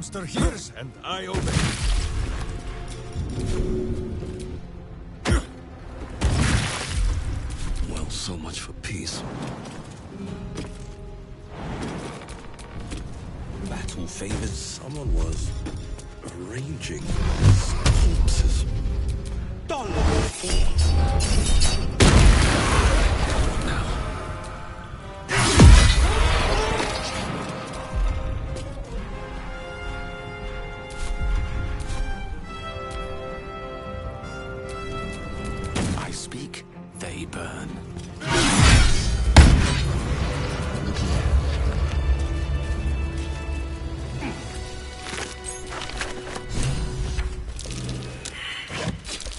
hamster hears and I obey. Well, so much for peace. Battle favored. Someone was arranging corpses. I speak, they burn.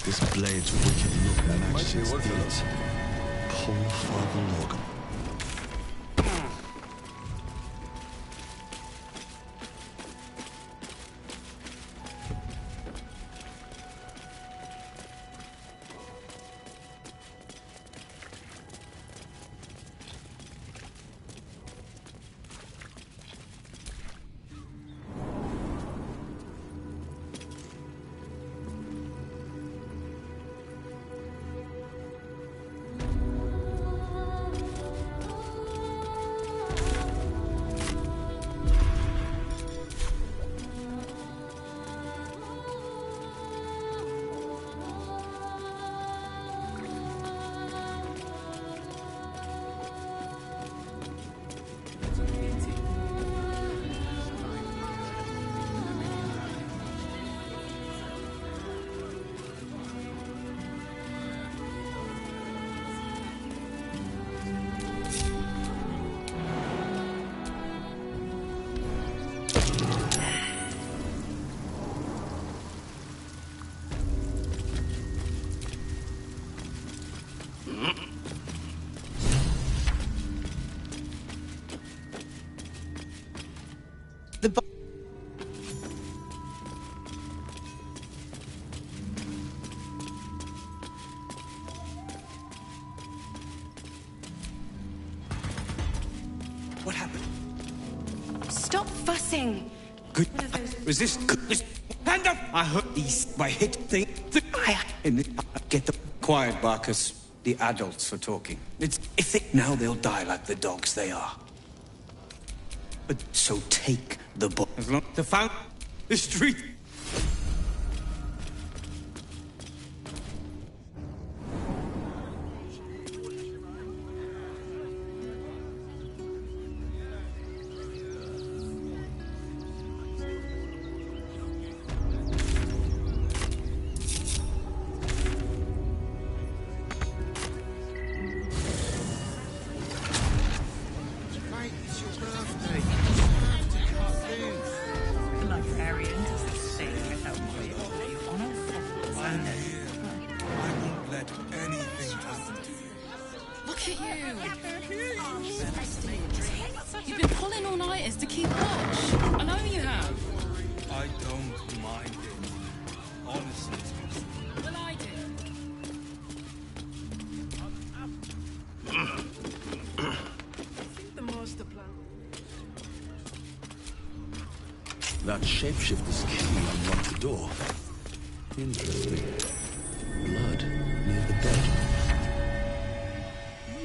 This blade's wicked look matches its deeds. Poor Father Logan. What happened? Stop fussing. Good. Resist. Stand up! I heard these. I hit thing. Get the quiet, Barkus. The adults are talking. It's if they now they'll die like the dogs they are. But so take the book. As long as the found the street. You've been pulling all-nighters to keep watch. I know you have. I don't mind it. Honestly. Well, I do. The master plan. That shapeshifter's key unlocked the door. Interesting. Blood near the bed.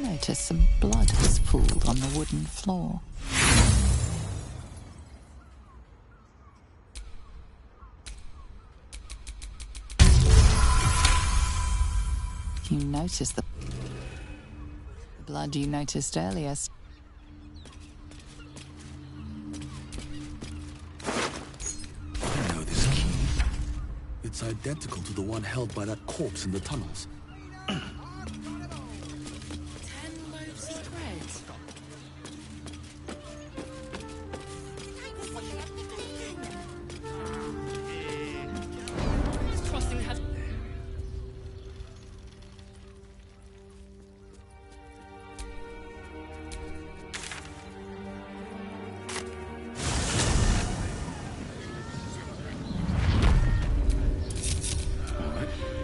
Notice some blood has pooled on the wooden floor. You notice the blood you noticed earlier. I know this key. It's identical to the one held by that corpse in the tunnels. 10 loaves of bread. This crossing has...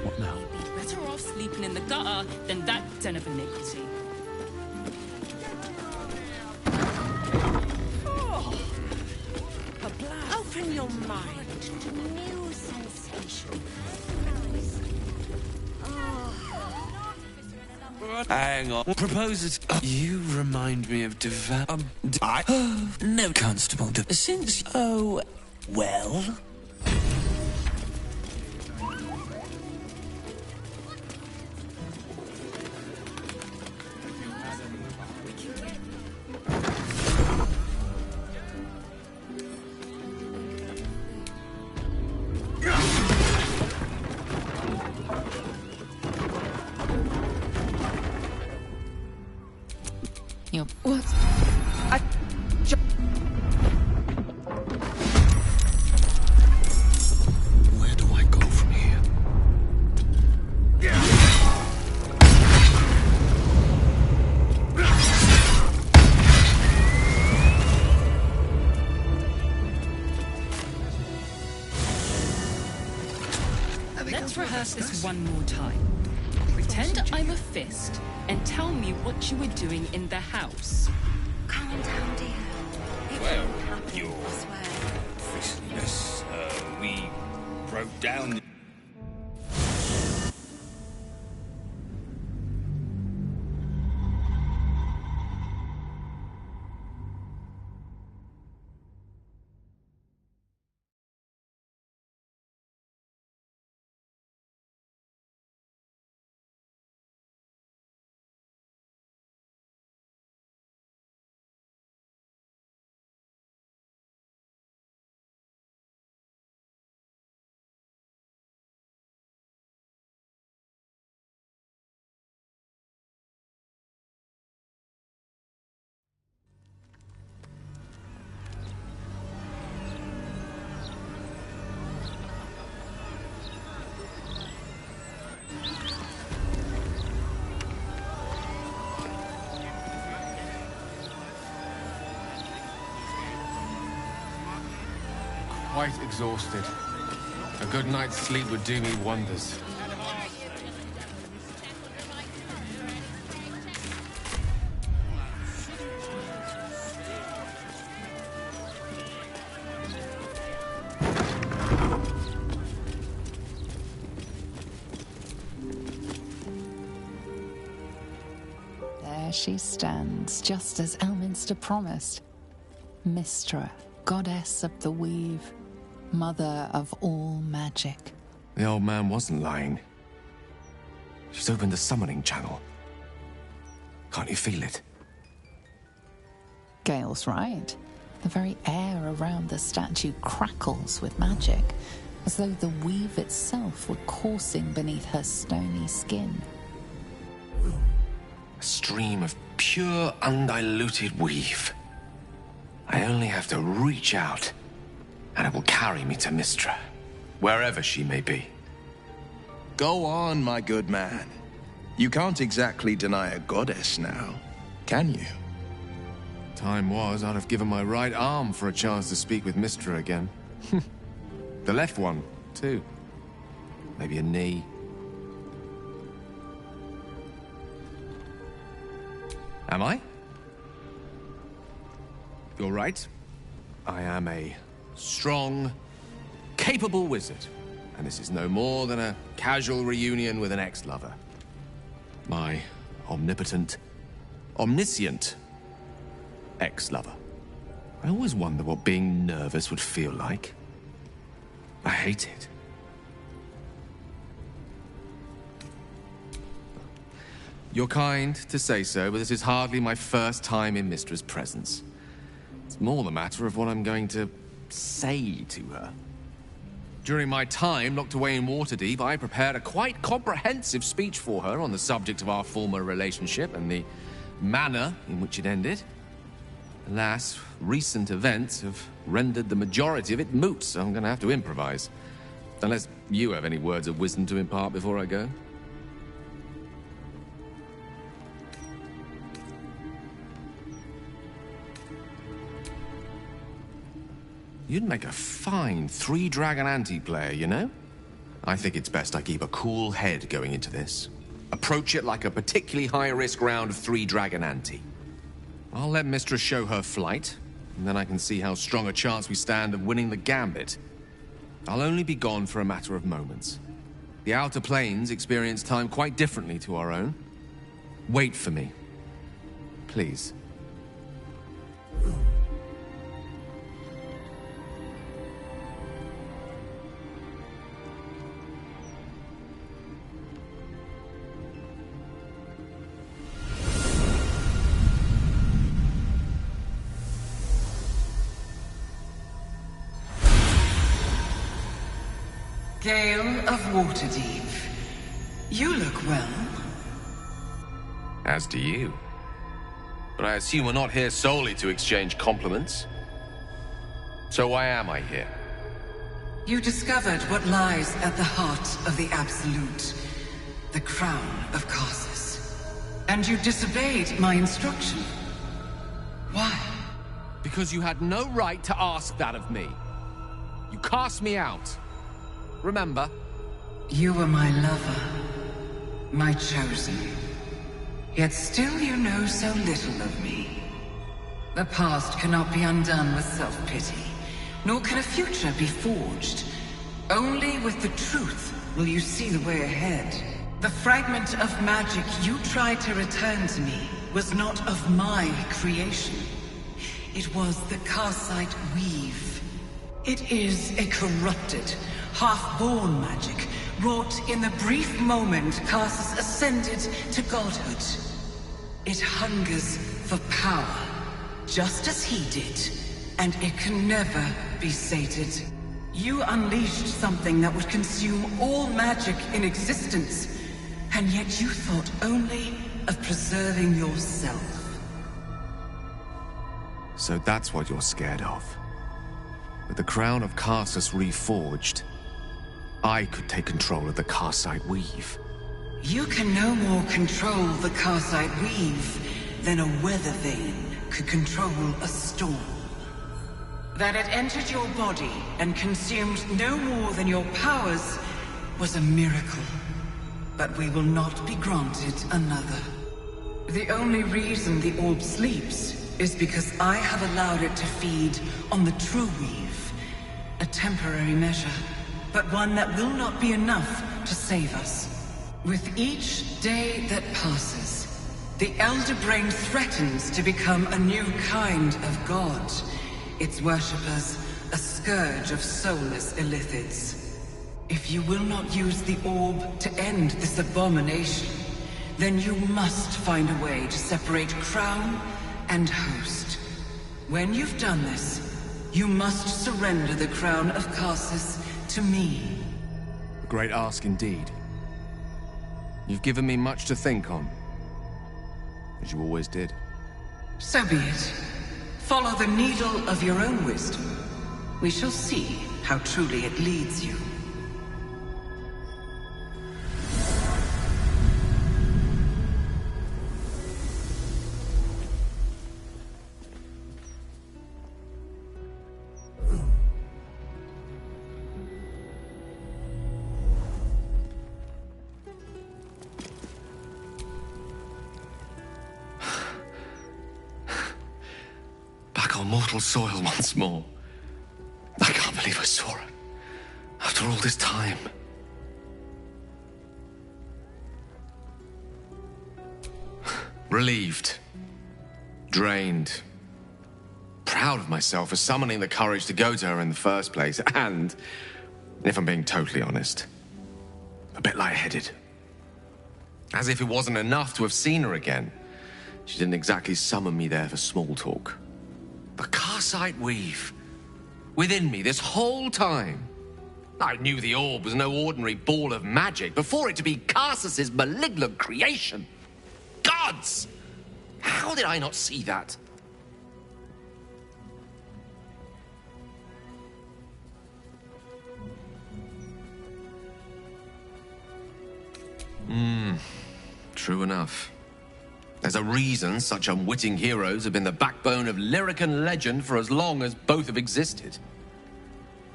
What now? Better off sleeping in the gutter than that den of iniquity. Open your your mind. New sensation. Hang on. Proposes. You remind me of no, Constable. Since. Oh, well. What? Where do I go from here? Let's rehearse this one more time. Pretend I'm a fist and tell me what you were doing in the house. Calm down, dear. It Well, won't happen, you're I swear. Fistless. We broke down. Quite exhausted. A good night's sleep would do me wonders. There she stands, just as Elminster promised. Mystra, goddess of the weave, mother of all magic. The old man wasn't lying. She's opened the summoning channel. Can't you feel it? Gale's right. The very air around the statue crackles with magic, as though the weave itself were coursing beneath her stony skin. A stream of pure, undiluted weave. I only have to reach out, and it will carry me to Mystra, wherever she may be. Go on, my good man. You can't exactly deny a goddess now, can you? Time was, I'd have given my right arm for a chance to speak with Mystra again. The left one, too. Maybe a knee. Am I? You're right. I am a strong, capable wizard. And this is no more than a casual reunion with an ex-lover. My omnipotent, omniscient ex-lover. I always wonder what being nervous would feel like. I hate it. You're kind to say so, but this is hardly my first time in Mystra's presence. It's more the matter of what I'm going to say to her. During my time locked away in Waterdeep, I prepared a quite comprehensive speech for her on the subject of our former relationship and the manner in which it ended. Alas, recent events have rendered the majority of it moot, so I'm going to have to improvise. Unless you have any words of wisdom to impart before I go. You'd make a fine three-dragon anti-player, you know? I think it's best I keep a cool head going into this. Approach it like a particularly high-risk round of three-dragon ante. I'll let Mistress show her flight, and then I can see how strong a chance we stand of winning the gambit. I'll only be gone for a matter of moments. The Outer Planes experience time quite differently to our own. Wait for me. Please. Gale of Waterdeep. You look well. As do you. But I assume we're not here solely to exchange compliments. So why am I here? You discovered what lies at the heart of the Absolute, the crown of Karsus. And you disobeyed my instruction. Why? Because you had no right to ask that of me. You cast me out. Remember? You were my lover, my chosen. Yet still you know so little of me. The past cannot be undone with self-pity, nor can a future be forged. Only with the truth will you see the way ahead. The fragment of magic you tried to return to me was not of my creation. It was the Karsite Weave. It is a corrupted, half-born magic, wrought in the brief moment Karsus ascended to godhood. It hungers for power, just as he did, and it can never be sated. You unleashed something that would consume all magic in existence, and yet you thought only of preserving yourself. So that's what you're scared of. With the crown of Karsus reforged, I could take control of the Karsite Weave. You can no more control the Karsite Weave than a weather vane could control a storm. That it entered your body and consumed no more than your powers was a miracle. But we will not be granted another. The only reason the orb sleeps is because I have allowed it to feed on the true weave. A temporary measure, but one that will not be enough to save us. With each day that passes, the Elder Brain threatens to become a new kind of god. Its worshippers, a scourge of soulless illithids. If you will not use the orb to end this abomination, then you must find a way to separate crown and host. When you've done this, you must surrender the crown of Karsus to me. A great ask indeed. You've given me much to think on, as you always did. So be it. Follow the needle of your own wisdom. We shall see how truly it leads you. Mortal soil once more. I can't believe I saw it. After all this time. Relieved. Drained. Proud of myself for summoning the courage to go to her in the first place. And, if I'm being totally honest, a bit lightheaded. As if it wasn't enough to have seen her again. She didn't exactly summon me there for small talk. The Karsite Weave. Within me this whole time. I knew the orb was no ordinary ball of magic before it to be Karsus's malignant creation. Gods! How did I not see that? True enough. There's a reason such unwitting heroes have been the backbone of lyric and legend for as long as both have existed.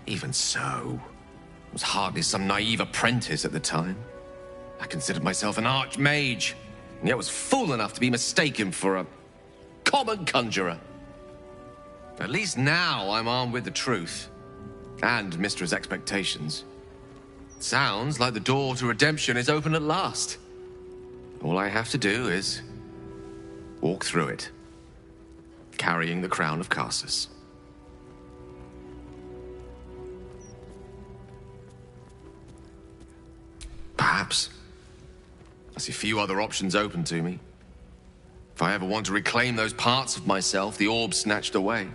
Even so, I was hardly some naive apprentice at the time. I considered myself an archmage, and yet was fool enough to be mistaken for a common conjurer. At least now I'm armed with the truth. And Mystra's expectations. Sounds like the door to redemption is open at last. All I have to do is walk through it, carrying the crown of Karsus. Perhaps I see few other options open to me. If I ever want to reclaim those parts of myself the orb snatched away.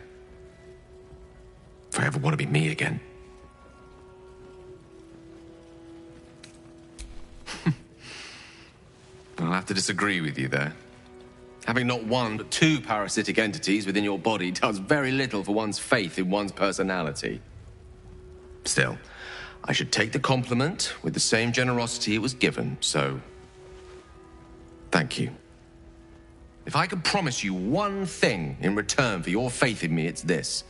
If I ever want to be me again. I'll have to disagree with you there. Having not one but two parasitic entities within your body does very little for one's faith in one's personality. Still, I should take the compliment with the same generosity it was given, so thank you. If I could promise you one thing in return for your faith in me, it's this.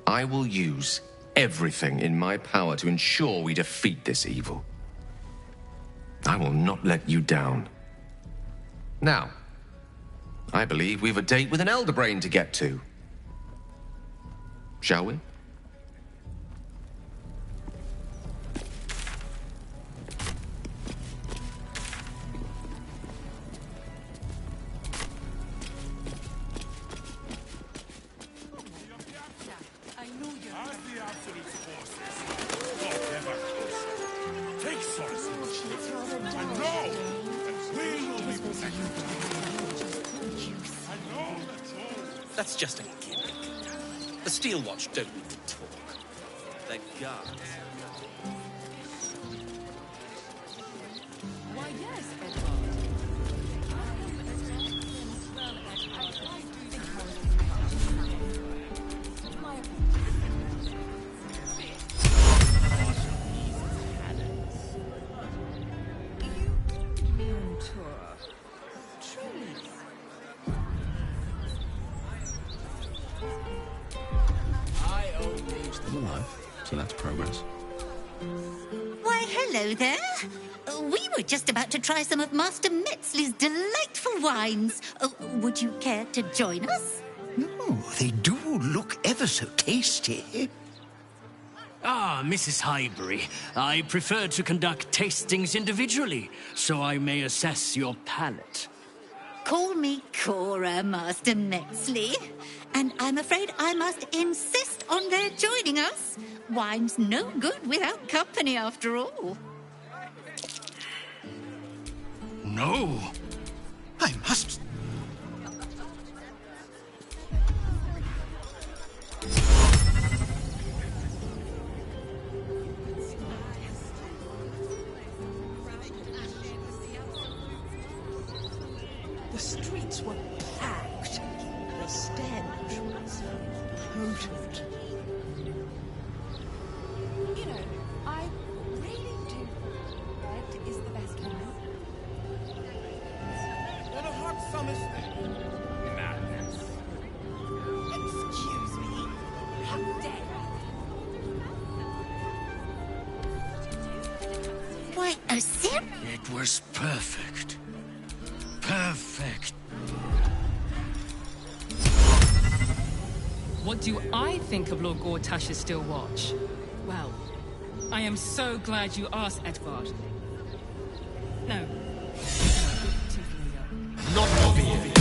I will use everything in my power to ensure we defeat this evil. I will not let you down. Now, I believe we've a date with an Elder Brain to get to. Shall we? That's just a gimmick. The Steel Watch don't need to talk. They're guards. Why, yes, Still alive, so that's progress. Why, hello there. We were just about to try some of Master Metzley's delightful wines. Would you care to join us? Oh, they do look ever so tasty. Ah, Mrs. Highbury, I prefer to conduct tastings individually, so I may assess your palate. Call me Cora, Master Metzley. And I'm afraid I must insist on their joining us. Wine's no good without company, after all. No. I must... The streets were packed. The stench was potent. You know, I really do. Red is the best wine. On a hot summer's day. Madness. Excuse me. How dare you? Why, Osir? It was perfect. Perfect. What do I think of Lord Gortash's Steel Watch? Well, I am so glad you asked, Edvard. No. Not obvious.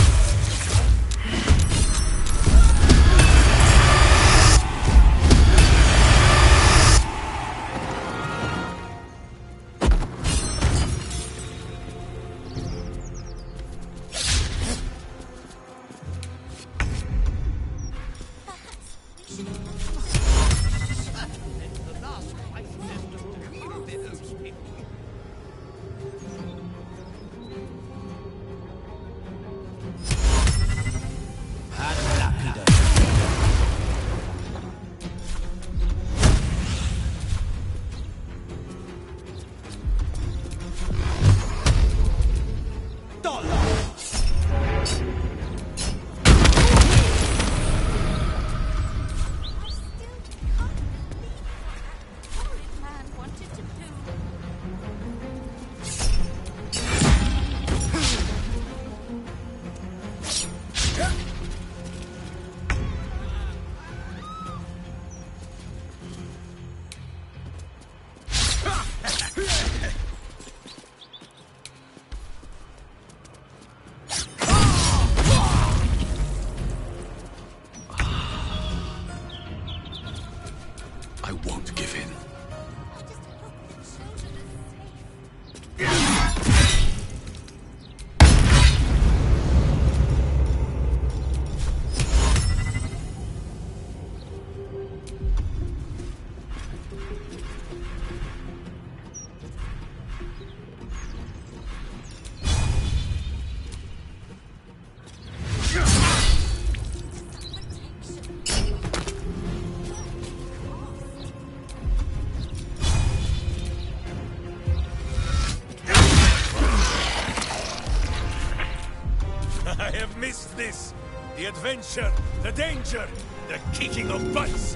The adventure, the danger, the kicking of butts.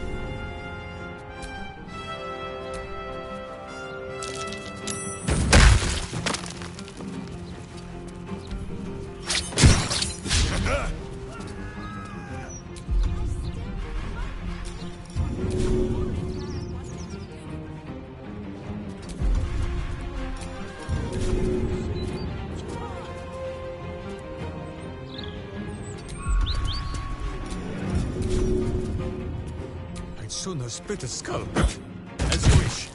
Sooner split a skull. As you wish.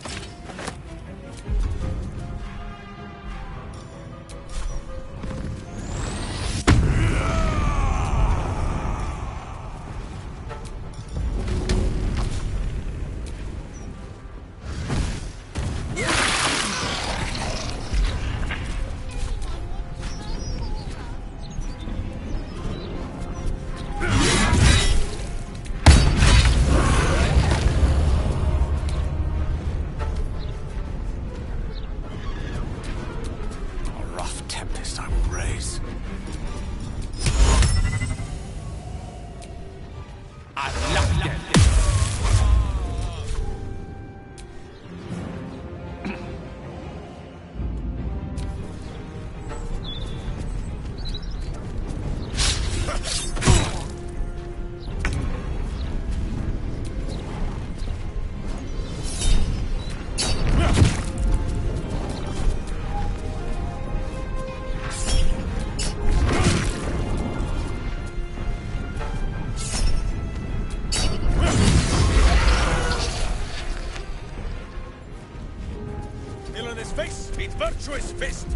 Virtuous fist!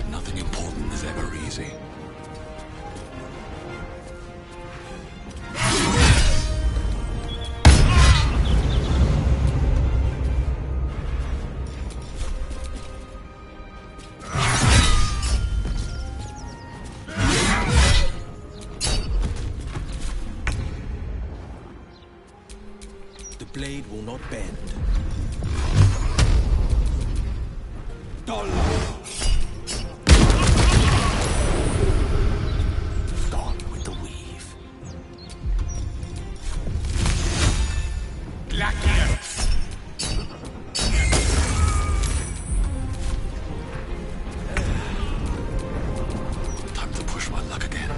Nothing important is ever easy. Blade will not bend. Gone with the weave. Time to push my luck again.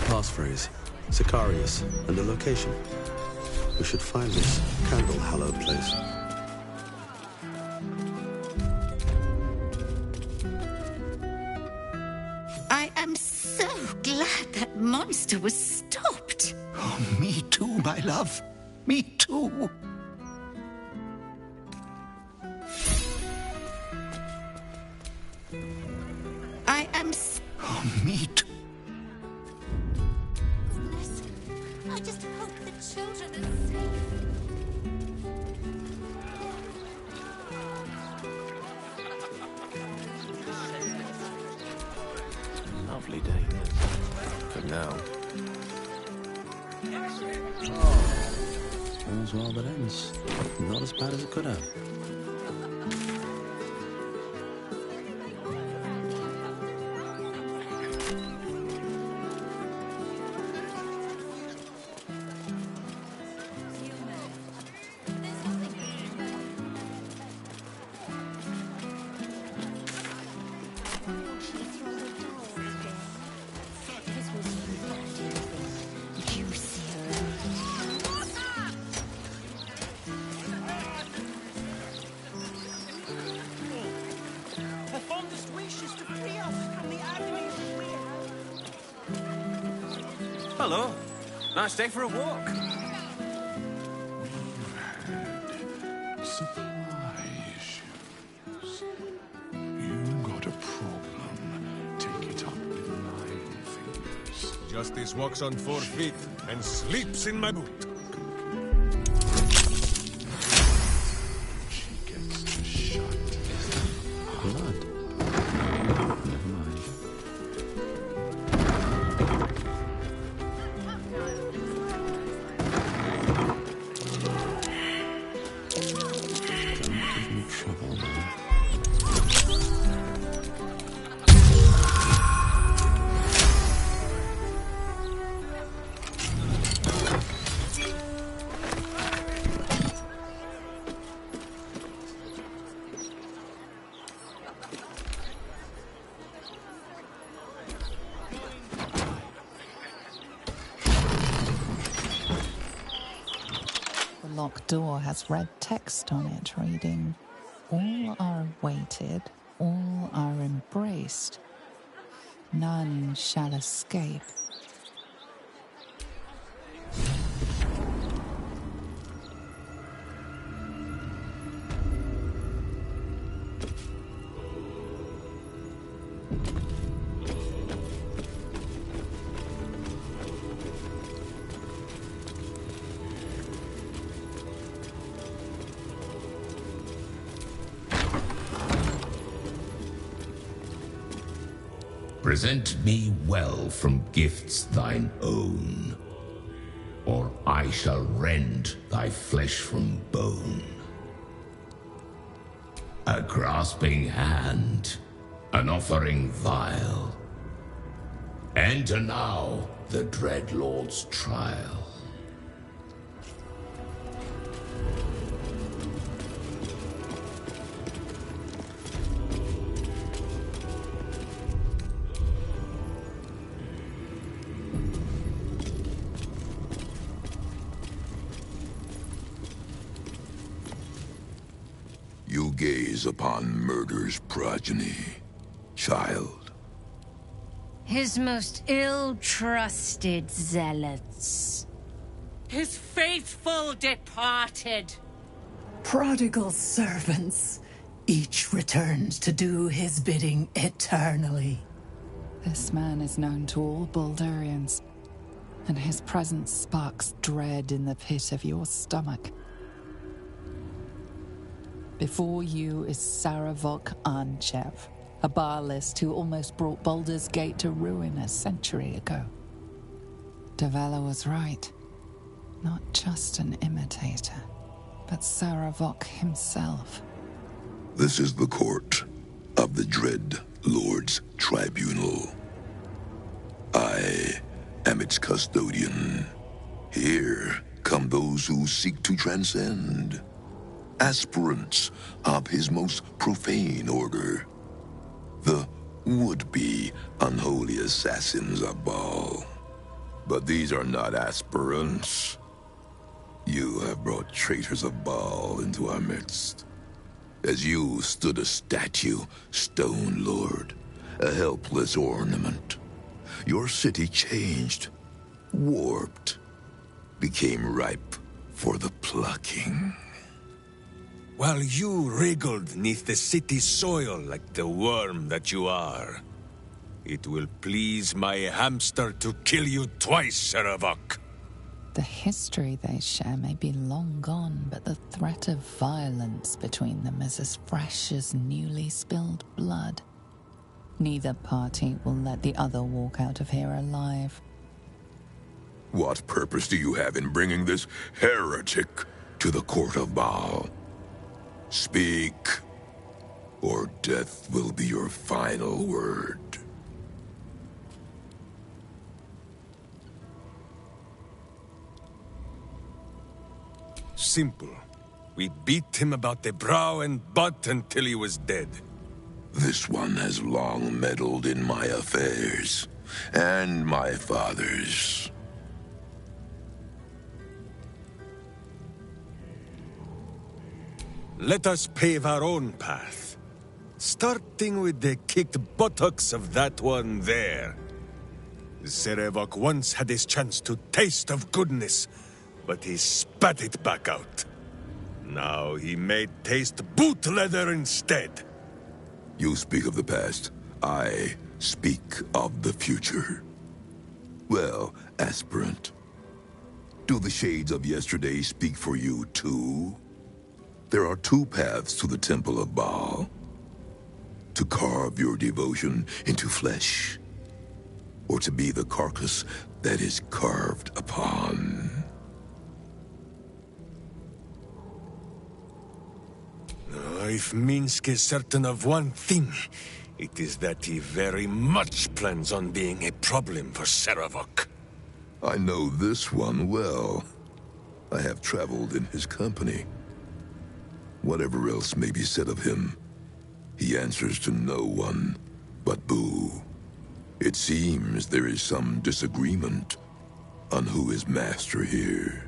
Passphrase, Sicarius, and the location. We should find this candle-hallowed place. I am so glad that monster was stopped. Oh, me too, my love. Me too. I am... Oh, me too. I just hope the children are safe. Lovely day, for now. All's well that ends. Not as bad as it could have. Hello. Nice day for a walk. Supply issues. You got a problem. Take it up with nine fingers. Justice walks on 4 feet and sleeps in my boot. She gets to shut. Blood. Never mind. Don't give me trouble, man. The locked door has red text on it reading, "All are awaited, all are embraced. None shall escape." Present me well from gifts thine own, or I shall rend thy flesh from bone. A grasping hand, an offering vile. Enter now the dread Lord's trial. You gaze upon murder's progeny, child. His most ill-trusted zealots. His faithful departed. Prodigal servants, each returns to do his bidding eternally. This man is known to all Baldurians, and his presence sparks dread in the pit of your stomach. Before you is Saravok Arnchev, a Baalist who almost brought Baldur's Gate to ruin a century ago. Davella was right. Not just an imitator, but Saravok himself. This is the court of the Dread Lord's Tribunal. I am its custodian. Here come those who seek to transcend. Aspirants of his most profane order. The would-be Unholy Assassins of Baal. But these are not aspirants. You have brought traitors of Baal into our midst. As you stood a statue, Stone Lord, a helpless ornament. Your city changed, warped, became ripe for the plucking. While you wriggled neath the city's soil like the worm that you are, it will please my hamster to kill you twice, Saravok. The history they share may be long gone, but the threat of violence between them is as fresh as newly spilled blood. Neither party will let the other walk out of here alive. What purpose do you have in bringing this heretic to the court of Baal? Speak, or death will be your final word. Simple. We beat him about the brow and butt until he was dead. This one has long meddled in my affairs, and my father's. Let us pave our own path, starting with the kicked buttocks of that one there. Serevok once had his chance to taste of goodness, but he spat it back out. Now he made taste boot leather instead. You speak of the past. I speak of the future. Well, aspirant, do the shades of yesterday speak for you too? There are two paths to the Temple of Baal. To carve your devotion into flesh, or to be the carcass that is carved upon. If Minsk is certain of one thing, it is that he very much plans on being a problem for Serevok. I know this one well. I have traveled in his company. Whatever else may be said of him, he answers to no one but Boo. It seems there is some disagreement on who is master here.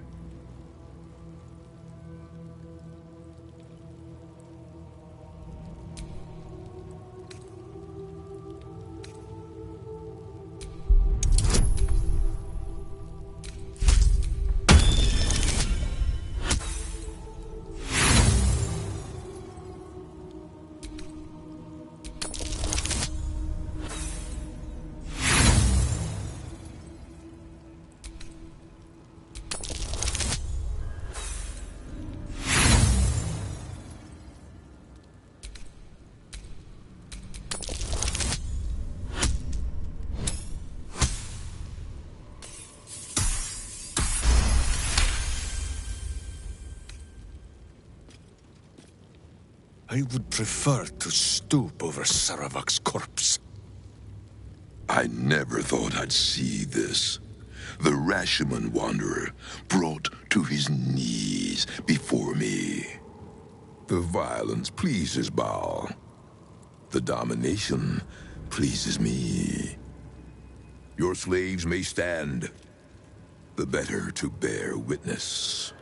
I would prefer to stoop over Serevok's corpse. I never thought I'd see this. The Rashomon Wanderer brought to his knees before me. The violence pleases Baal. The domination pleases me. Your slaves may stand, the better to bear witness.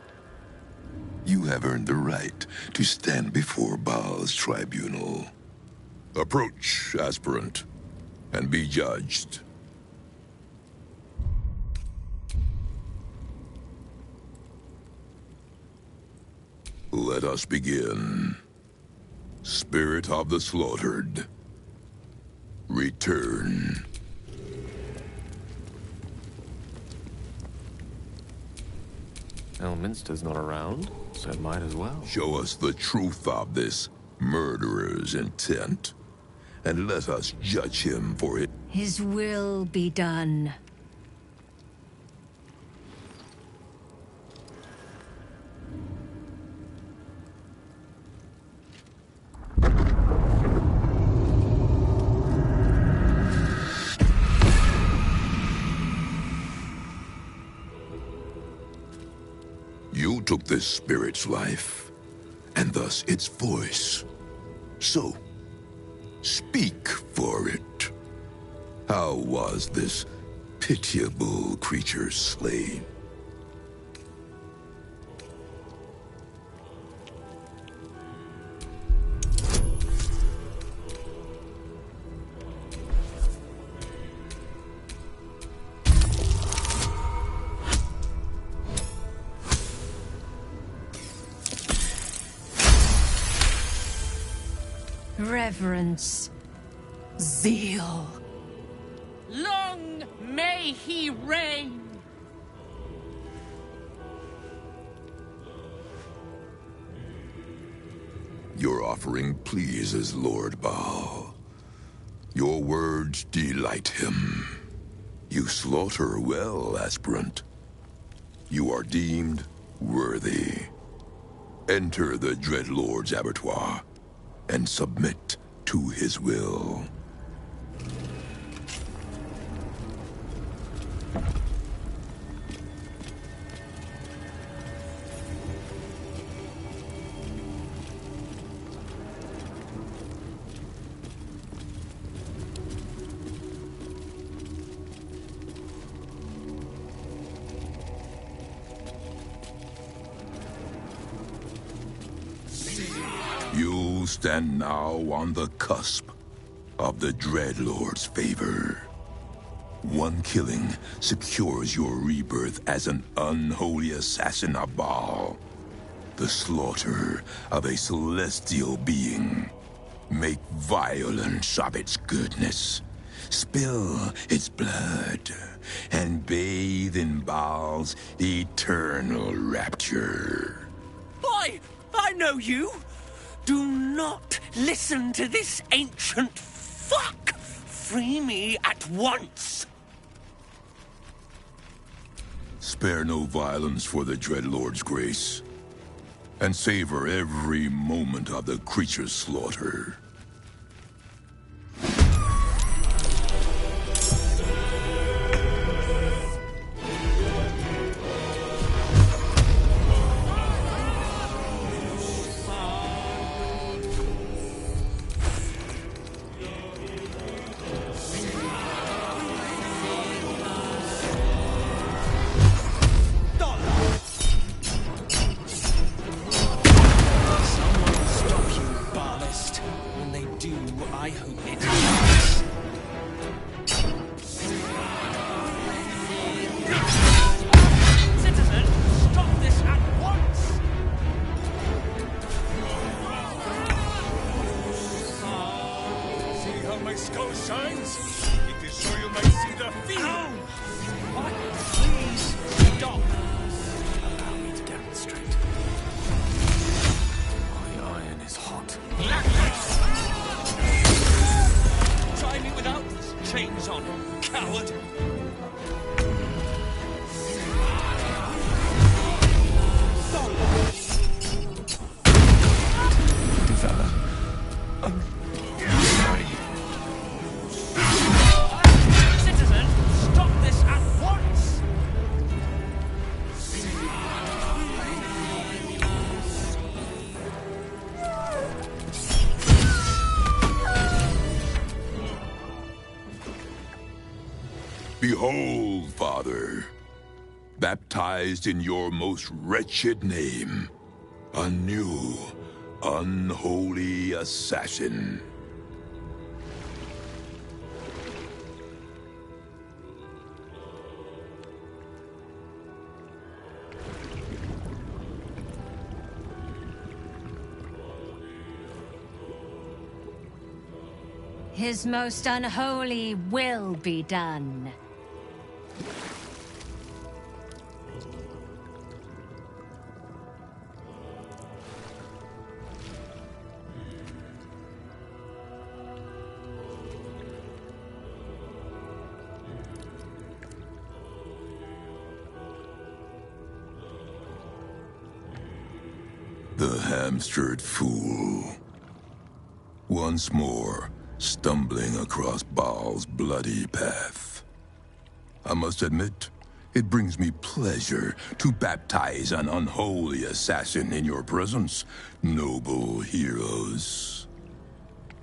You have earned the right to stand before Baal's tribunal. Approach, aspirant, and be judged. Let us begin. Spirit of the slaughtered, return. Elminster's not around, so it might as well. Show us the truth of this murderer's intent, and let us judge him for it. His will be done. You took this spirit's life, and thus its voice. So, speak for it. How was this pitiable creature slain? Reverence. Zeal. Long may he reign! Your offering pleases Lord Baal. Your words delight him. You slaughter well, aspirant. You are deemed worthy. Enter the Dreadlord's abattoir and submit to his will. You stand now on the cusp of the Dreadlord's favor. One killing secures your rebirth as an unholy assassin of Baal. The slaughter of a celestial being. Make violence of its goodness. Spill its blood. And bathe in Baal's eternal rapture. I know you! Do not listen to this ancient fuck! Free me at once! Spare no violence for the Dreadlord's grace, and savor every moment of the creature's slaughter. Behold, Father, baptized in your most wretched name, a new, unholy assassin. His most unholy will be done. The hamstered fool. Once more, stumbling across Baal's bloody path. I must admit, it brings me pleasure to baptize an unholy assassin in your presence, noble heroes.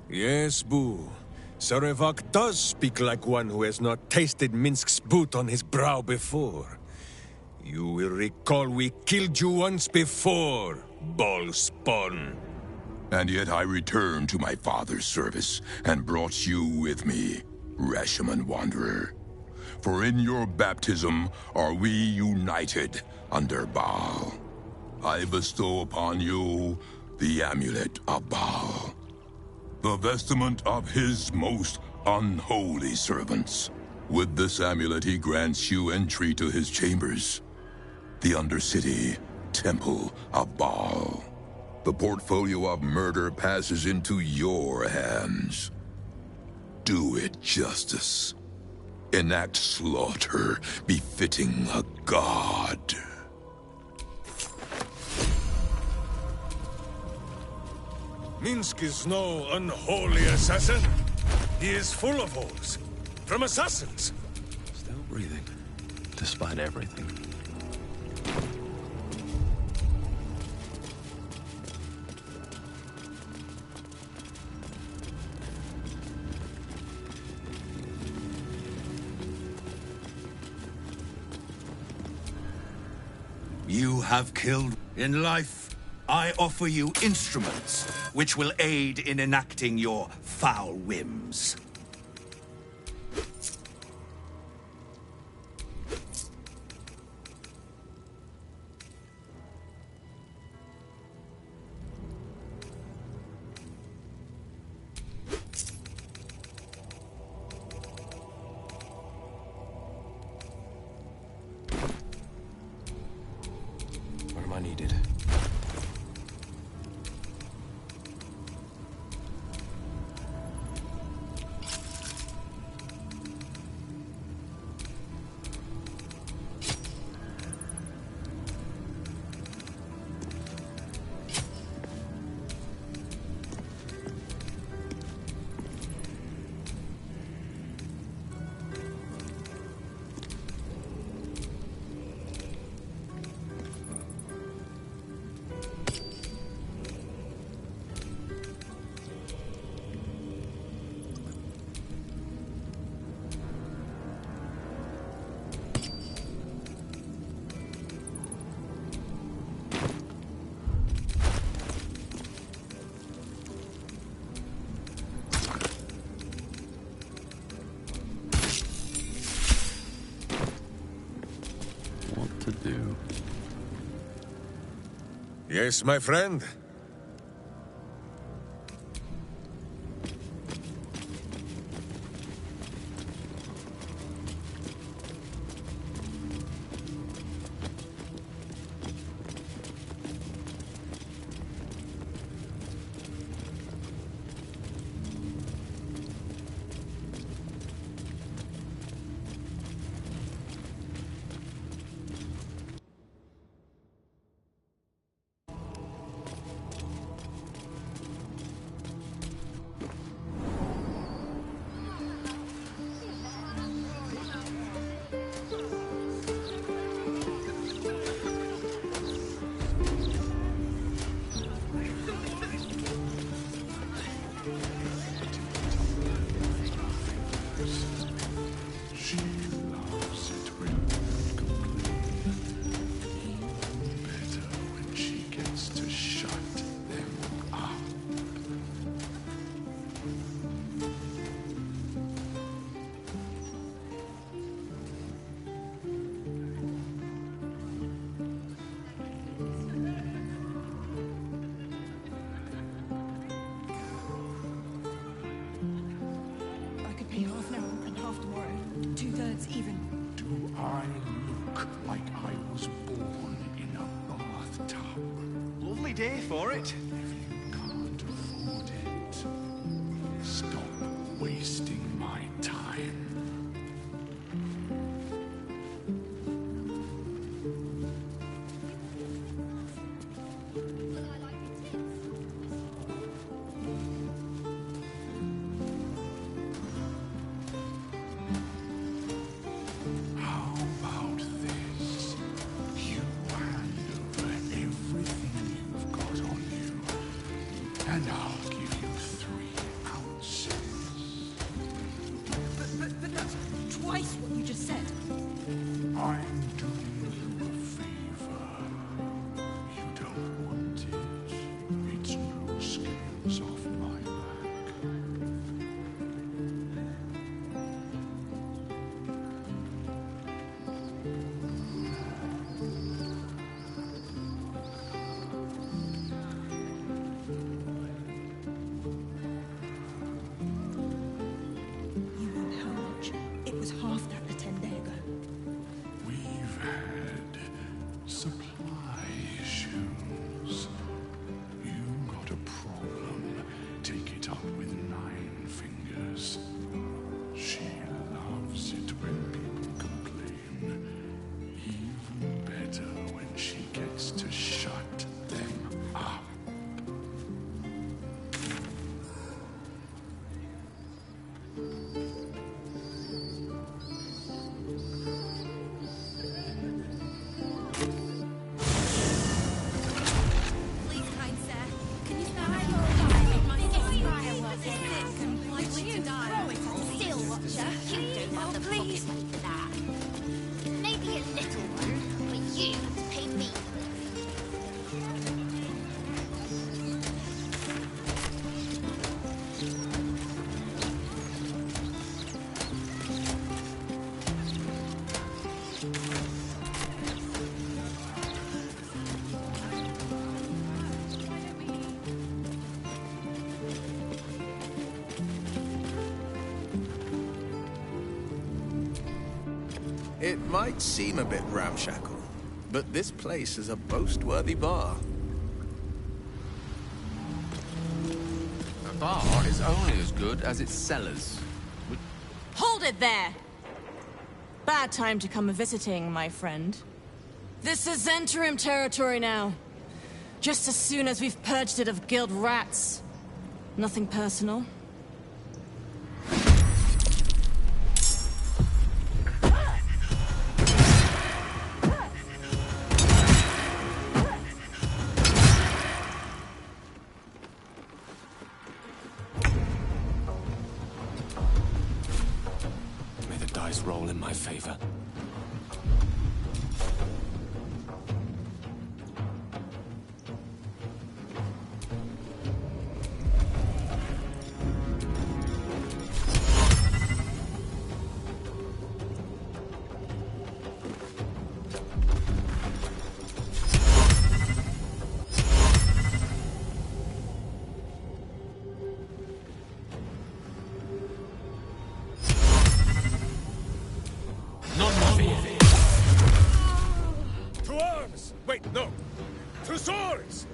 Yes, Boo. Sarevok does speak like one who has not tasted Minsk's boot on his brow before. You will recall we killed you once before, Baal spawn. And yet I returned to my father's service and brought you with me, Rashomon Wanderer. For in your baptism are we united under Baal. I bestow upon you the amulet of Baal, the vestment of his most unholy servants. With this amulet he grants you entry to his chambers, the Undercity Temple of Baal. The portfolio of murder passes into your hands. Do it justice. Enact slaughter befitting a god. Minsk is no unholy assassin. He is full of holes. From assassins. Still breathing, despite everything. You have killed. In life, I offer you instruments which will aid in enacting your foul whims. I needed. To do. Yes, my friend? Even. Do I look like I was born in a bathtub? Lovely day for it. If you can't afford it, stop wasting my time. And I'll give you 3 ounces. But that's twice what you just said. I'm doing you a favor. You don't want it. It's no skins off my back. Half that a 10 day ago. We've had supply issues. You got a problem. Take it up with 9 fingers. She loves it when people complain. Even better when she gets to shut them up. It might seem a bit ramshackle, but this place is a boast-worthy bar. A bar is only as good as its cellars. Hold it there! Bad time to come a-visiting, my friend. This is Zhentarim territory now. Just as soon as we've purged it of guild rats. Nothing personal. May the dice roll in my favor. Wait, no. To swords!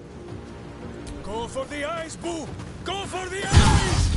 Go for the eyes, Boo! Go for the eyes!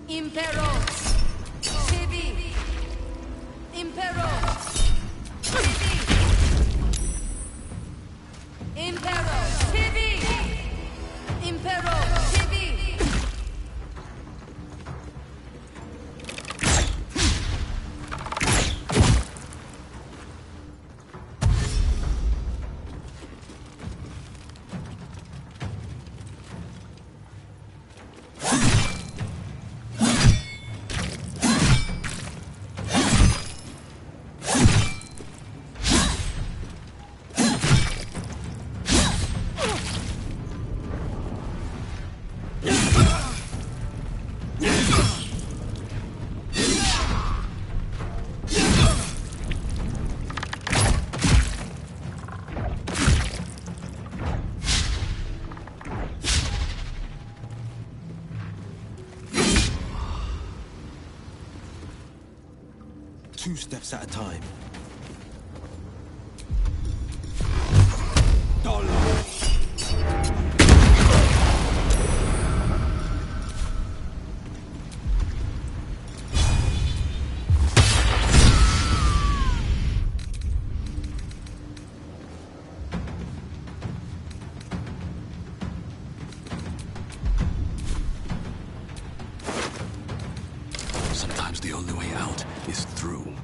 Impero! Civi! Impero! Civi! Impero! Civi! Impero! Civi! Two steps at a time. Sometimes the only way out is through.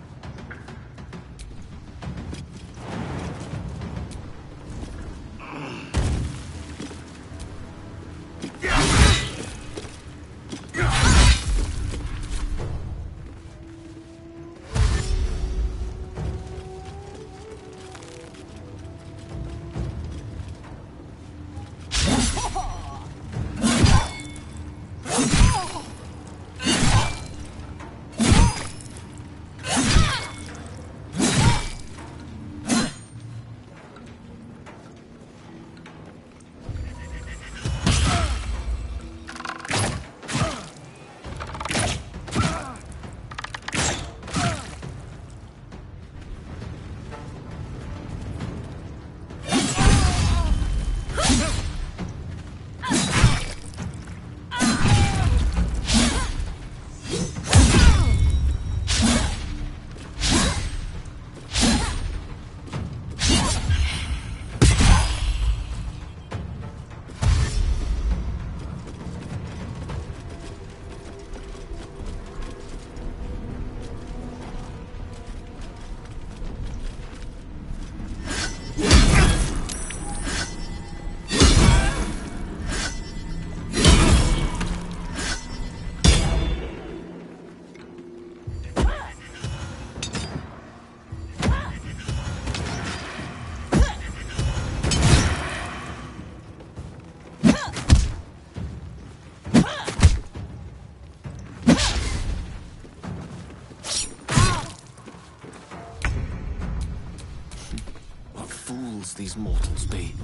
these mortals be?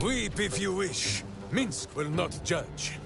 Weep if you wish. Minsk will not judge.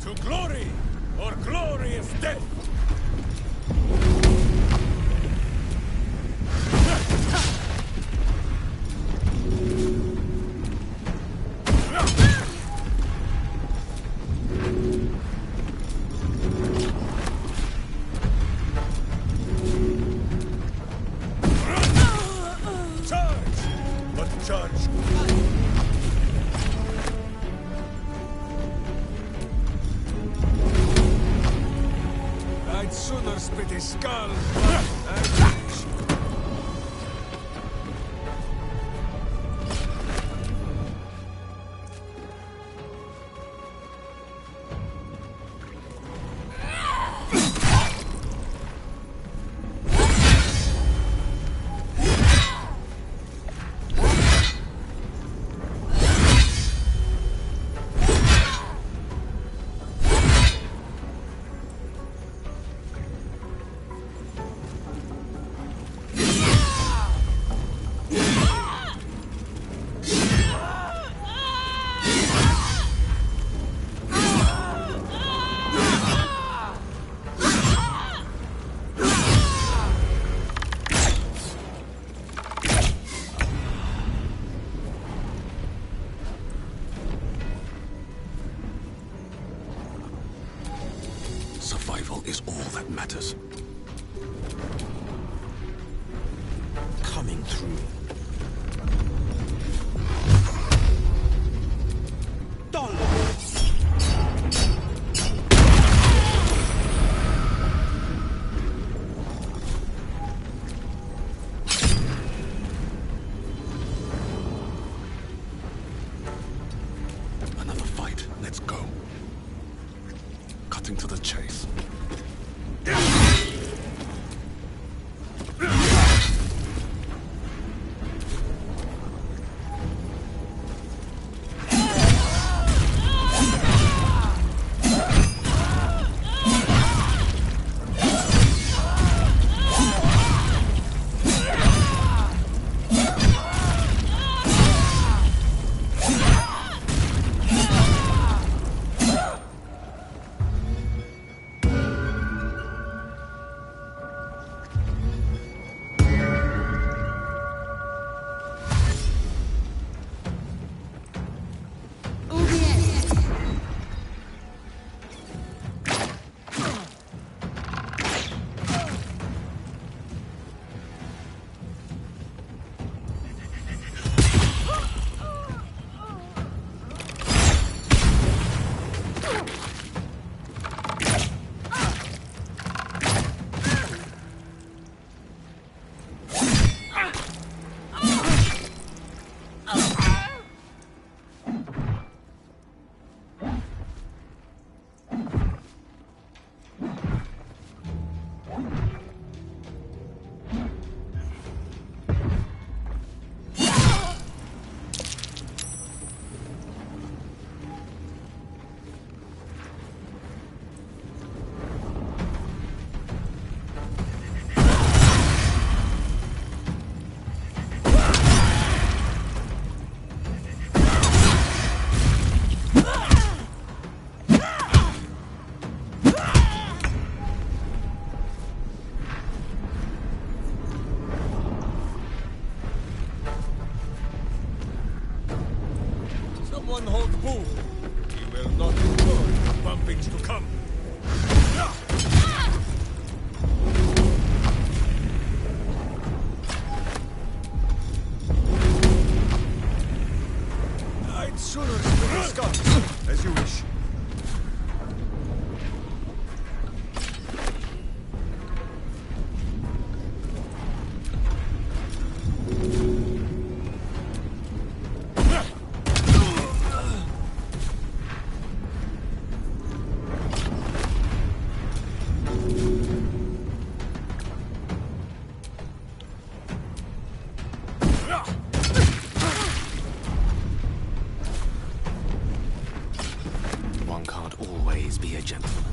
To glory, or glorious death! Survival is all that matters. Coming through. Another fight. Let's go. Cutting to the chase. Someone hold bull. He will not enjoy the bumpings to come. I'd sooner split the skull. As you wish. One can't always be a gentleman.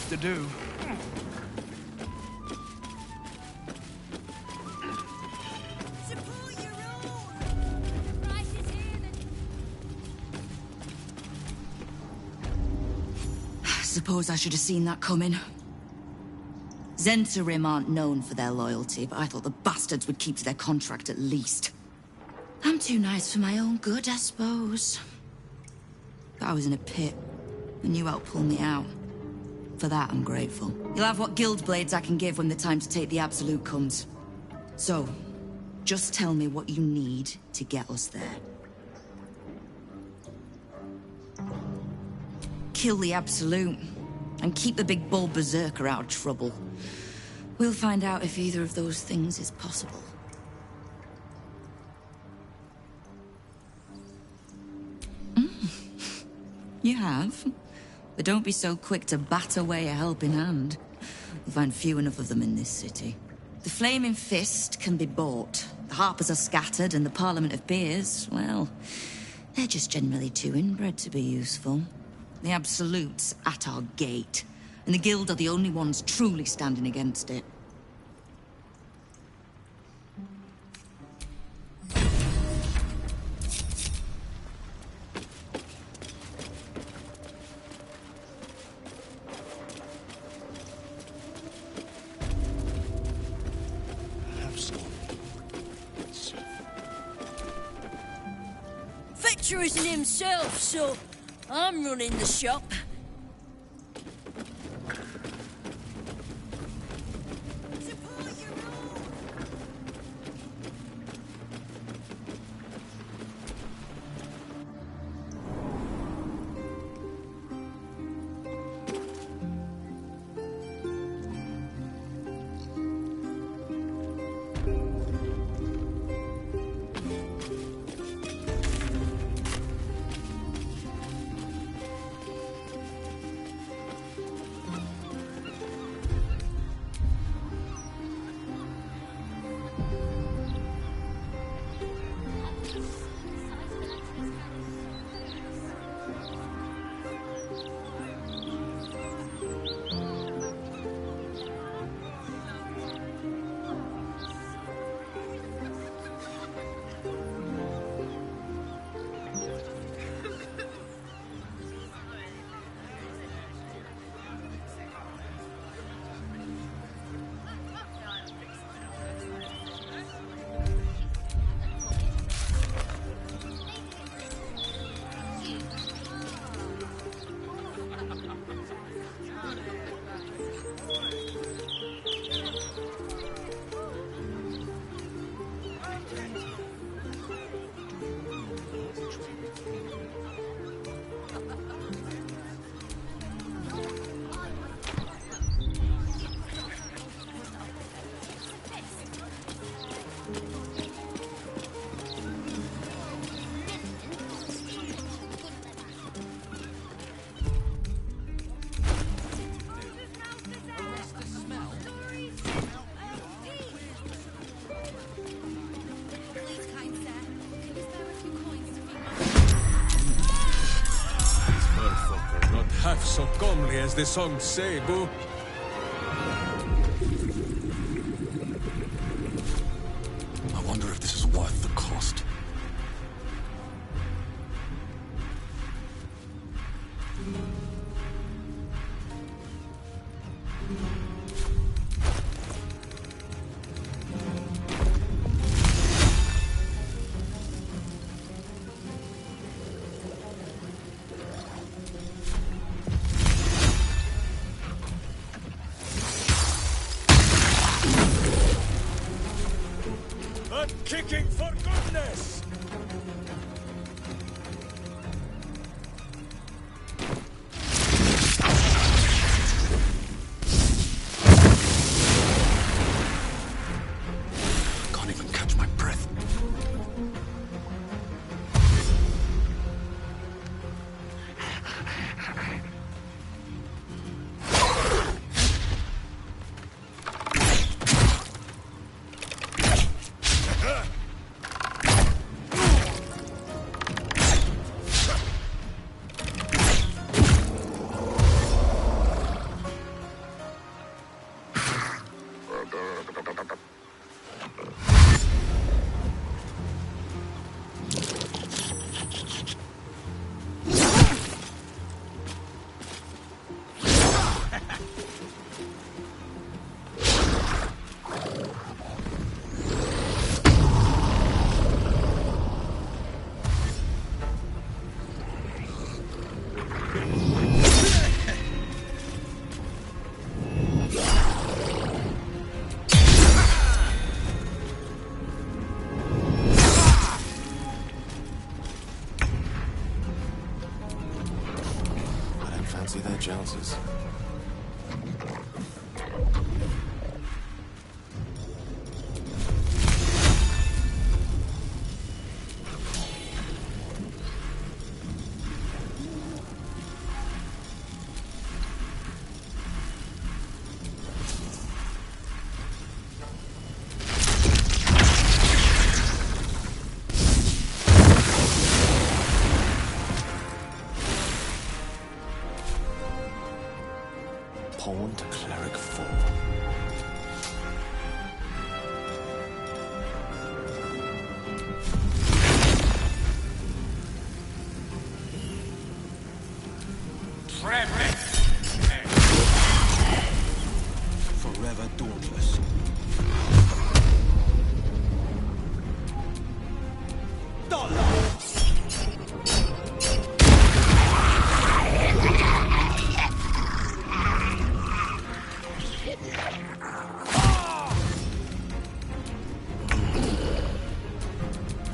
to do. Suppose I should have seen that coming. Zentarim aren't known for their loyalty, but I thought the bastards would keep to their contract at least. I'm too nice for my own good, I suppose. But I was in a pit, and you helped pull me out. For that, I'm grateful. You'll have what guild blades I can give when the time to take the Absolute comes. So, just tell me what you need to get us there. Kill the Absolute, and keep the big bull berserker out of trouble. We'll find out if either of those things is possible. You have. But don't be so quick to bat away a helping hand. You'll find few enough of them in this city. The Flaming Fist can be bought. The Harpers are scattered, and the Parliament of Peers, well, they're just generally too inbred to be useful. The Absolute's at our gate, and the Guild are the only ones truly standing against it. Victor isn't himself, so I'm running the shop. Half so comely as the songs say, boo. I wonder if this is worth the cost. Kicking for goodness! Can't even catch my breath. Pawn to Cleric 4. Forever dauntless.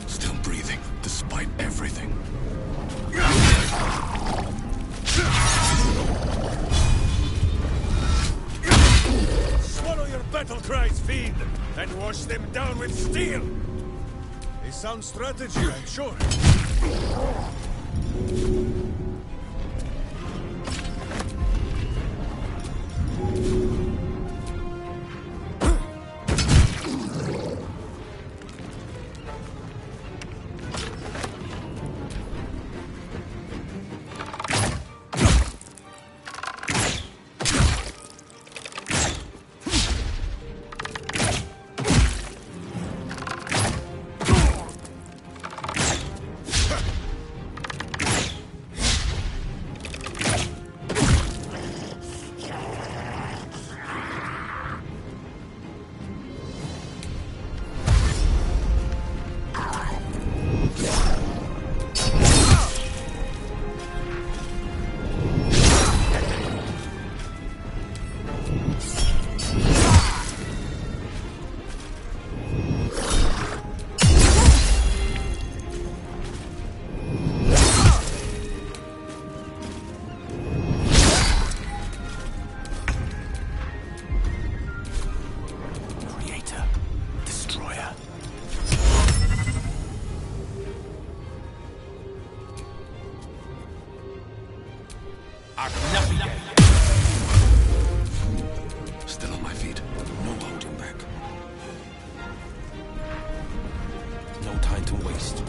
Still breathing, despite everything. Swallow your battle cries, fiend, and wash them down with steel! A sound strategy, I'm sure. Still on my feet. No holding back. No time to waste.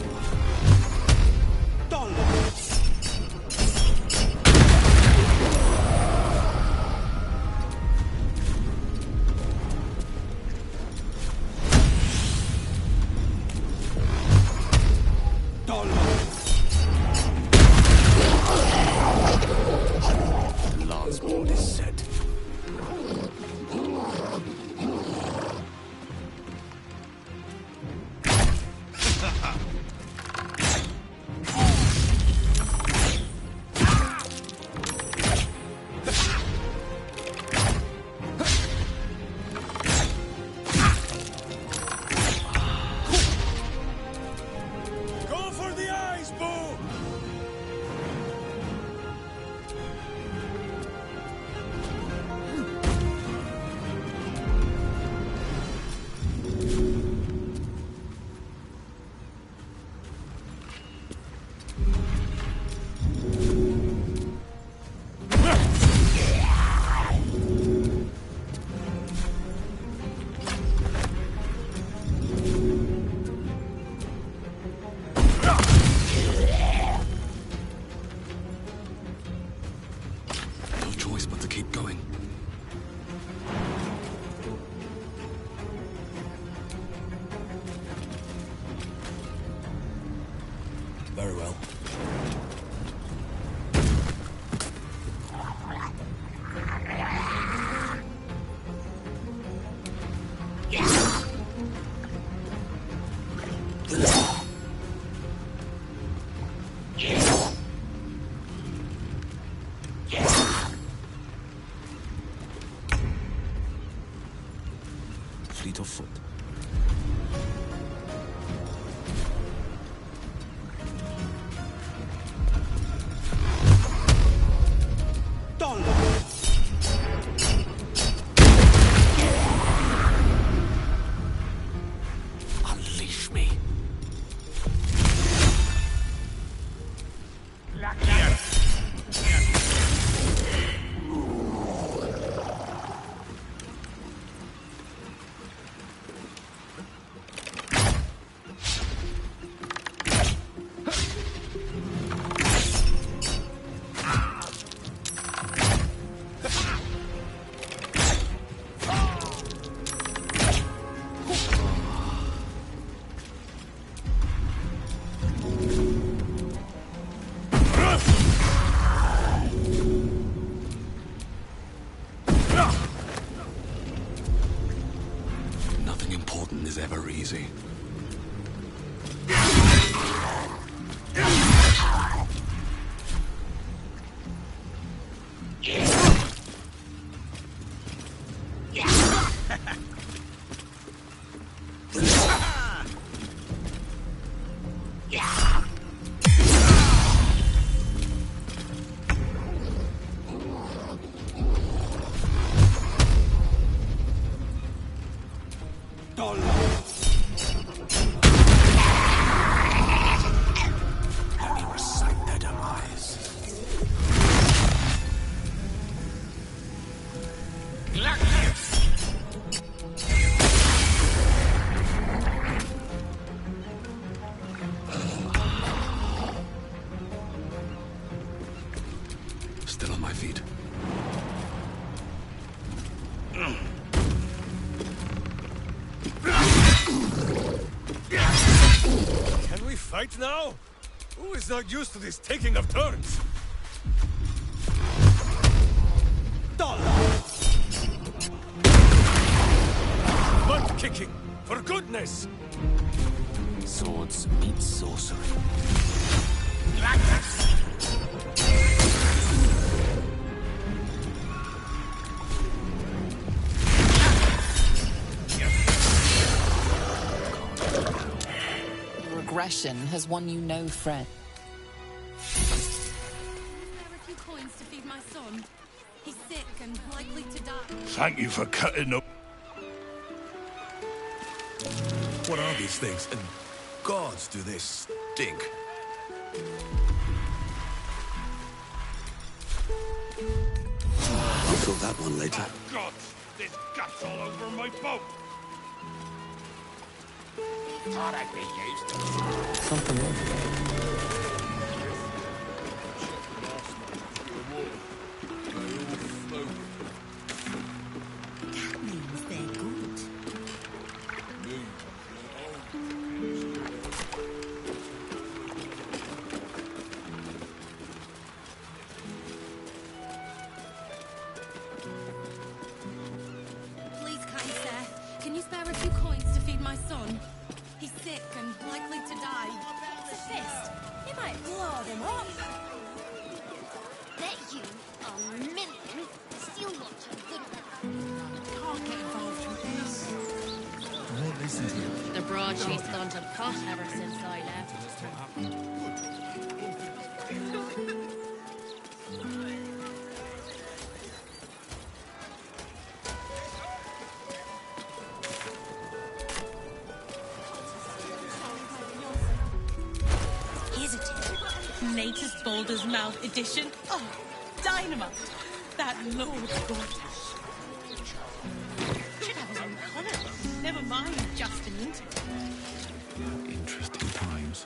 Very well. Fleet of foot. Dollar! is ever easy. Still on my feet. Can we fight now? Who is not used to this taking of turns? Butt kicking, for goodness! Swords meet sorcery. Regression has won you no friend. Spare a few coins to feed my son. He's sick and likely to die. Thank you for cutting up. What are these things? And gods, do they stink? I'll fill that one later. God, there's guts all over my boat. Thought I'd be used to Something wrong. That means they're good. Please, kind sir, can you spare a few coins to feed my son? He's sick and likely to die. It's a fist. He might blow them up. Bet you a million still watch a good can't get involved with this. I won't listen to you. The broadsheet's gone to pot ever since I left. Here's a tip. Latest Baldur's Mouth edition. Oh, dynamite. That Lord gorgeous. Should have his own colour. Never mind Justin Winter. Interesting times.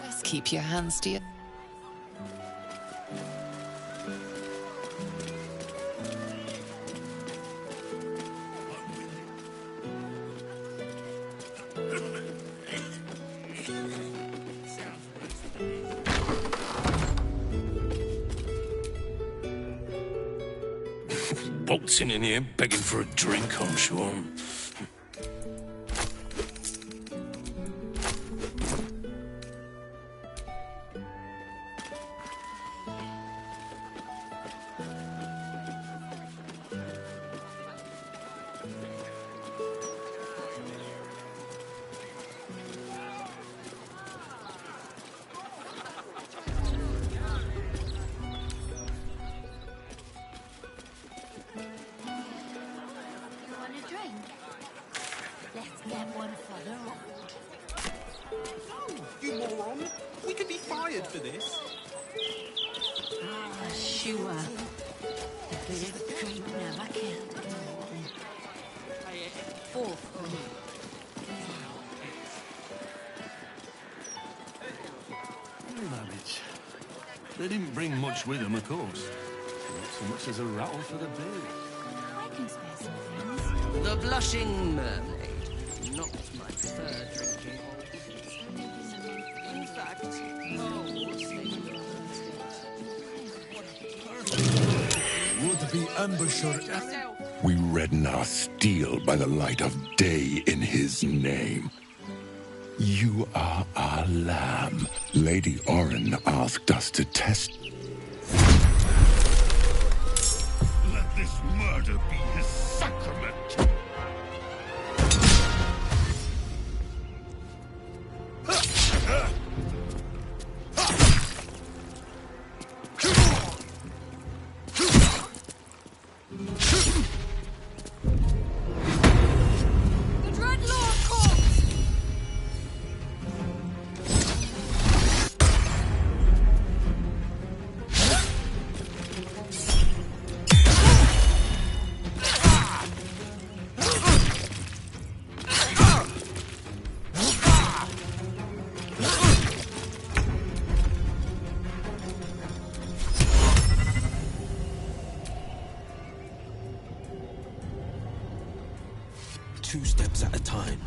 Best keep your hands to your... Waltzing in here, begging for a drink, I'm sure. Want a drink? Let's get one for the road. You moron! We could be fired for this. Ah, sure. Bit of a treat never killed. Fourth for me. Babbage. They didn't bring much with them, of course. Not so much as a rattle for the beard. I can spare some things. The Blushing Mermaid. Not my preferred drinking. In fact, Would-be ambusher. We redden our steel by the light of day in his name. You are our lamb. Lady Orin asked us to test. Let this murder be his sacrament. Two steps at a time.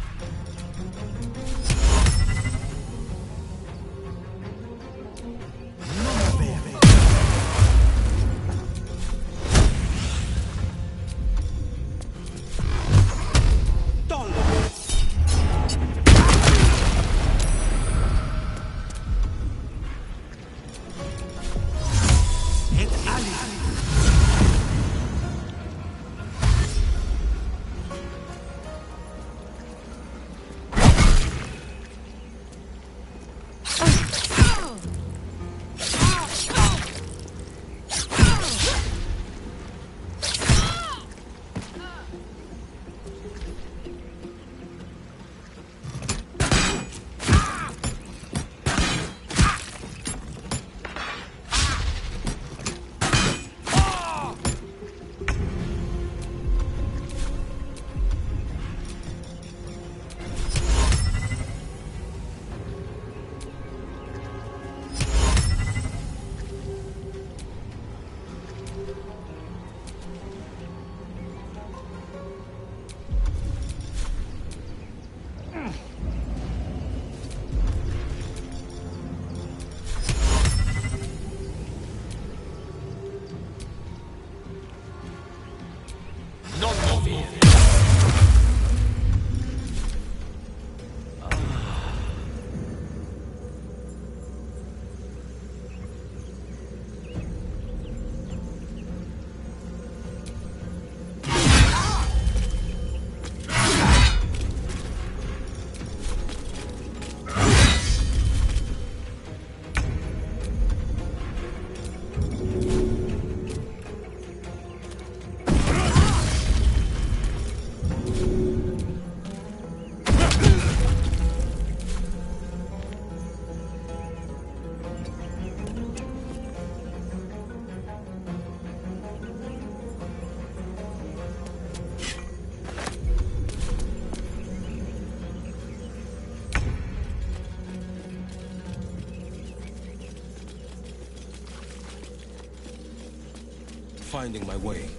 Finding my way.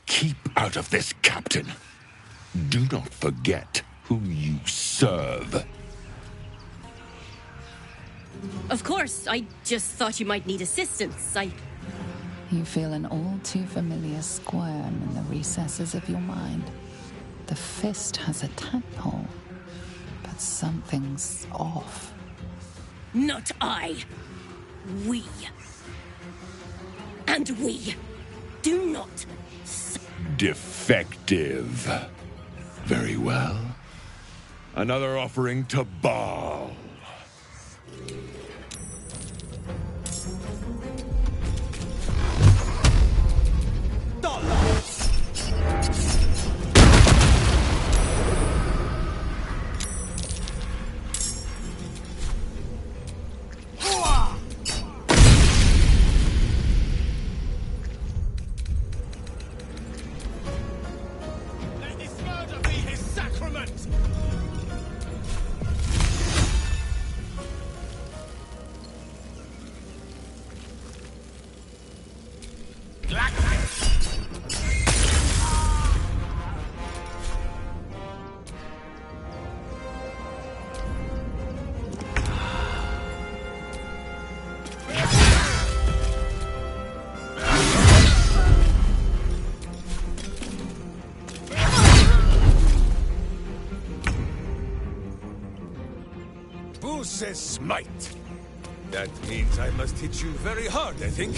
Keep out of this, Captain. Do not forget who you serve. Of course, I just thought you might need assistance. You feel an all too familiar squirm in the recesses of your mind. The fist has a tadpole, but something's off. Not I. We. And we do not. Defective. Very well. Another offering to Baal. Zeus' might. That means I must hit you very hard, I think.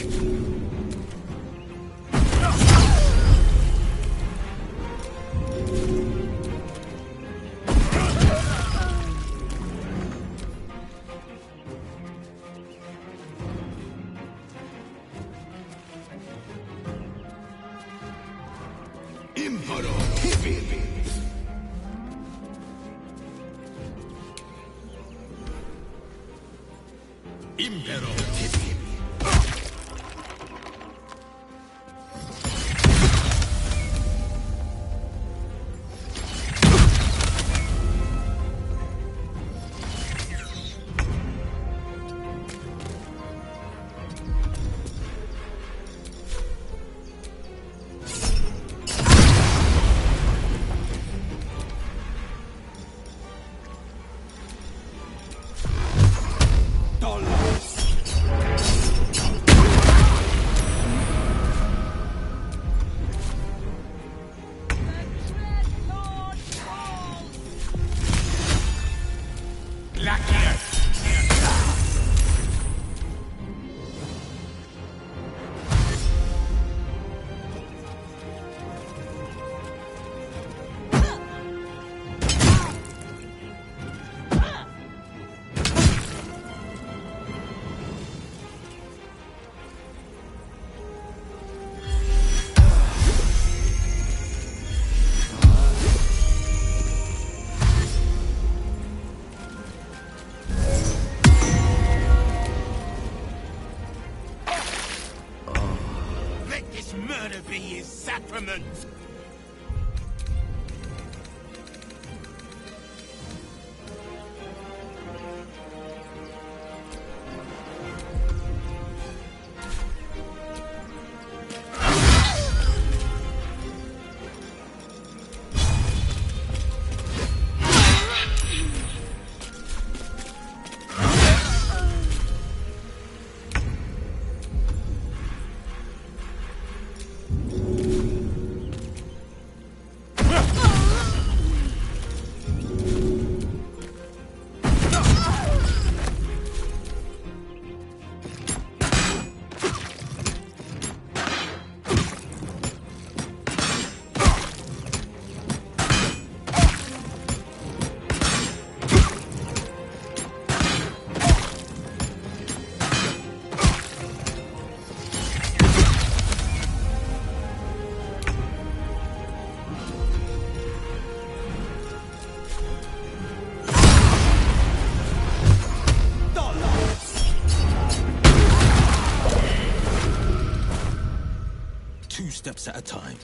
Steps at a time.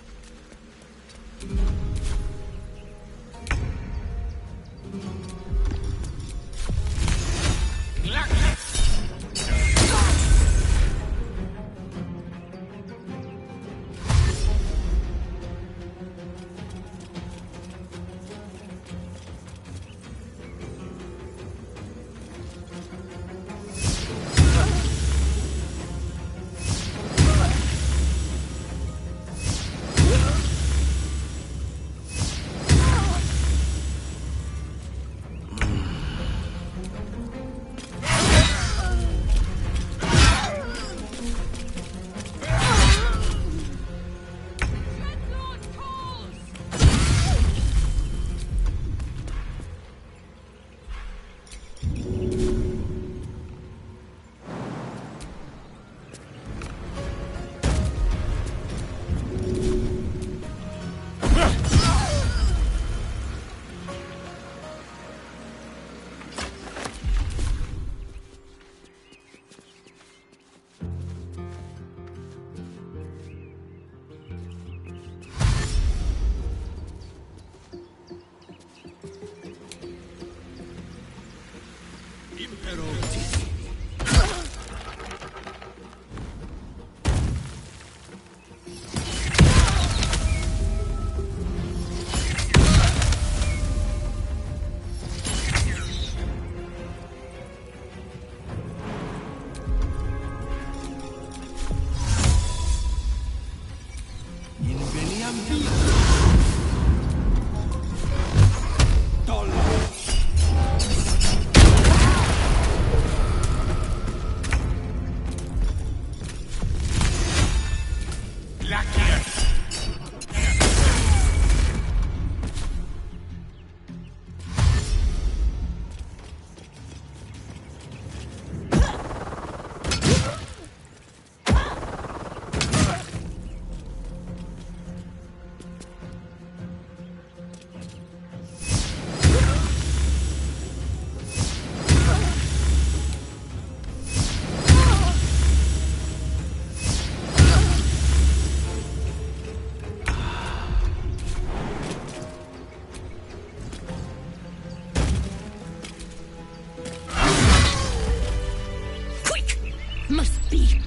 must be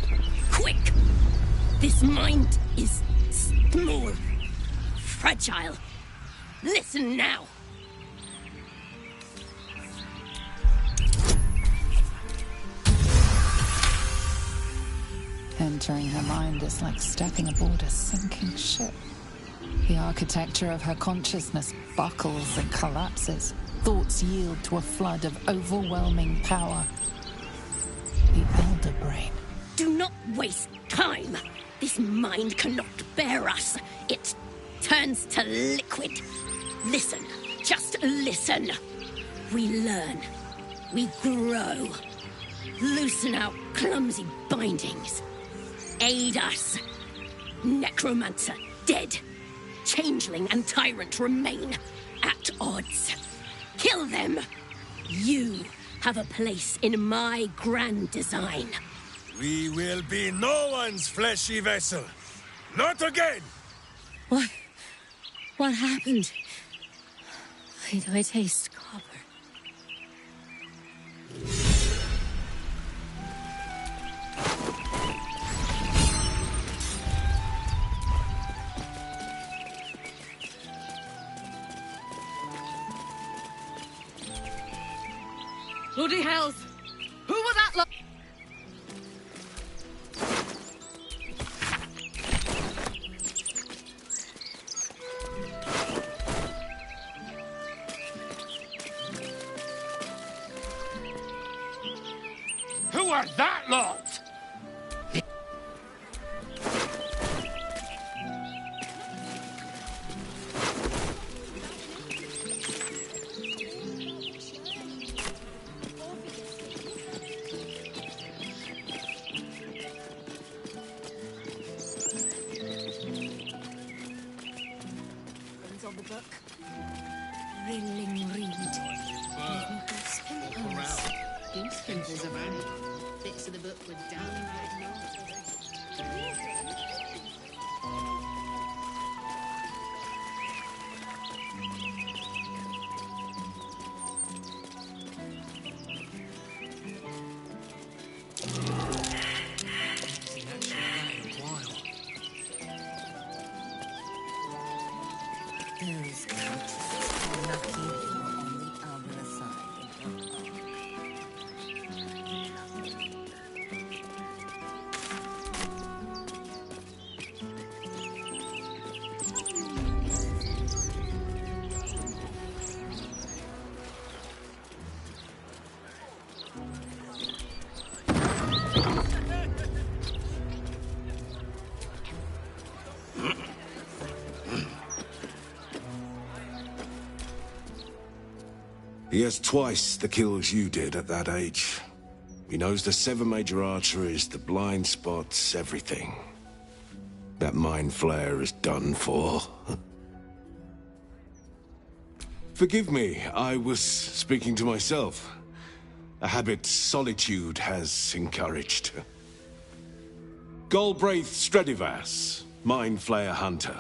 quick. This mind is small, fragile. Listen now. Entering her mind is like stepping aboard a sinking ship. The architecture of her consciousness buckles and collapses. Thoughts yield to a flood of overwhelming power. The Elder Brain. Do not waste time. This mind cannot bear us. It turns to liquid. Listen. Just listen. We learn. We grow. Loosen our clumsy bindings. Aid us. Necromancer dead. Changeling and tyrant remain at odds. Kill them. You have a place in my grand design. We will be no one's fleshy vessel. Not again! What happened? Why do I taste copper? Bloody hells! Who was that lot? Who are that lot? On the book. Rilling reed. These fingers are round. Bits of the book were downright naughty. Those cultists are lucky they were on the other side. He has twice the kills you did at that age. He knows the 7 major arteries, the blind spots, everything. That mind flare is done for. Forgive me, I was speaking to myself. A habit solitude has encouraged. Galbraith Stredivas, mind flayer hunter.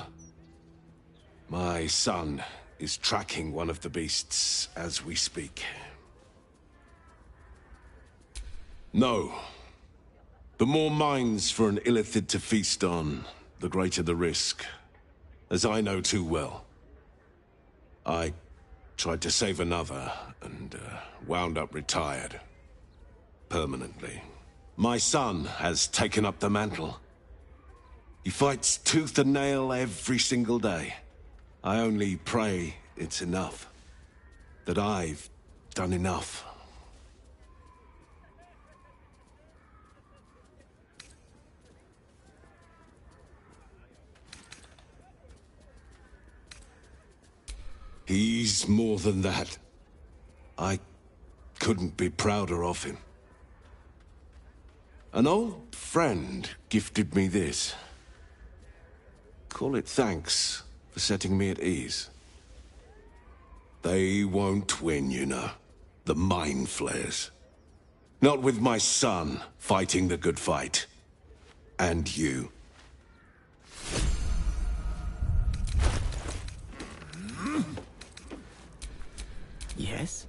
My son is tracking one of the beasts as we speak. No. The more minds for an illithid to feast on, the greater the risk. As I know too well. I tried to save another, and wound up retired. Permanently. My son has taken up the mantle. He fights tooth and nail every single day. I only pray it's enough. That I've done enough. He's more than that. I couldn't be prouder of him. An old friend gifted me this. Call it thanks for setting me at ease. They won't win, you know. The mind flayers. Not with my son fighting the good fight. And you. Yes?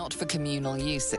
not for communal use.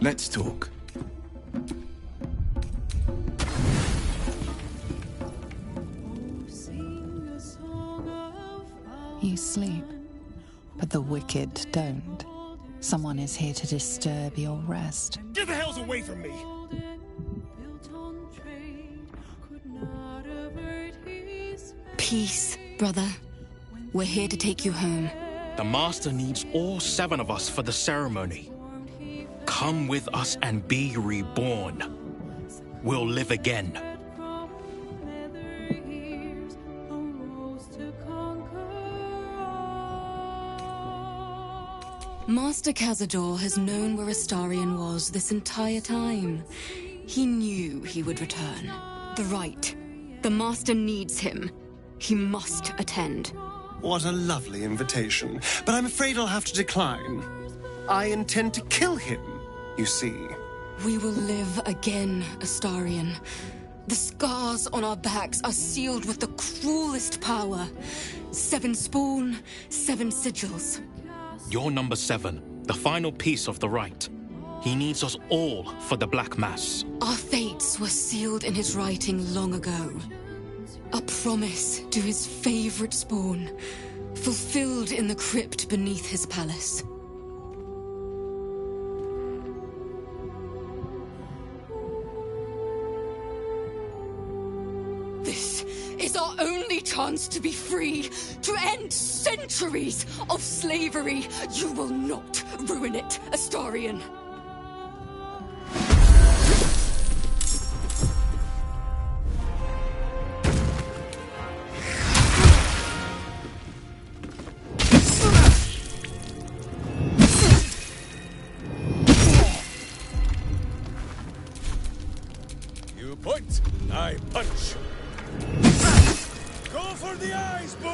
Let's talk. You sleep, but the wicked don't. Someone is here to disturb your rest. Get the hells away from me! Peace, brother. We're here to take you home. The Master needs all 7 of us for the ceremony. Come with us and be reborn. We'll live again. Master Cazador has known where Astarion was this entire time. He knew he would return. The right. The Master needs him. He must attend. What a lovely invitation, but I'm afraid I'll have to decline. I intend to kill him, you see. We will live again, Astarion. The scars on our backs are sealed with the cruelest power. 7 spawn, 7 sigils. You're number 7, the final piece of the rite. He needs us all for the Black Mass. Our fates were sealed in his writing long ago. A promise to his favorite spawn, fulfilled in the crypt beneath his palace. This is our only chance to be free, to end centuries of slavery. You will not ruin it, Astarion. You point, I punch. Go for the eyes, boo!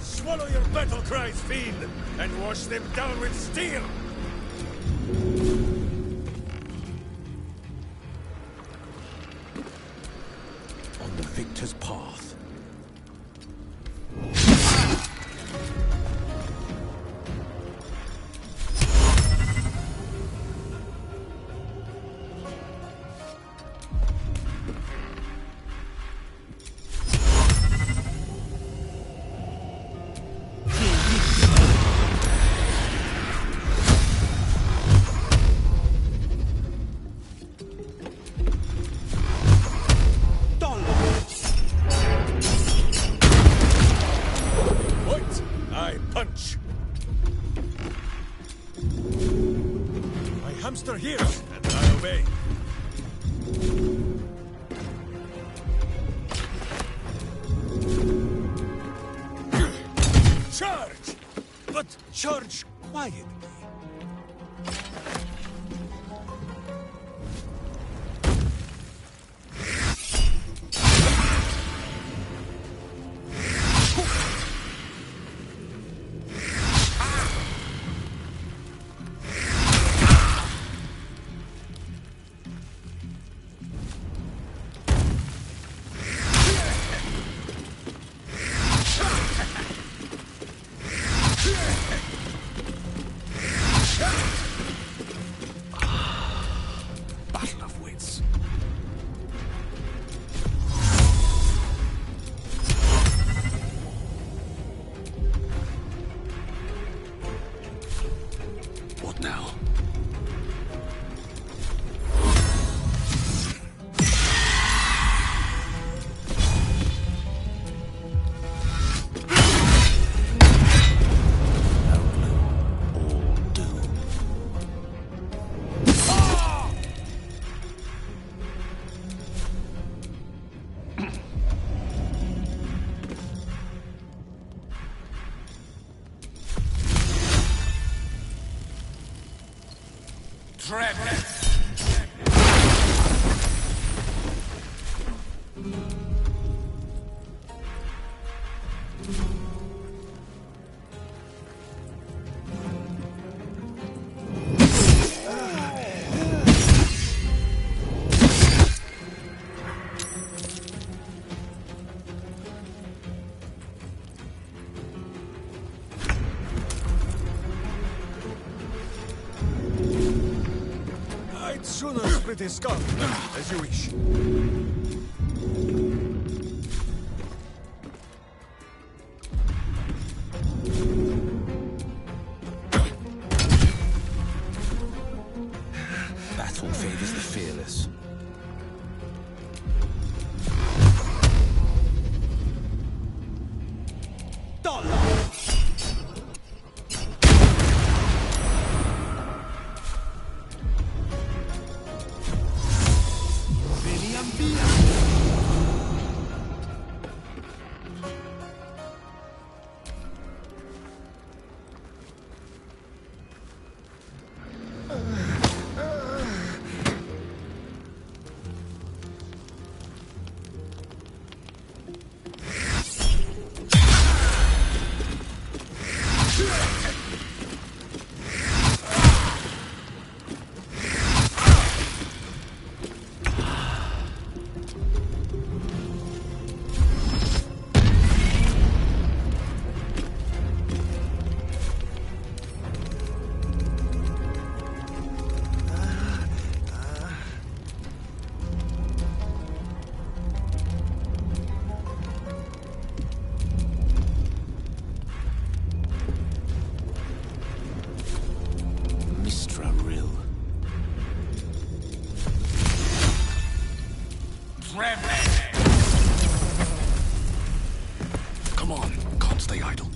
Swallow your battle cries, fiend, and wash them down with steel! On the victor's path. hamster hears, and I obey. Charge! But charge quietly. Battle of wits. What now? I'd sooner split his skull, as you wish. Battle favors the fearless. Come on, can't stay idle.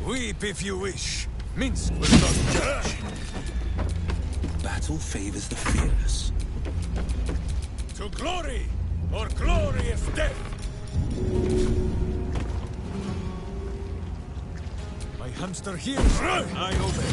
Weep if you wish. Minsk will not judge. Battle favors the fearless. To glory, or glorious death! My hamster hears, I obey.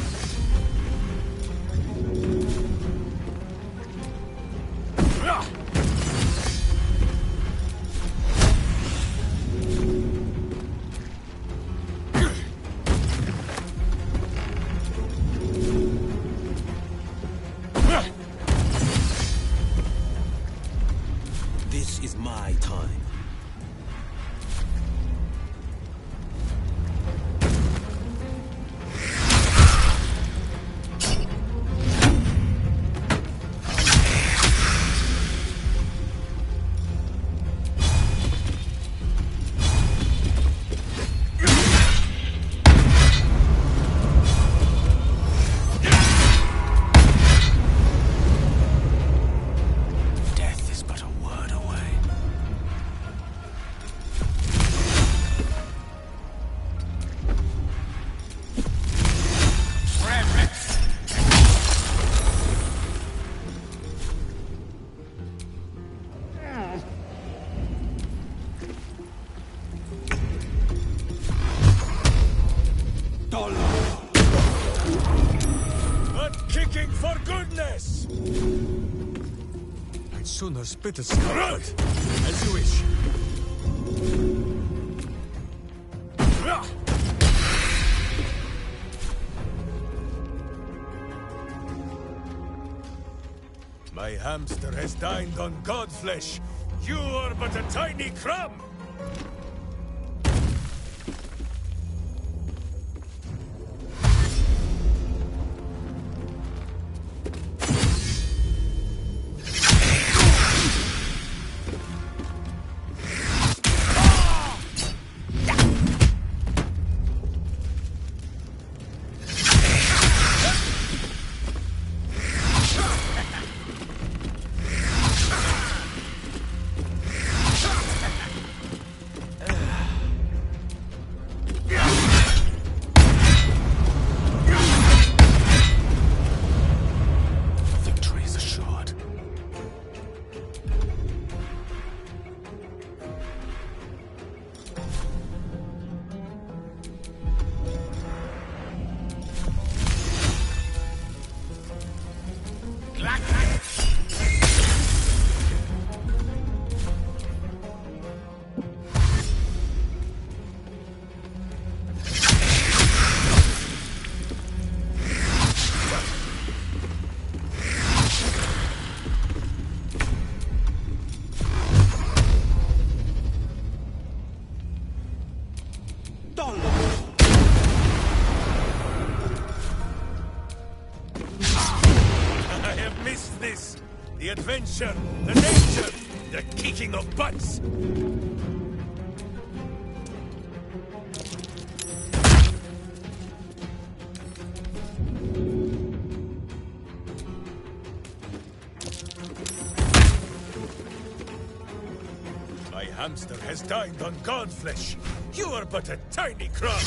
sooner spit a right. As you wish. My hamster has dined on god flesh. You are but a tiny crumb! The adventure, the nature, the kicking of butts! My hamster has dined on god flesh. You are but a tiny crumb!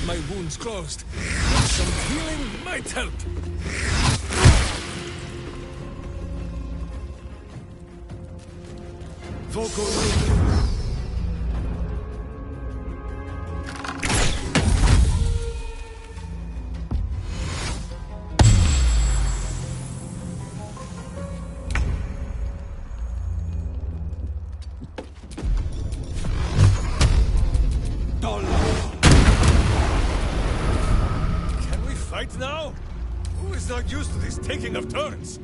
My wounds closed, but some healing might help. Vocal. Now? Who is not used to this taking of turns?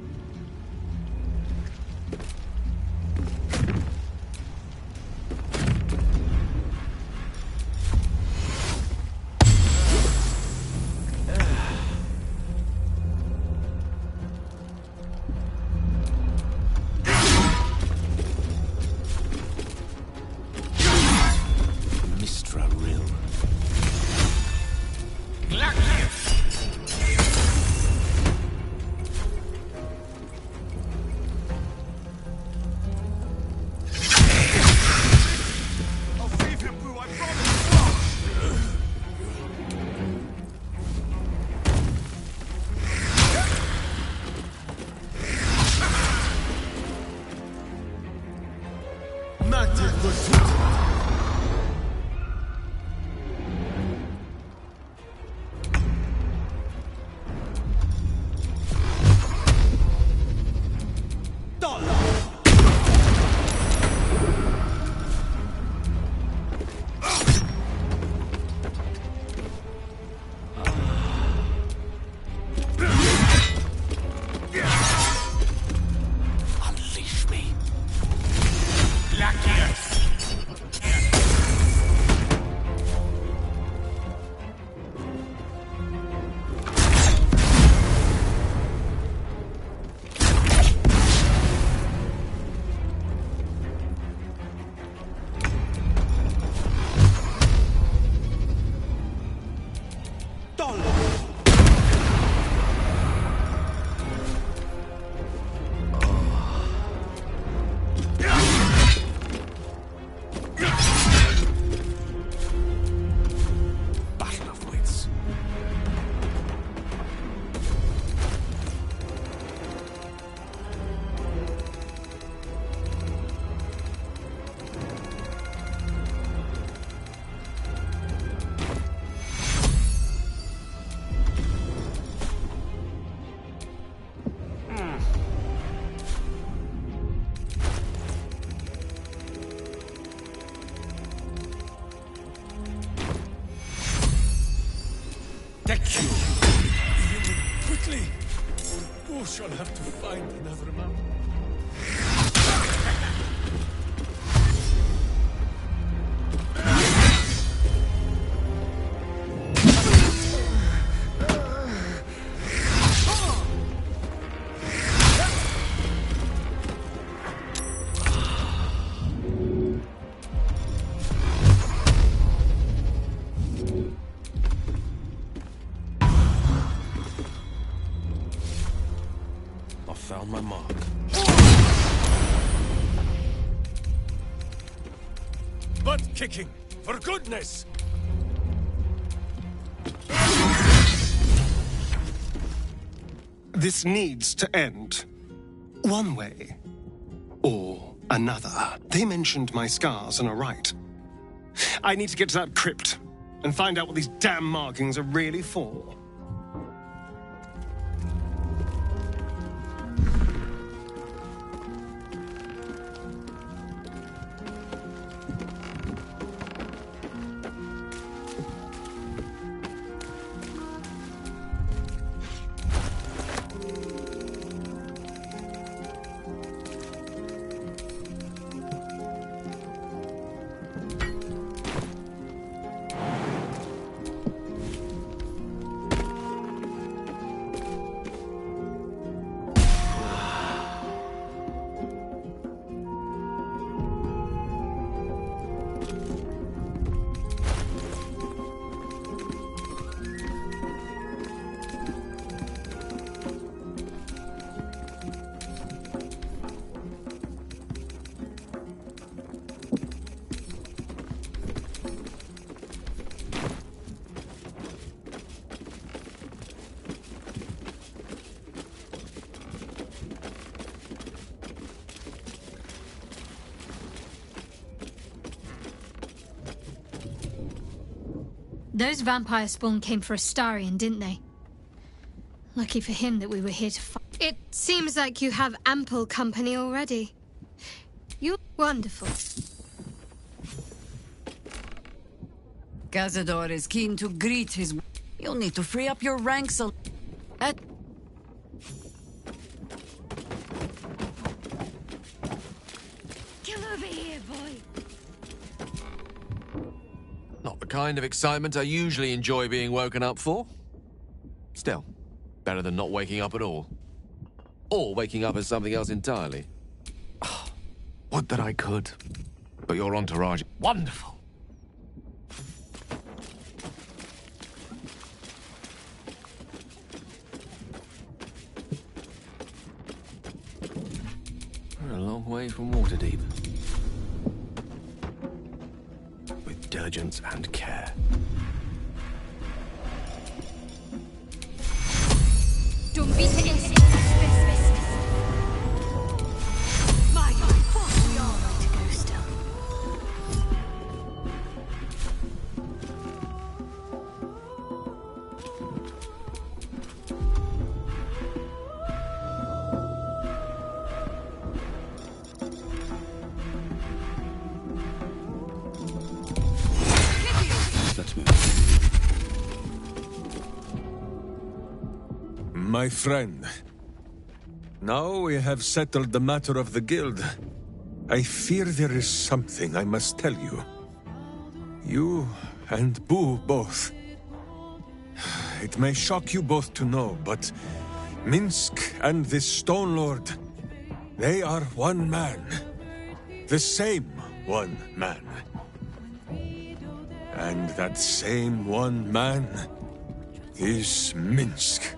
Deck you! Quickly! You shall have to find another mount. Found my mark. Butt kicking, for goodness! This needs to end. One way or another. They mentioned my scars and are right. I need to get to that crypt and find out what these damn markings are really for. Those vampire spawn came for Astarion, didn't they? Lucky for him that we were here to fight. It seems like you have ample company already. You're wonderful. Cazador is keen to greet his... You'll need to free up your ranks a... Come over here, boy. Not the kind of excitement I usually enjoy being woken up for. Still, better than not waking up at all. Or waking up as something else entirely. Oh, would that I could. But your entourage... Wonderful! We're a long way from Waterdeep. With diligence and care. Don't beat it in. My God, of course we are right to go still. Let's move. My friend, now we have settled the matter of the guild. I fear there is something I must tell you. You and Boo both. It may shock you both to know, but Minsk and this Stone Lord, they are one man. The same one man. And that same one man is Minsk.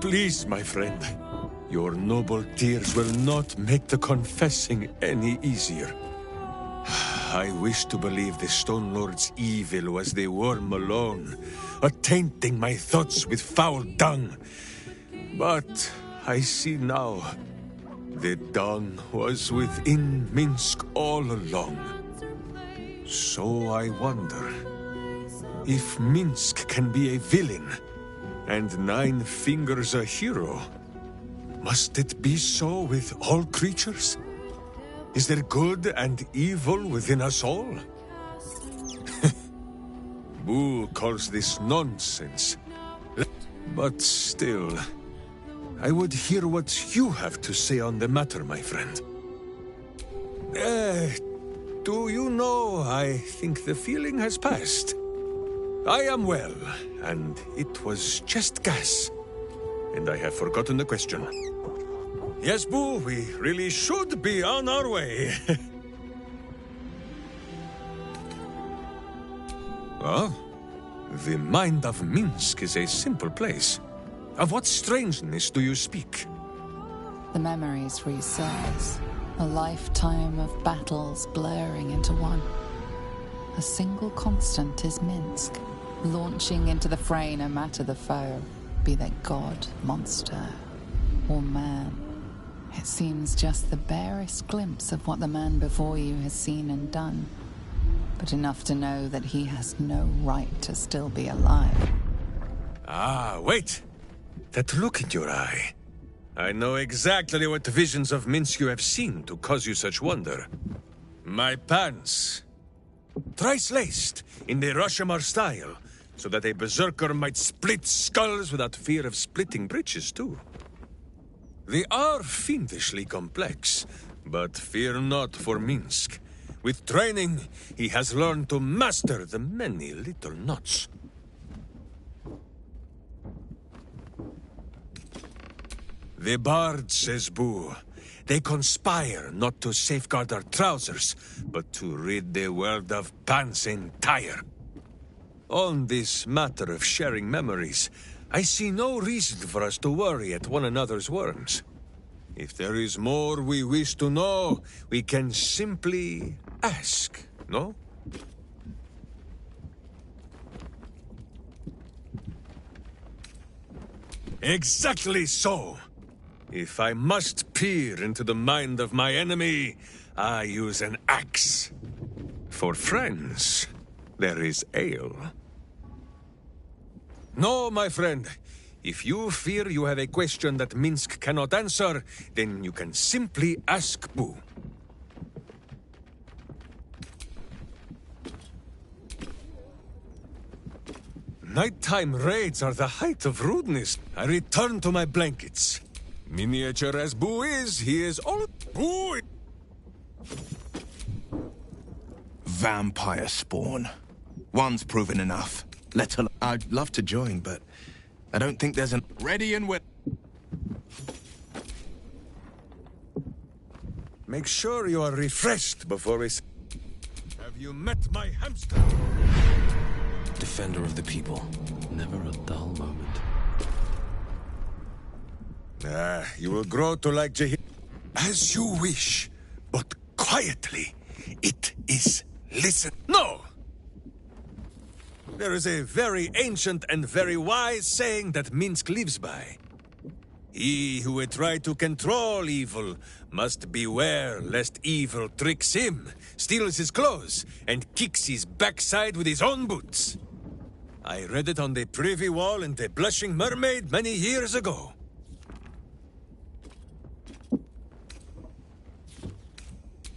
Please, my friend, your noble tears will not make the confessing any easier. I wish to believe the Stone Lord's evil was the worm alone, attainting my thoughts with foul dung. But I see now, the dung was within Minsk all along. So I wonder, if Minsk can be a villain, and Nine Fingers a hero, must it be so with all creatures? Is there good and evil within us all? Boo calls this nonsense. But still, I would hear what you have to say on the matter, my friend. Do you know, I think the feeling has passed. I am well, and it was just gas. And I have forgotten the question. Yes, Boo, we really should be on our way. Well, the mind of Minsk is a simple place. Of what strangeness do you speak? The memories resurface. A lifetime of battles blurring into one. A single constant is Minsk, launching into the fray no matter the foe, be they god, monster, or man. It seems just the barest glimpse of what the man before you has seen and done, but enough to know that he has no right to still be alive. Ah, wait! That look in your eye. I know exactly what visions of Minsk you have seen to cause you such wonder. My pants. Thrice laced, in the Rashomar style, so that a berserker might split skulls without fear of splitting breeches, too. They are fiendishly complex, but fear not for Minsk. With training, he has learned to master the many little knots. The bards, says Boo. They conspire not to safeguard our trousers, but to rid the world of pants entire. On this matter of sharing memories, I see no reason for us to worry at one another's worms. If there is more we wish to know, we can simply ask, no? Exactly so! If I must peer into the mind of my enemy, I use an axe. For friends, there is ale. No, my friend. If you fear you have a question that Minsk cannot answer, then you can simply ask Boo. Nighttime raids are the height of rudeness. I return to my blankets. Miniature as Boo is, he is all Boo. Vampire spawn. One's proven enough. Let alone. I'd love to join, but I don't think there's an ready and willing. Make sure you are refreshed before we... Have you met my hamster? Defender of the people. Never a dull moment. You will grow to like Jehi... As you wish, but quietly. It is listen. No! There is a very ancient and very wise saying that Minsk lives by. He who would try to control evil must beware lest evil tricks him, steals his clothes, and kicks his backside with his own boots. I read it on the privy wall in the Blushing Mermaid many years ago.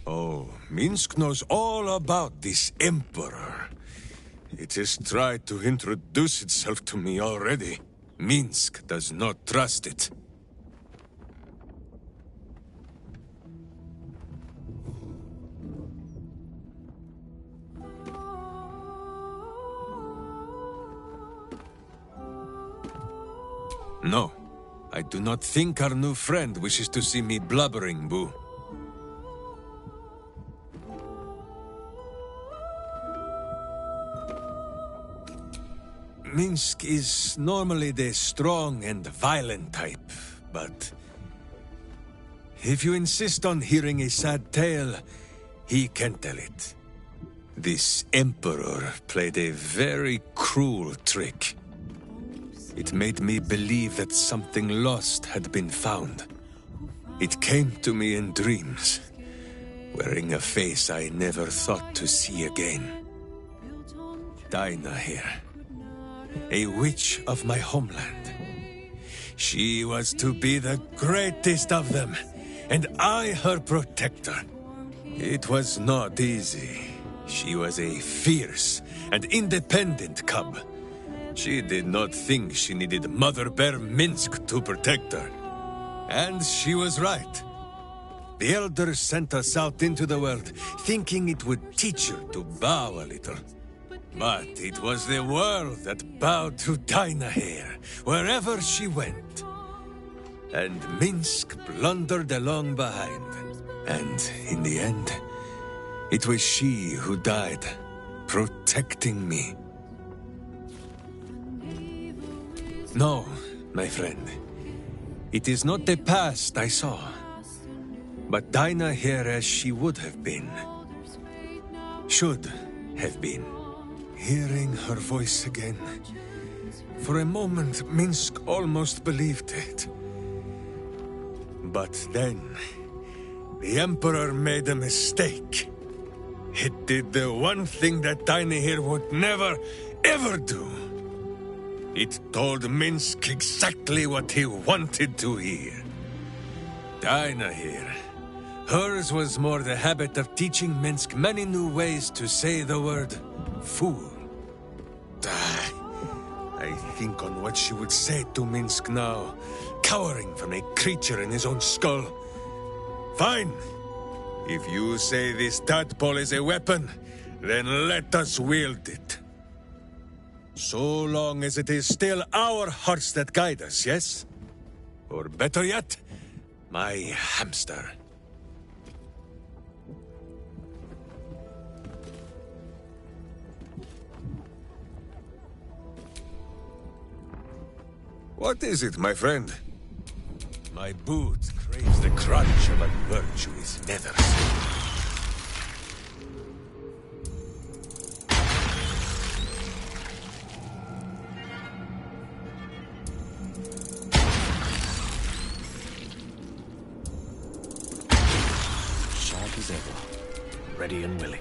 Oh, Minsk knows all about this Emperor. It has tried to introduce itself to me already. Minsk does not trust it. No, I do not think our new friend wishes to see me blubbering, Boo. Minsk is normally the strong and violent type, but if you insist on hearing a sad tale, he can tell it. This Emperor played a very cruel trick. It made me believe that something lost had been found. It came to me in dreams, wearing a face I never thought to see again. Dinah here. A witch of my homeland. She was to be the greatest of them, and I her protector. It was not easy. She was a fierce and independent cub. She did not think she needed Mother Bear Minsk to protect her. And she was right. The elders sent us out into the world, thinking it would teach her to bow a little. But it was the world that bowed to Dinah here, wherever she went. And Minsk blundered along behind. And in the end, it was she who died, protecting me. No, my friend. It is not the past I saw, but Dinah here as she would have been. Should have been. Hearing her voice again. For a moment, Minsk almost believed it. But then, the Emperor made a mistake. It did the one thing that Dinah here would never, ever do. It told Minsk exactly what he wanted to hear. Dinah here. Hers was more the habit of teaching Minsk many new ways to say the word fool. I think on what she would say to Minsk now, cowering from a creature in his own skull. Fine. If you say this tadpole is a weapon, then let us wield it. So long as it is still our hearts that guide us, yes? Or better yet, my hamster. What is it, my friend? My boot craves the crunch of a virtuous nether. Sharp as ever, ready and willing.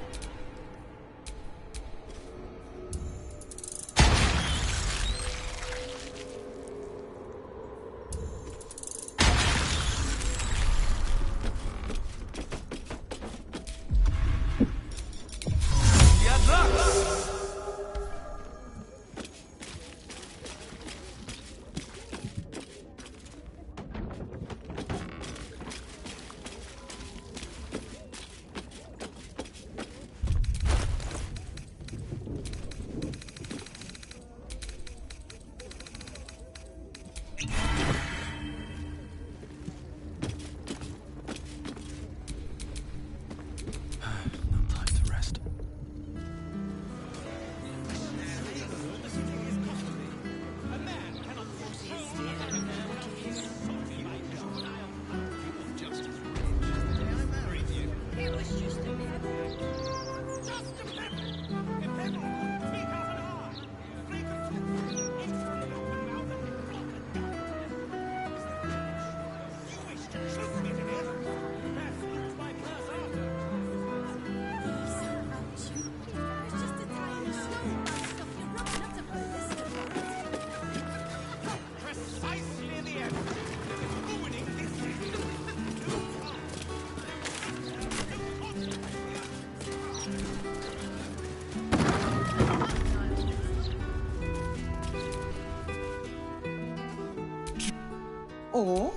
Or,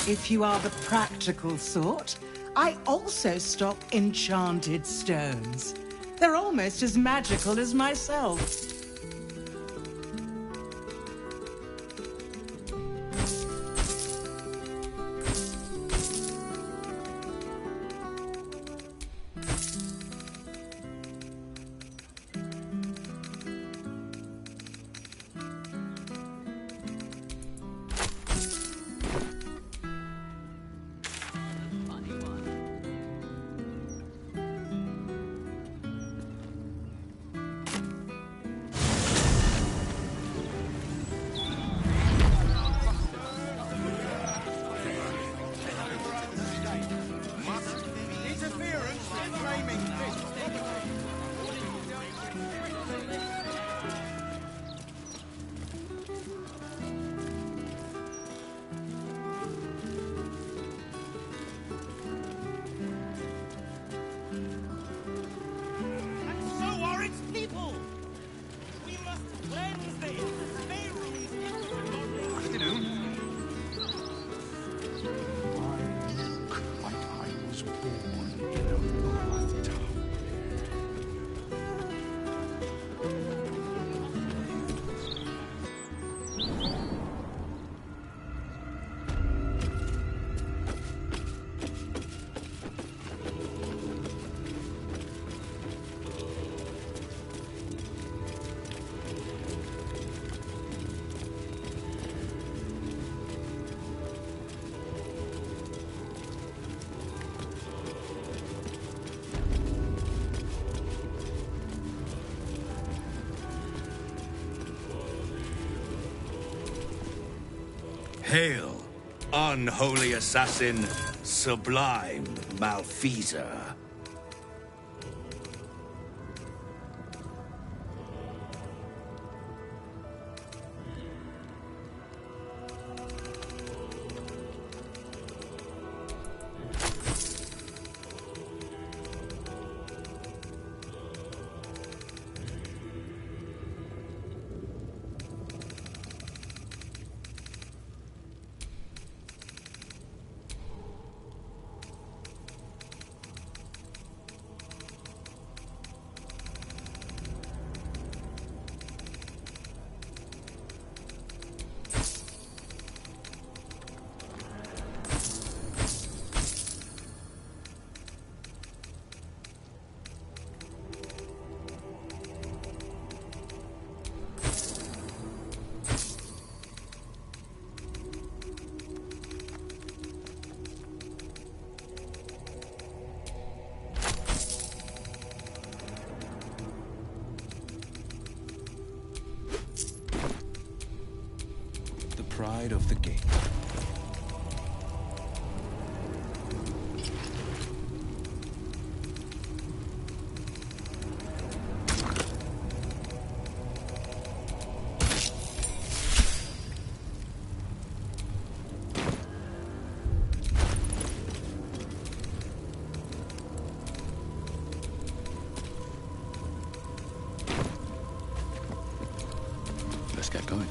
if you are the practical sort, I also stock enchanted stones. They're almost as magical as myself. Hail, Unholy Assassin, Sublime Malfeasor. Pride of the game. Let's get going.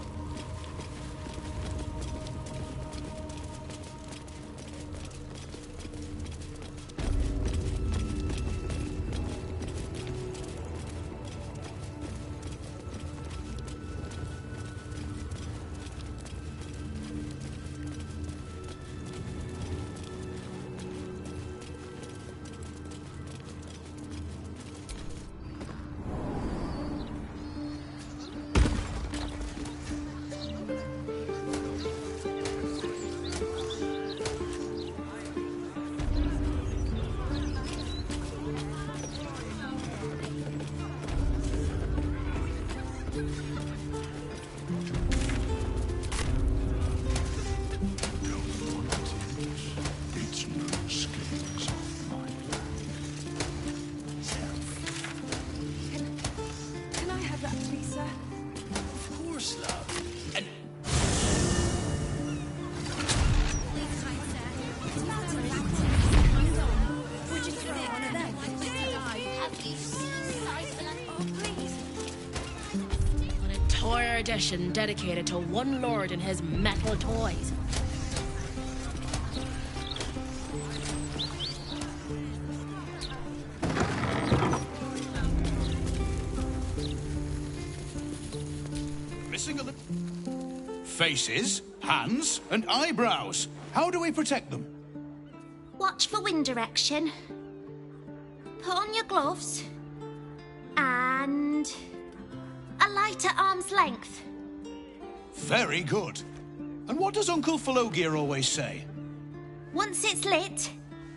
Can I have that, please, sir? Of course, love. And Would you throw one of them? An entire edition dedicated to one lord and his metal toys. Missing a little. Faces, hands, and eyebrows. How do we protect them? Watch for wind direction. Put on your gloves. And a light at arm's length. Very good. And what does Uncle Falogir always say? Once it's lit,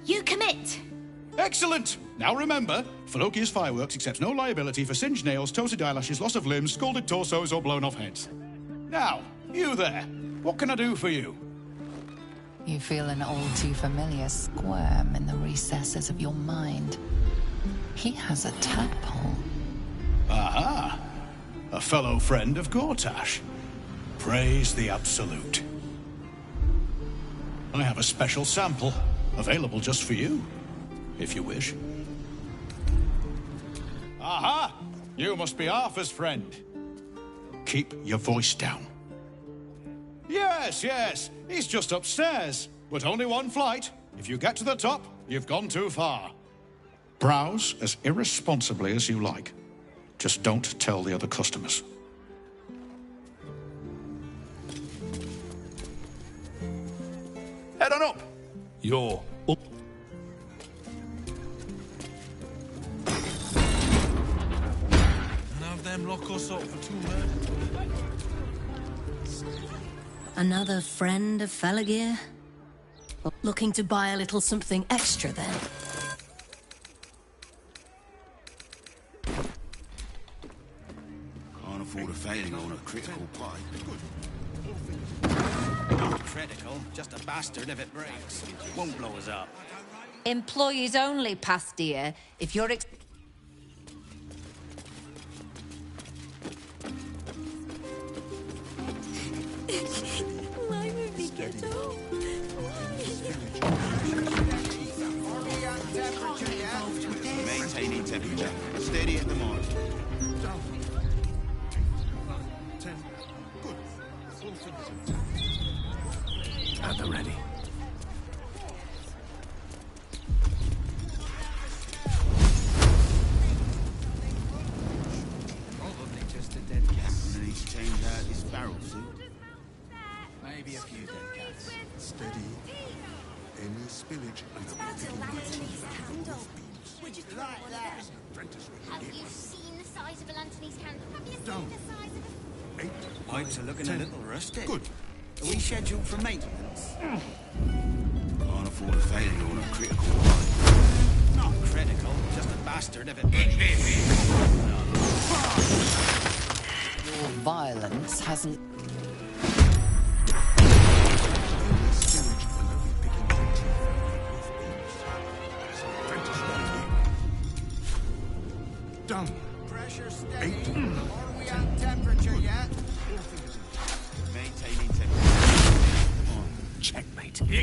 you commit. Excellent! Now remember, Falogir's Fireworks accepts no liability for singed nails, toasted eyelashes, loss of limbs, scalded torsos, or blown off heads. Now, you there. What can I do for you? You feel an all too familiar squirm in the recesses of your mind. He has a tadpole. Aha! A fellow friend of Gortash. Praise the Absolute. I have a special sample, available just for you, if you wish. Aha! You must be Arthur's friend. Keep your voice down. Yes, yes, he's just upstairs, but only one flight. If you get to the top, you've gone too far. Browse as irresponsibly as you like. Just don't tell the other customers. Head on up. You're up. And have them lock us up for 2 minutes. Another friend of Falogir? Looking to buy a little something extra then? Can't afford a failing on a critical pipe. Not critical, just a bastard if it breaks. Won't blow us up. Employees only, Pastia. If you're Why would we get off? Maintaining temperature. Steady at the mark. At the ready. Probably just a dead cat. I need to change out this barrel suit. Maybe a few dead cats. Steady. Any spillage and That's a Lanthony's candle. Would you throw one there? Have you seen the size of a Lanthony's candle? Have you seen the size of a... Pipes are looking a little rusty. Good. Are we scheduled for maintenance? Can't afford a failure on a critical one. Not critical, just a bastard if it breaks. Your violence hasn't... Done. Pressure steady. Are we on temperature yet? Maintaining temperature. Come on. Checkmate. Steady.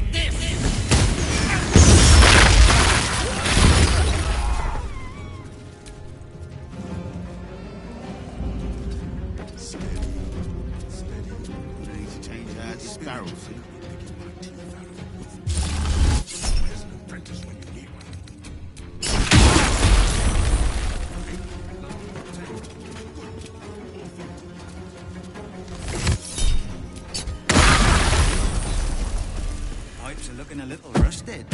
I need to change out this barrel suit. There's an apprentice when you need one. Pipes are looking a little rusted.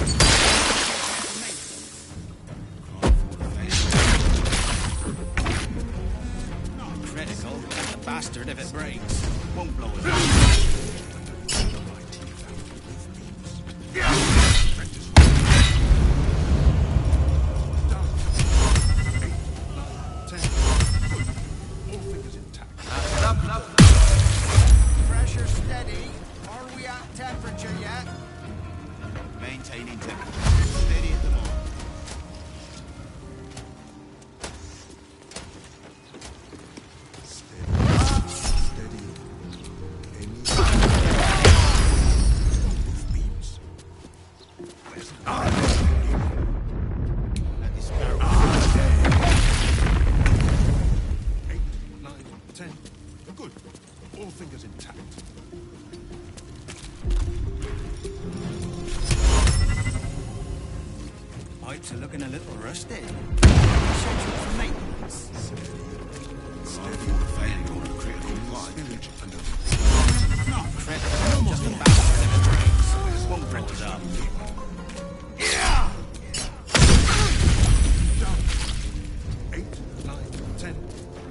Not critical, just a bastard if it breaks. Won't blow us up. Pressure steady. Are we at temperature yet? Maintaining temperature. Steady at the moment. Let this barrel. 8, 9, 10. Good. All fingers intact. Pipes are looking a little rusty. Scheduled for maintenance. Steady. Failure on a critical pipe. Not critical, just a bastard if it breaks. Won't blow us up. Yeah! 8, 9, 10.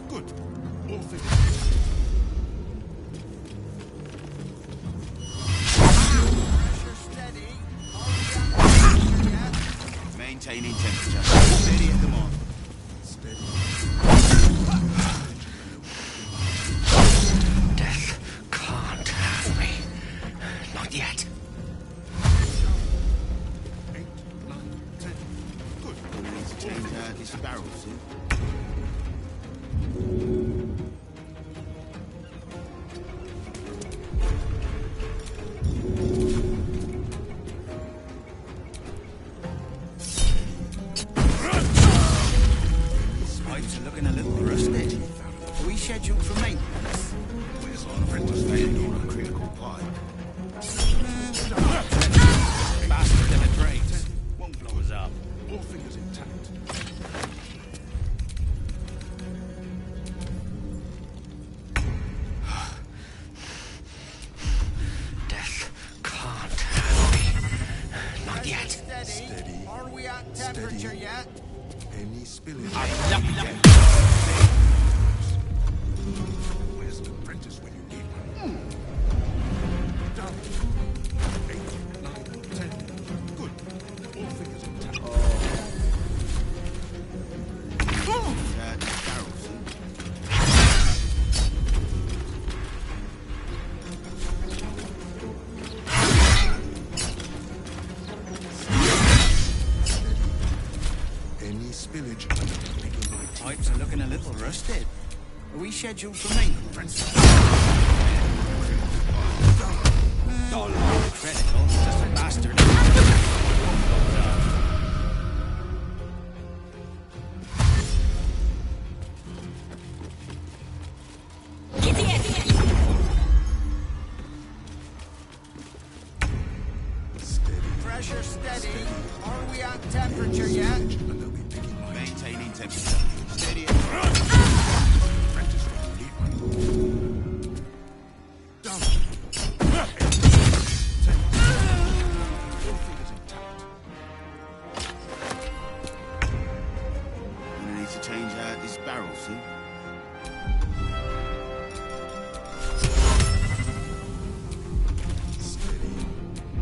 Good. All fingers. Pressure steady. Maintaining temperature. Steady at the mark. Death can't have me. Not yet. 8, 9, 10. Good. We need to change out this barrel suit. Pipes are looking a little rusty. Are we scheduled for maintenance? Where's our apprentice failure on a critical pipe? Bastard if it breaks. Won't blow us up. All fingers intact. Death can't have me. Not yet. Steady. Are we at temperature yet? Any spillage. Where's an apprentice when you need one? Done. 8, 9, 10. Good. All fingers intact. Barrel suit. scheduled for maintenance? Critical, just a bastard. Pressure steady. Are we at temperature yet? Maintaining temperature. Steady. We need to change out this barrel, see?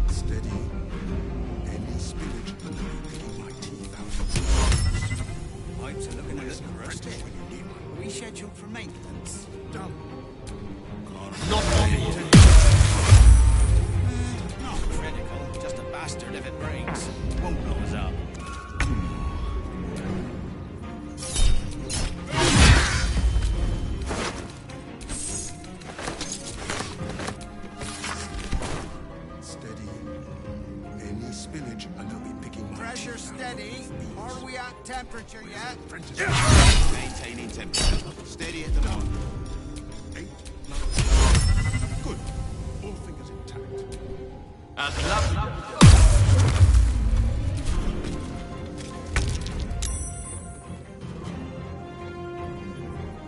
Steady. Any spillage and I'll be picking my teeth out. Pipes are looking a little rusty. Are we scheduled for maintenance? Done. Not critical, just a bastard if it breaks. Won't blow us up. Steady. Any spillage and I'll be picking my Pressure teeth out. steady. Are we at temperature yet? Maintaining temperature. Steady at the moment. 8, 9. Good. All fingers intact.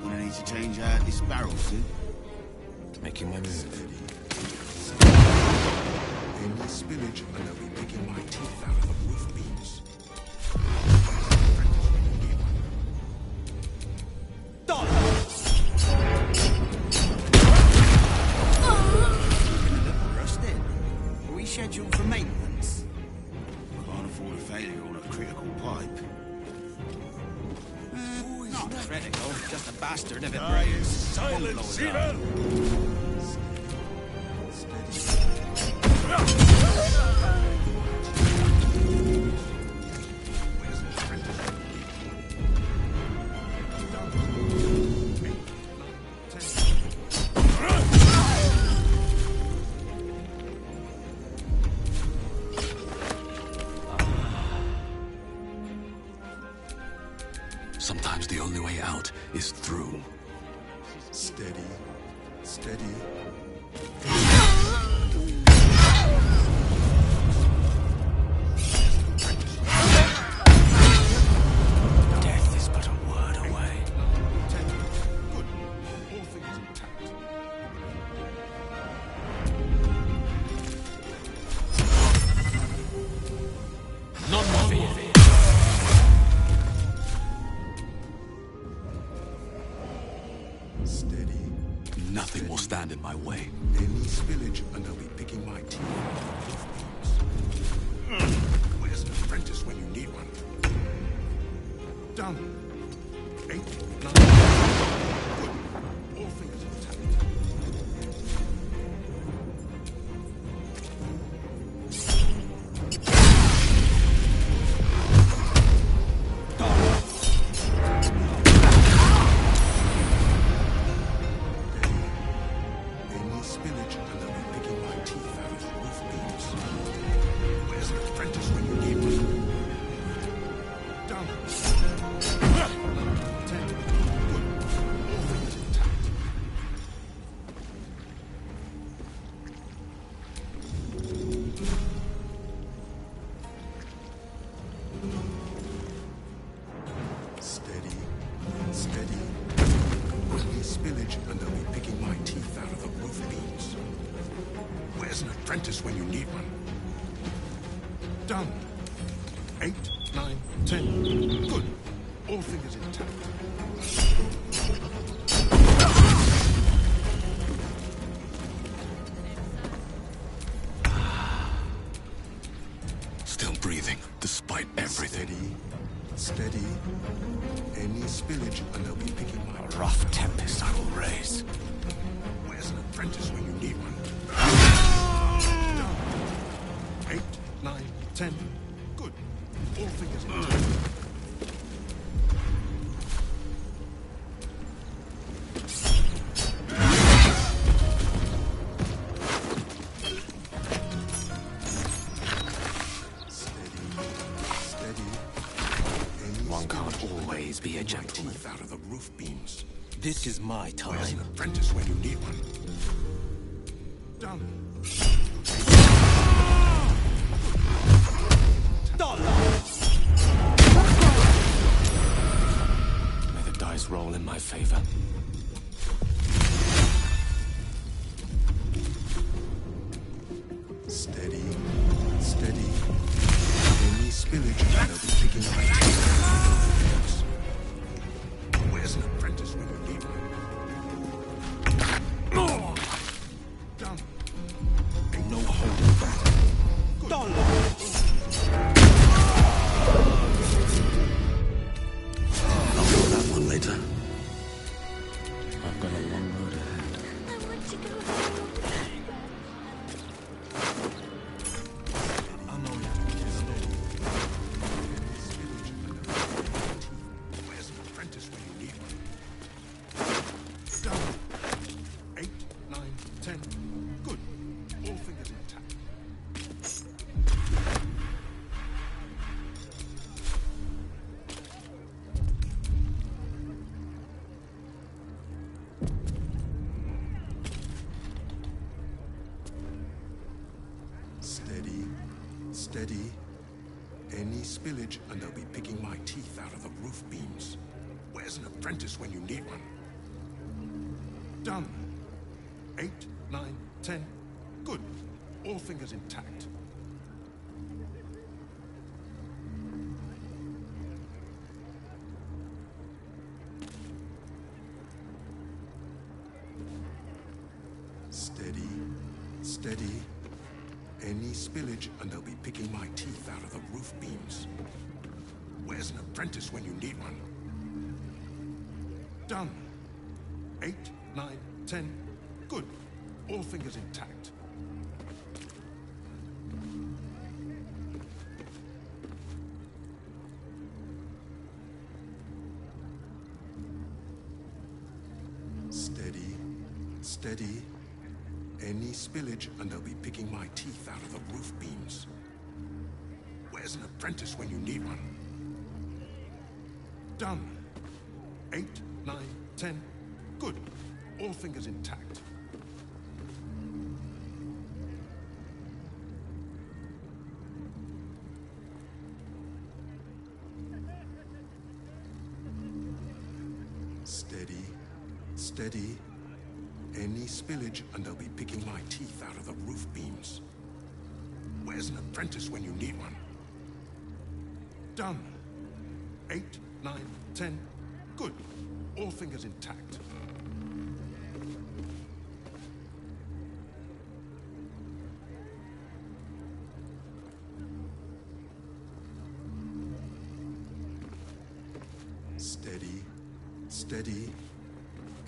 Gonna need to change out this barrel, see? Making my move. Any spillage and I'll be picking my teeth out of the roof beams. Rusted. Are we scheduled for maintenance? Can't afford a failure on a critical pipe. Not critical, just a bastard if it breaks. Silence, Eva! Sometimes the only way out is through. Steady. Death is but a word away. Good. All fingers intact. None more fear. Steady. Nothing will stand in my way. Any spillage and I'll be picking my teeth out of roof beams. Where's an apprentice when you need one? Done. 8, 9. Good. All fingers intact. Any spillage and I'll be picking my teeth out of the roof beams. Where's an apprentice when you need one? Done. 10. Good. All fingers intact. Steady. Any spillage and I'll be picking my teeth out of the roof beams. Where's an apprentice when you need one? Done. 8, 9, 10. Good. All fingers intact. Still breathing, despite everything. Steady. Any spillage and I'll be picking my A rough tempest I will raise. Where's an apprentice when you need one? Done. 8, 9, 10. Good. All fingers intact. This is my time. Where's an apprentice when you need one? Done. May the dice roll in my favor. Steady, steady. Any spillage, and they'll be picking up. Where's an apprentice when you need one? Done. Ain't no holding back. Done. I'll do that one later. I've got a long road ahead. I want to go Where's an apprentice when you need one? Done. 8, 9, 10. Good. All fingers intact. Steady, steady. Any spillage, and they'll be picking my teeth out of the roof beams. Where's an apprentice when you need one? Done. 8, 9, 10. Good. All fingers intact. Steady, steady. Any spillage, and they'll be picking my teeth out of the roof beams. Where's an apprentice when you need one? Done. 8, 9, 10. Good. All fingers intact. Steady, steady. Any spillage, and they'll be picking my teeth out of the roof beams. Where's an apprentice when you need one? Done. 8, 9, 10. Good. All fingers intact. Steady, steady. Any spillage, and they'll be picking my teeth out of the roof beams. Where's an apprentice when you need one? Done. 8, 9, 10. Good. All fingers intact. Steady, steady.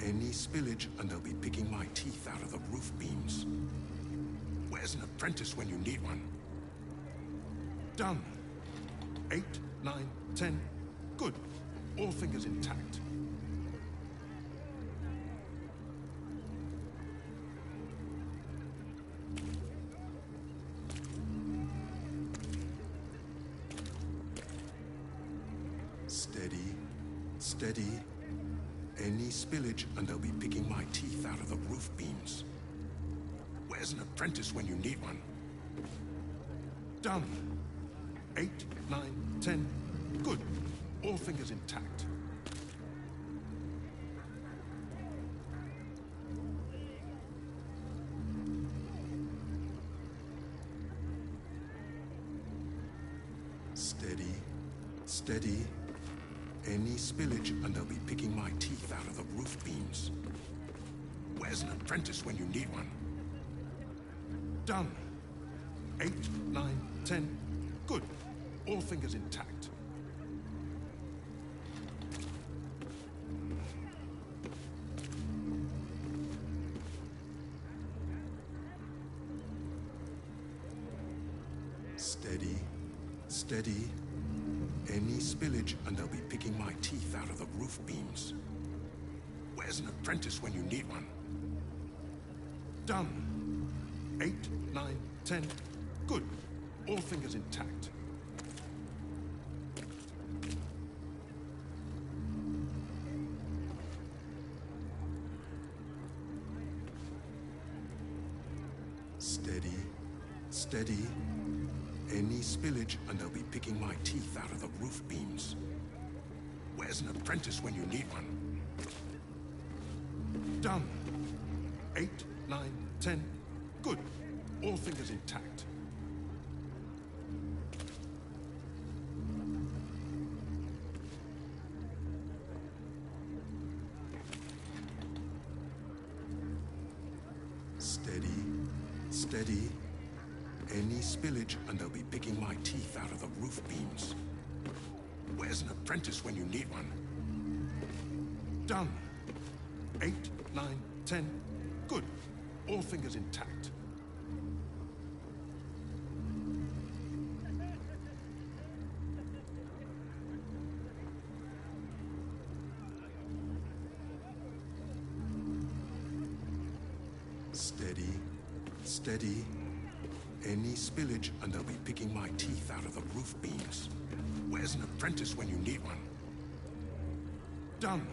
Any spillage, and they'll be picking my teeth out of the roof beams. Where's an apprentice when you need one? Done. 8, 9, 10. Good. All fingers intact. Steady, steady. Any spillage, and they'll be picking my teeth out of the roof beams. Where's an apprentice when you need one? Done. 8, 9, 10. Good. All fingers intact. Steady, steady. Any spillage, and they'll be picking my teeth out of the roof beams. Where's an apprentice when you need one? Done. 8, 9, 10. Good. All fingers intact. Steady, steady. Any spillage, and they'll be picking my teeth out of the roof beams. Where's an apprentice when you need one? Done. 8, 9, 10. Good. All fingers intact. Steady, steady. Any spillage and they'll be picking my teeth out of the roof beams. Where's an apprentice when you need one? Done. 8, 9, 10. Good. All fingers intact. Steady, steady. Any spillage and they'll be picking my teeth out of the roof beams. Where's an apprentice when you need one? Done. 8, 9, 10. Good. All fingers intact. Steady, steady. Any spillage and they'll be picking my teeth out of the roof beams. Where's an apprentice when you need one? Done.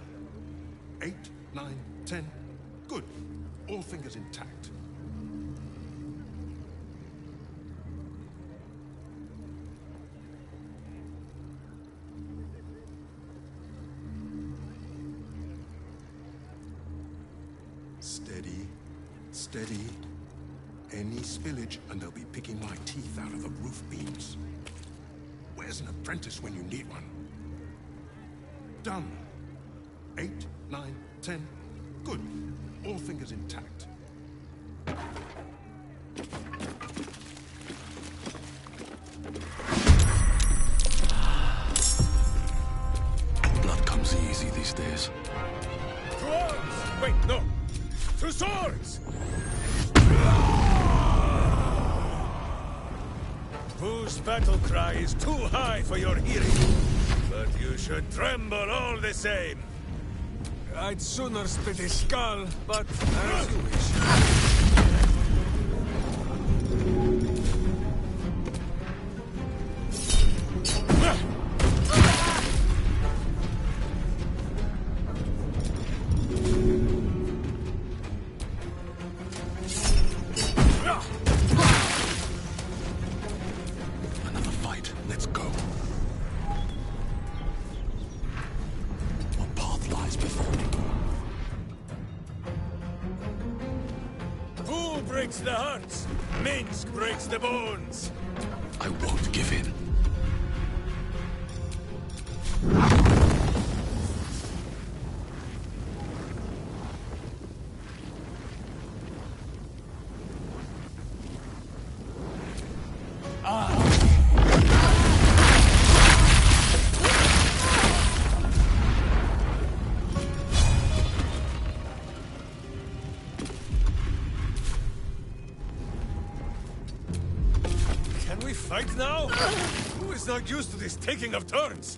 8, 9, 10. Good. All fingers intact. Steady, steady. Any spillage and they'll be picking my teeth out of the roof beams. Where's an apprentice when you need one? Done. 8, 9, 10. Good. All fingers intact. Blood comes easy these days. To arms! Wait, no! To swords! Whose battle cry is too high for your hearing? But you should tremble all the same. I'd sooner split his skull, but as you wish. Another fight. Let's go. What path lies before me? Who breaks the hearts? Minsk breaks the bones. I won't give in. Can we fight now? Who is not used to this taking of turns?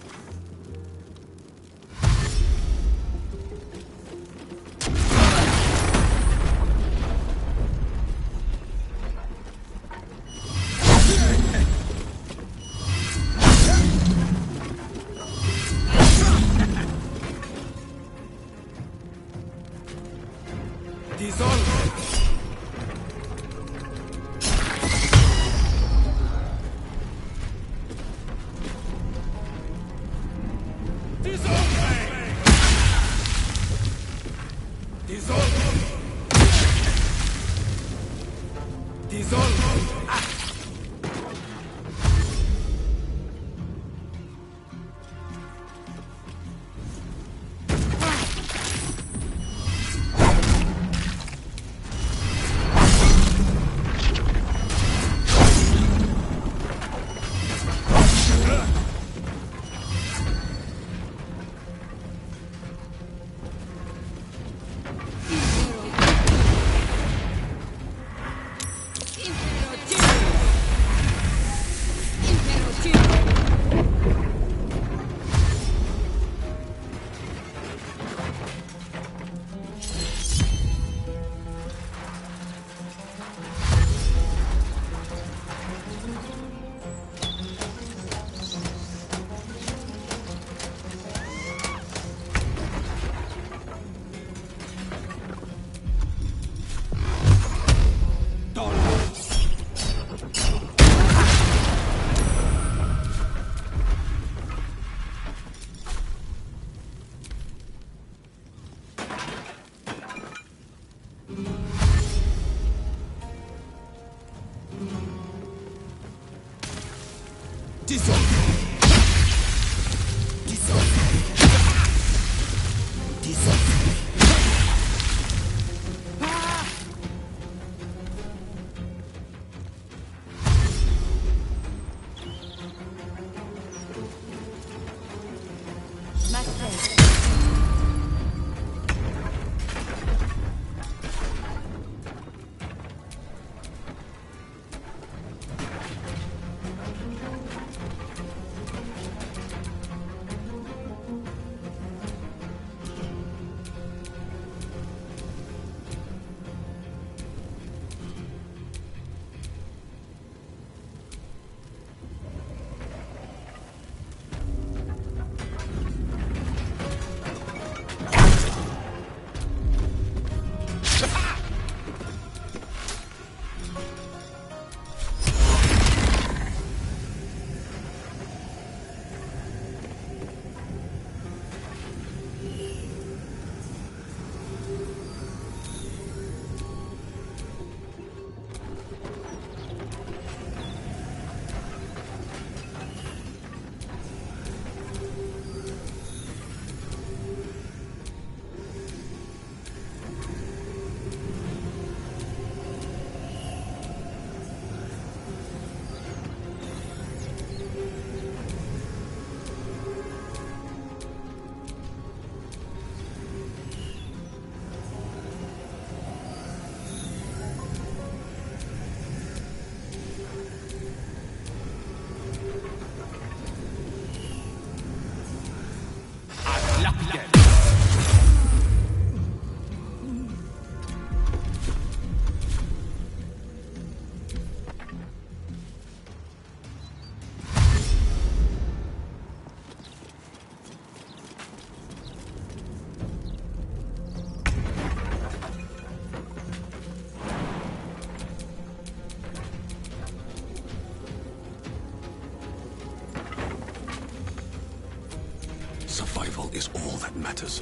Survival is all that matters.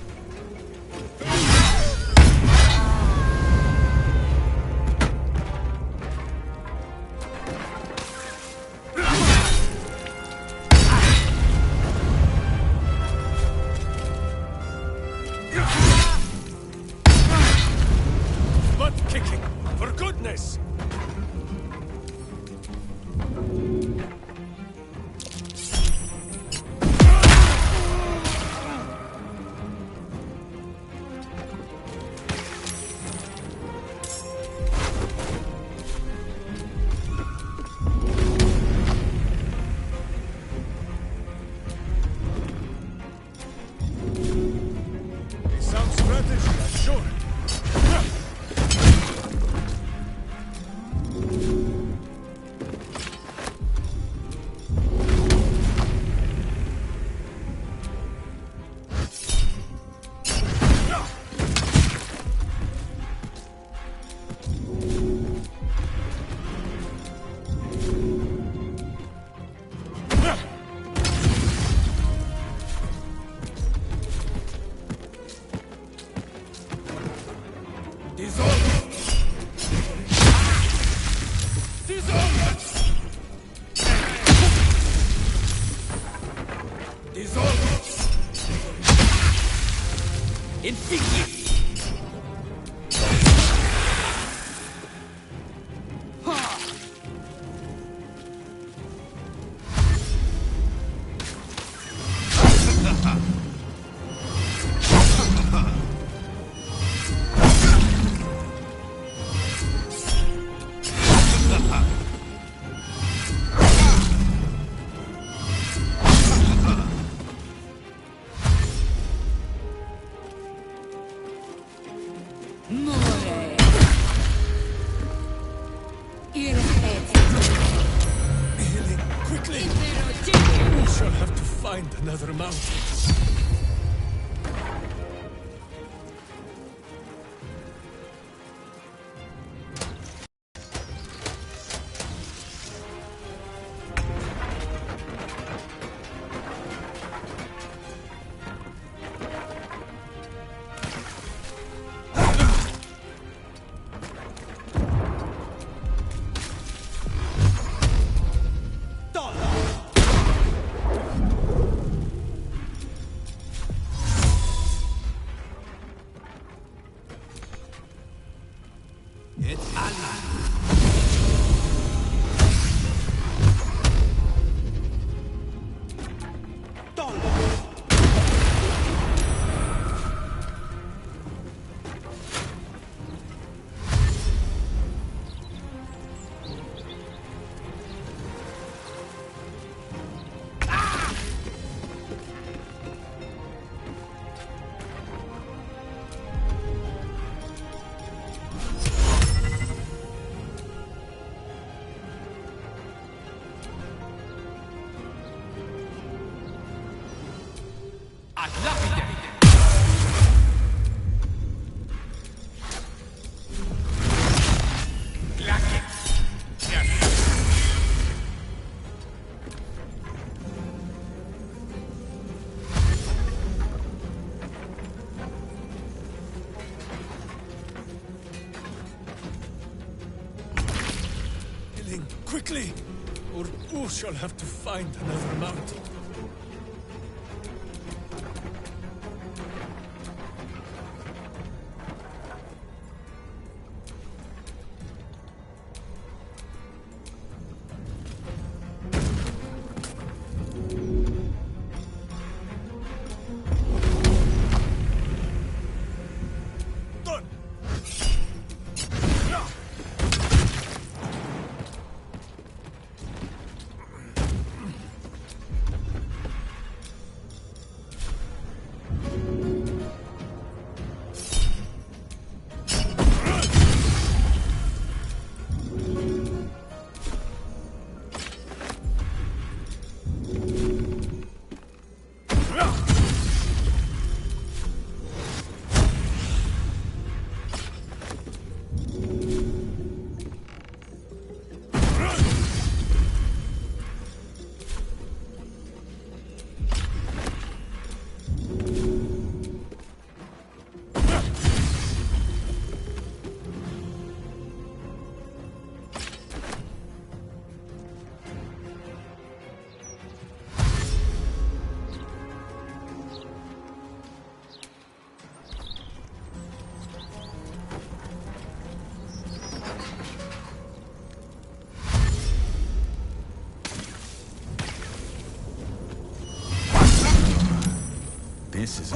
Butt kicking, for goodness! Some strategy, I'm sure. Quickly, or we shall have to find another mountain. This is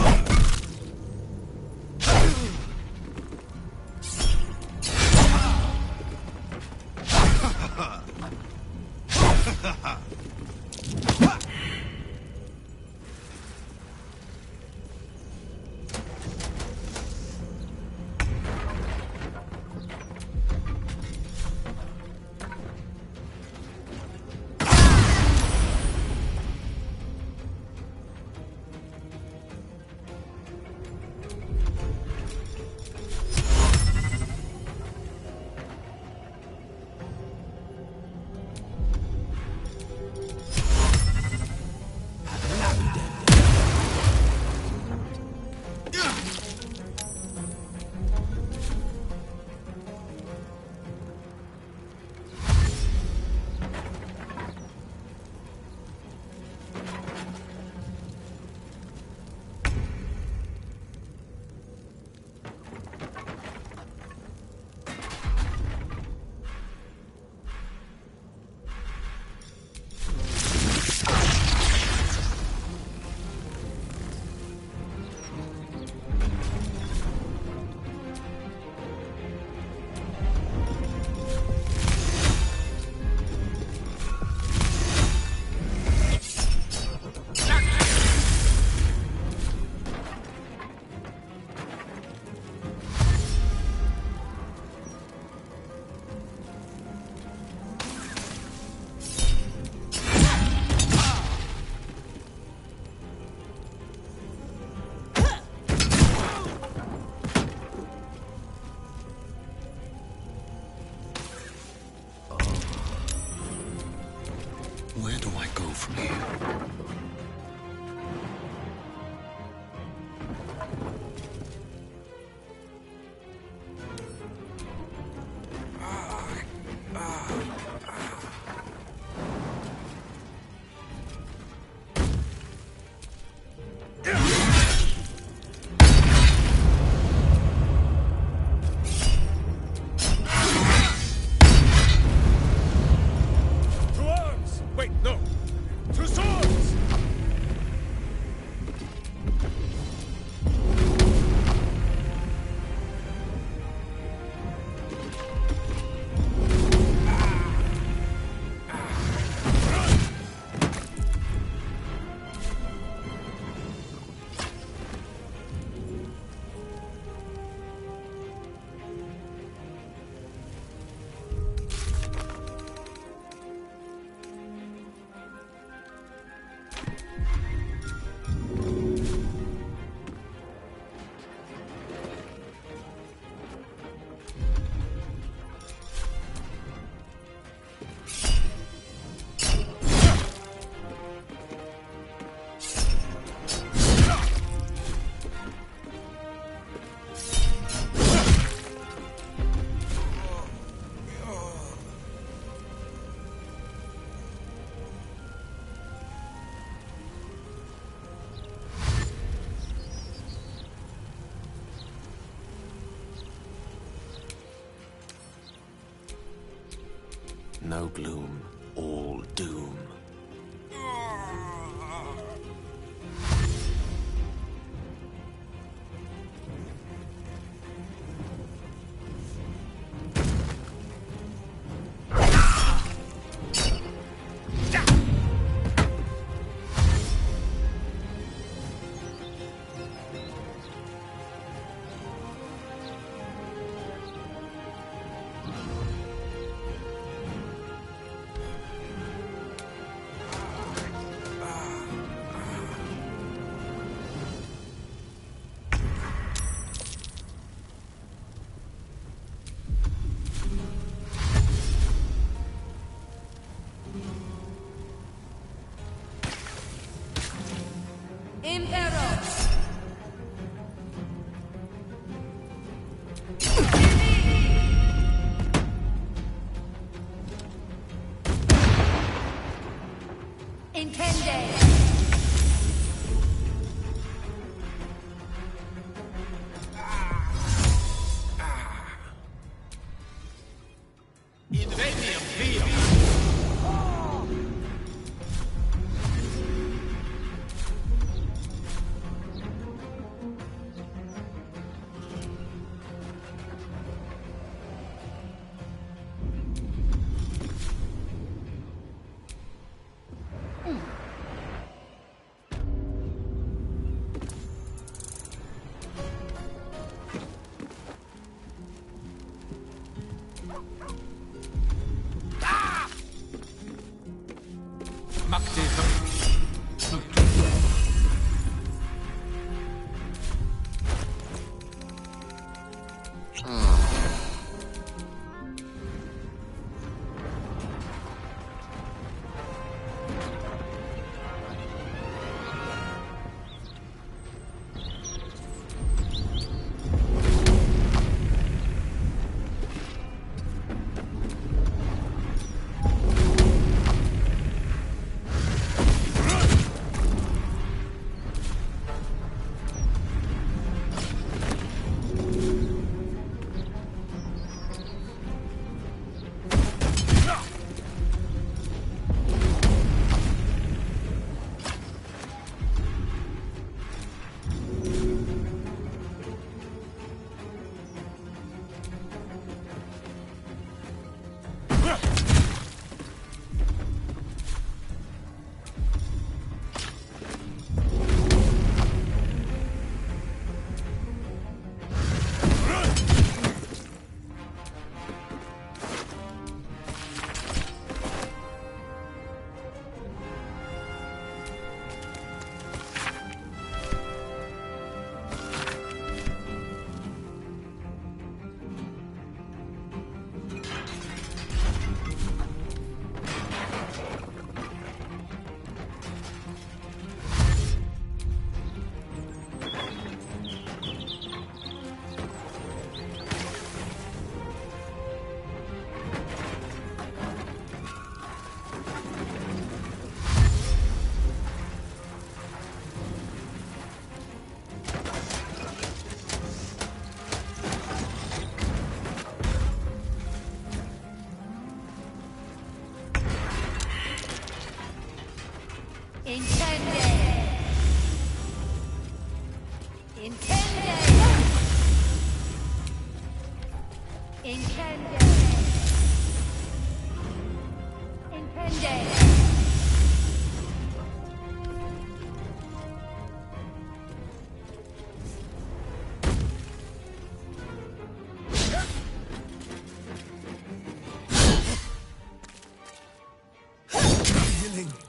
No gloom, all doom.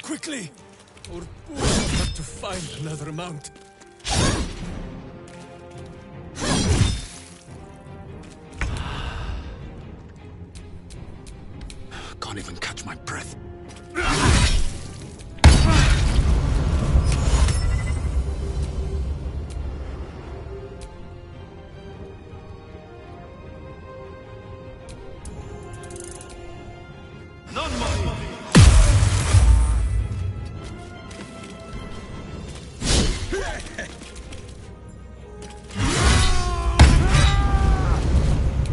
Quickly! Or we'll have to find another mount. Can't even catch my breath.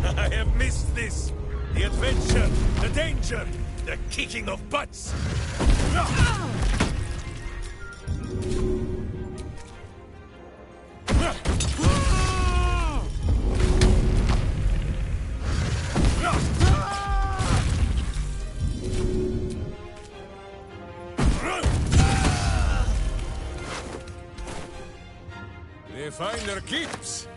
I have missed this. The adventure, the danger, the kicking of butts. The finder keeps.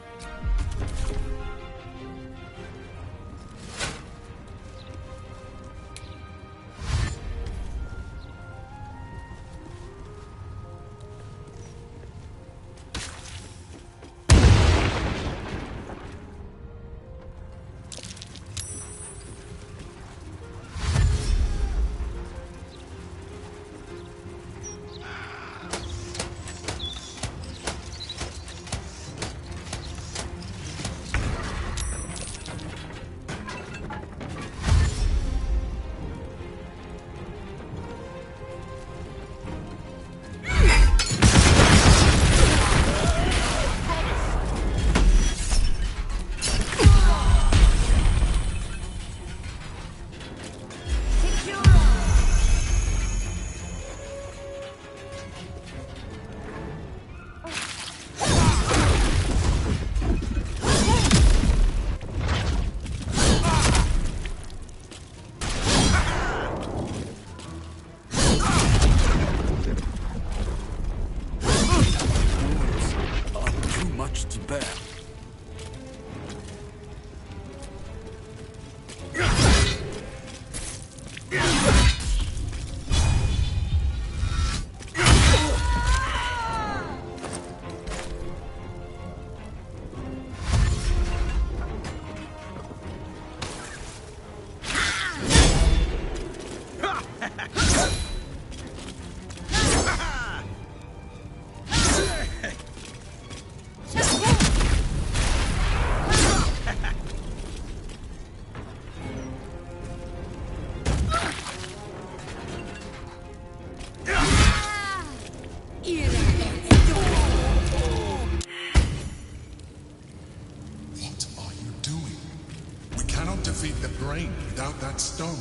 Defeat the brain without that stone.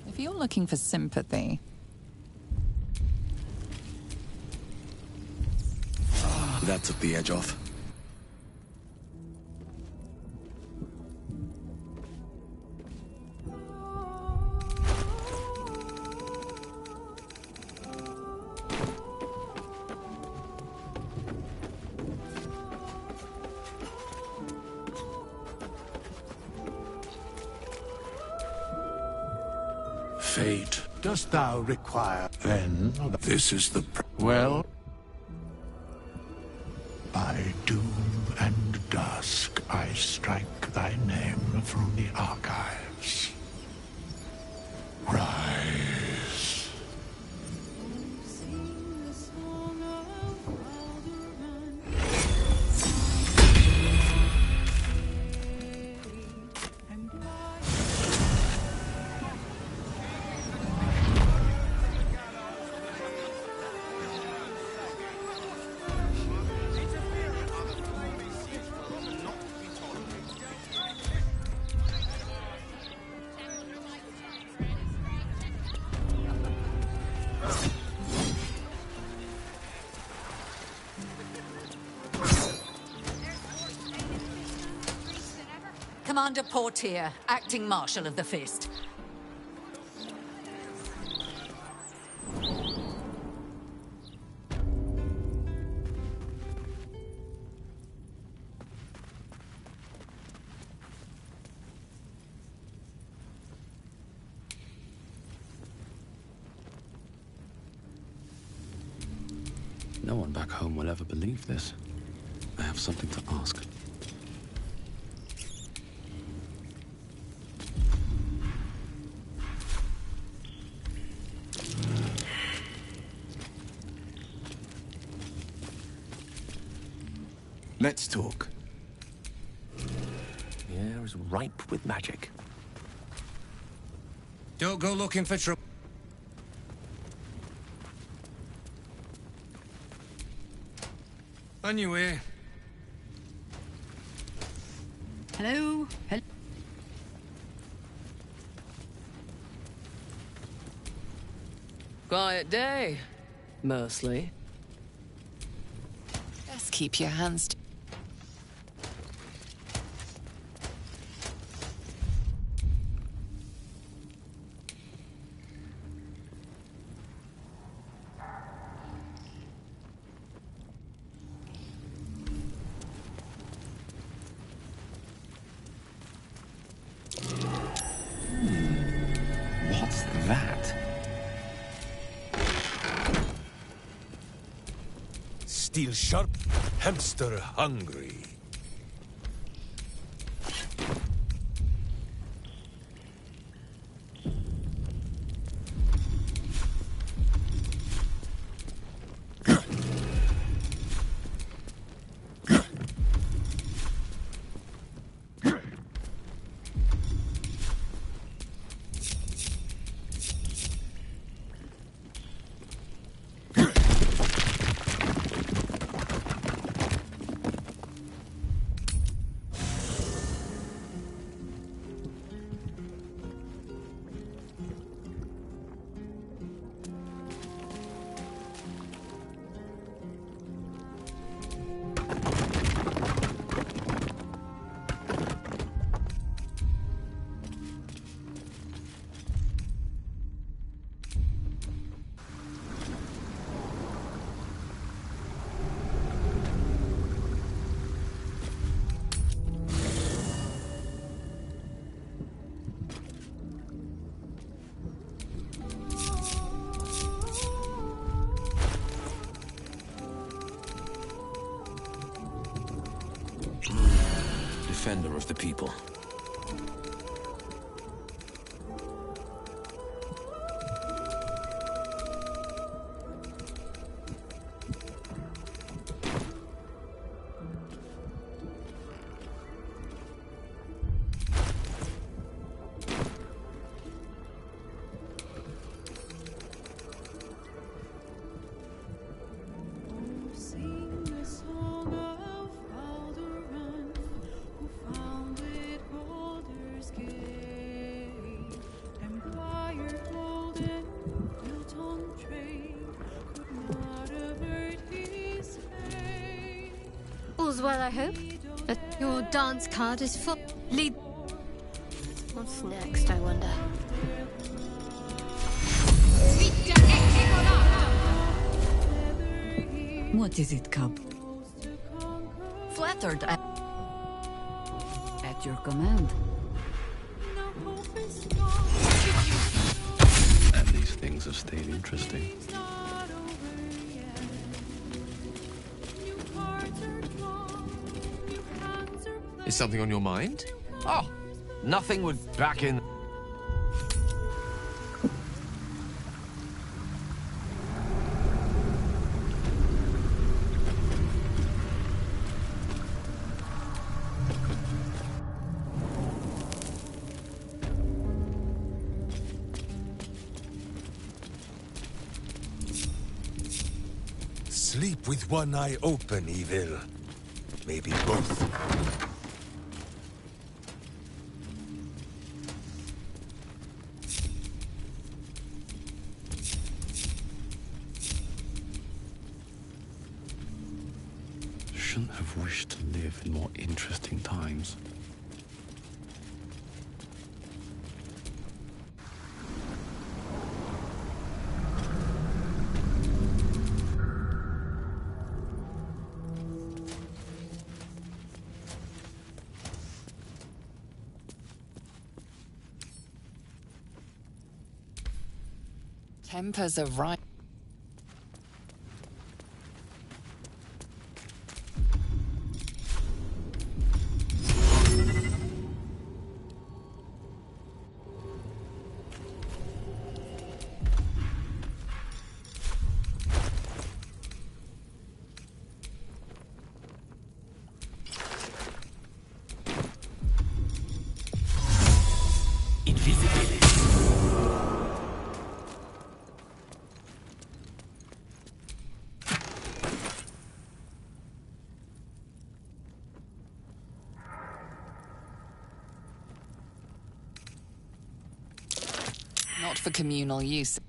If you're looking for sympathy... That took the edge off. Fate, dost thou require then? This is the well. By doom and dusk I strike thy name from the archives. Rise. Commander Portier, acting Marshal of the Fist. No one back home will ever believe this. I have something to ask. Let's talk. The air is ripe with magic. Don't go looking for trouble. On your way. Hello? Quiet day, mostly. Just keep your hands. What's that? Steel sharp, hamster hungry. Defender of the people. All's well, I hope. Your dance card is full. Lead. What's next, I wonder? What is it, cub? Flattered at your command. At least things have stayed interesting. Is something on your mind? Oh, nothing would back in. Sleep with one eye open, evil. Maybe both. Shouldn't have wished to live in more interesting times. Tempers are right. for communal use.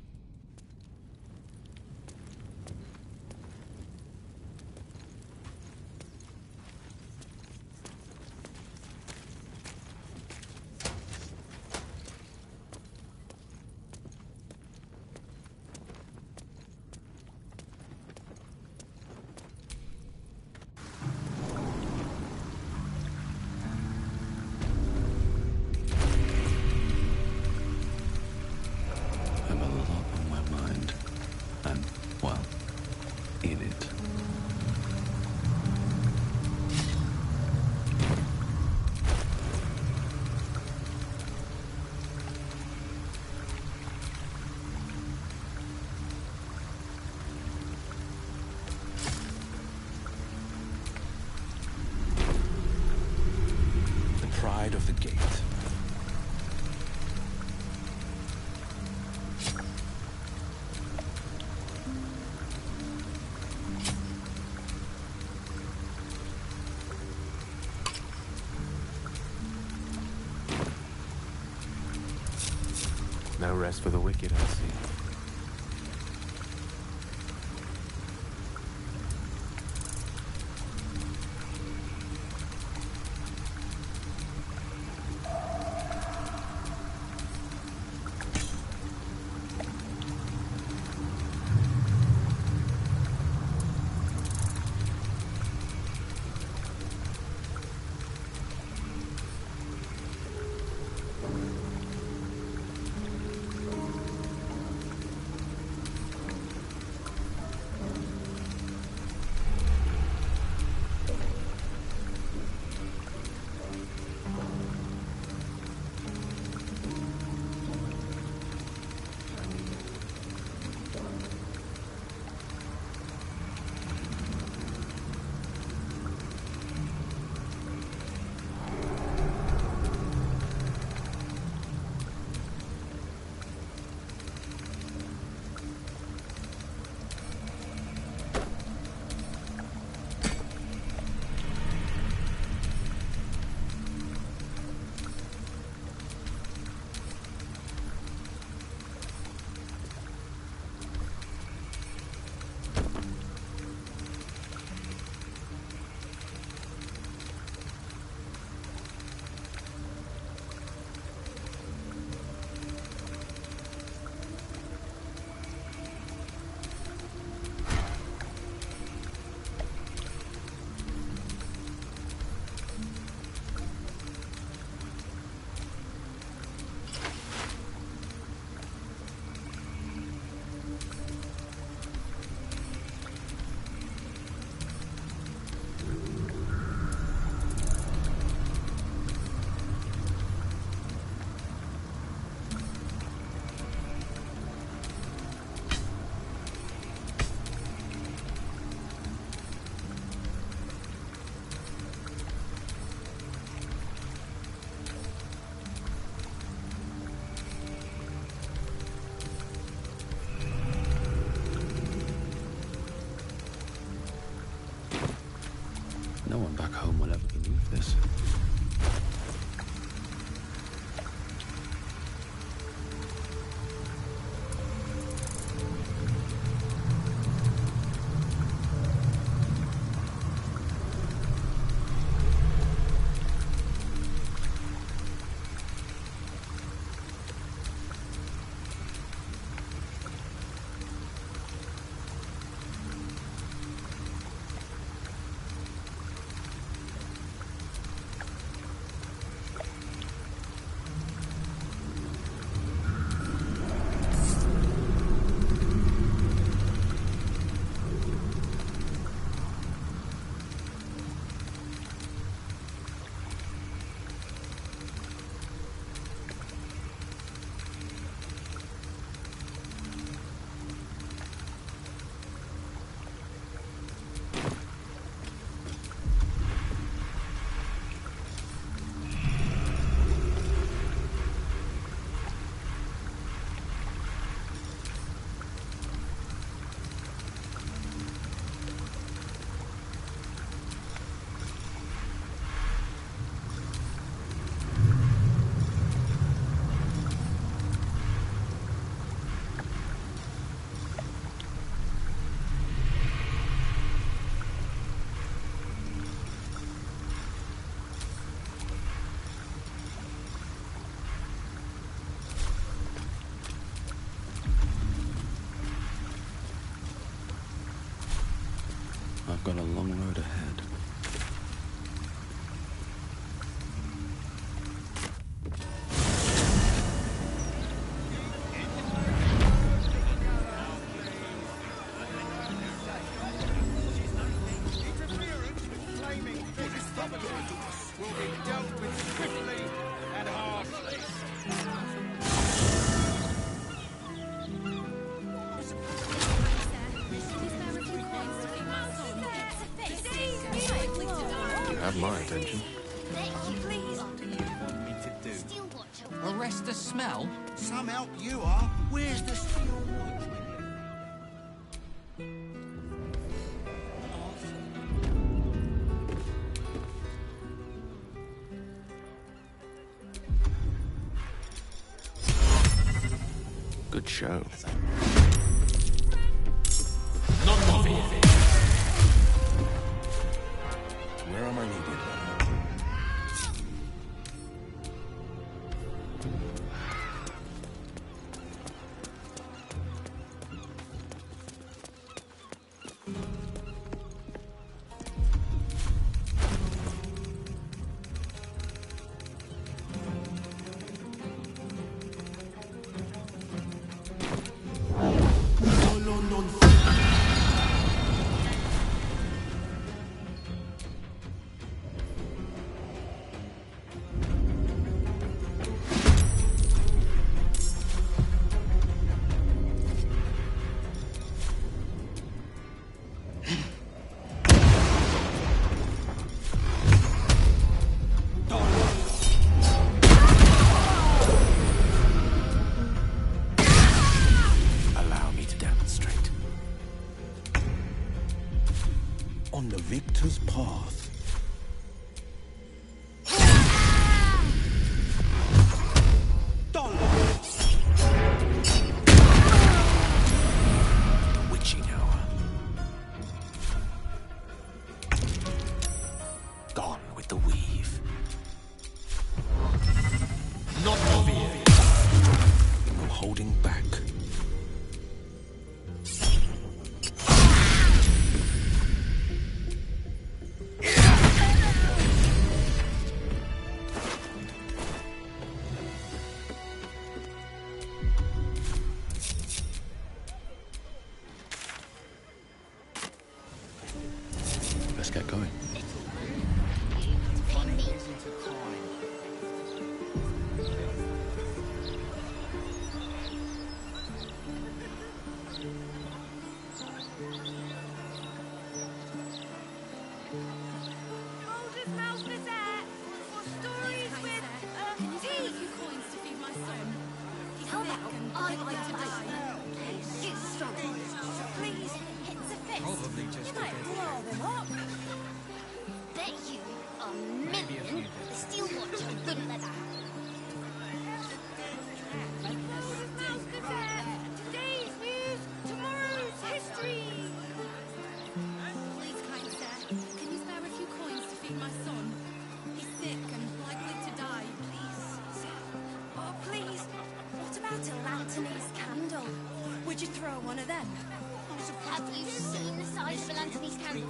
Pride of the gate. No rest for the wicked, I see. No one back home will ever believe this. will be dealt with swiftly and harshly. You have my attention. Arrest the smell? Some help you are. Where's the steel watch? Good show. Where am I needed? On the victor's path. Witching hour. Gone with the weave. Not Novia. No holding back. Let's get going. Probably just you might blow them up. Bet you $1,000,000 the steel watcher wouldn't let that happen. Today's news, tomorrow's history. Please, kind sir, can you spare a few coins to feed my son? He's sick and likely to die. Please, sir. Oh, please. What about a Lanthony's candle? Would you throw one of them? Have you seen the size of a Lanthony's candle?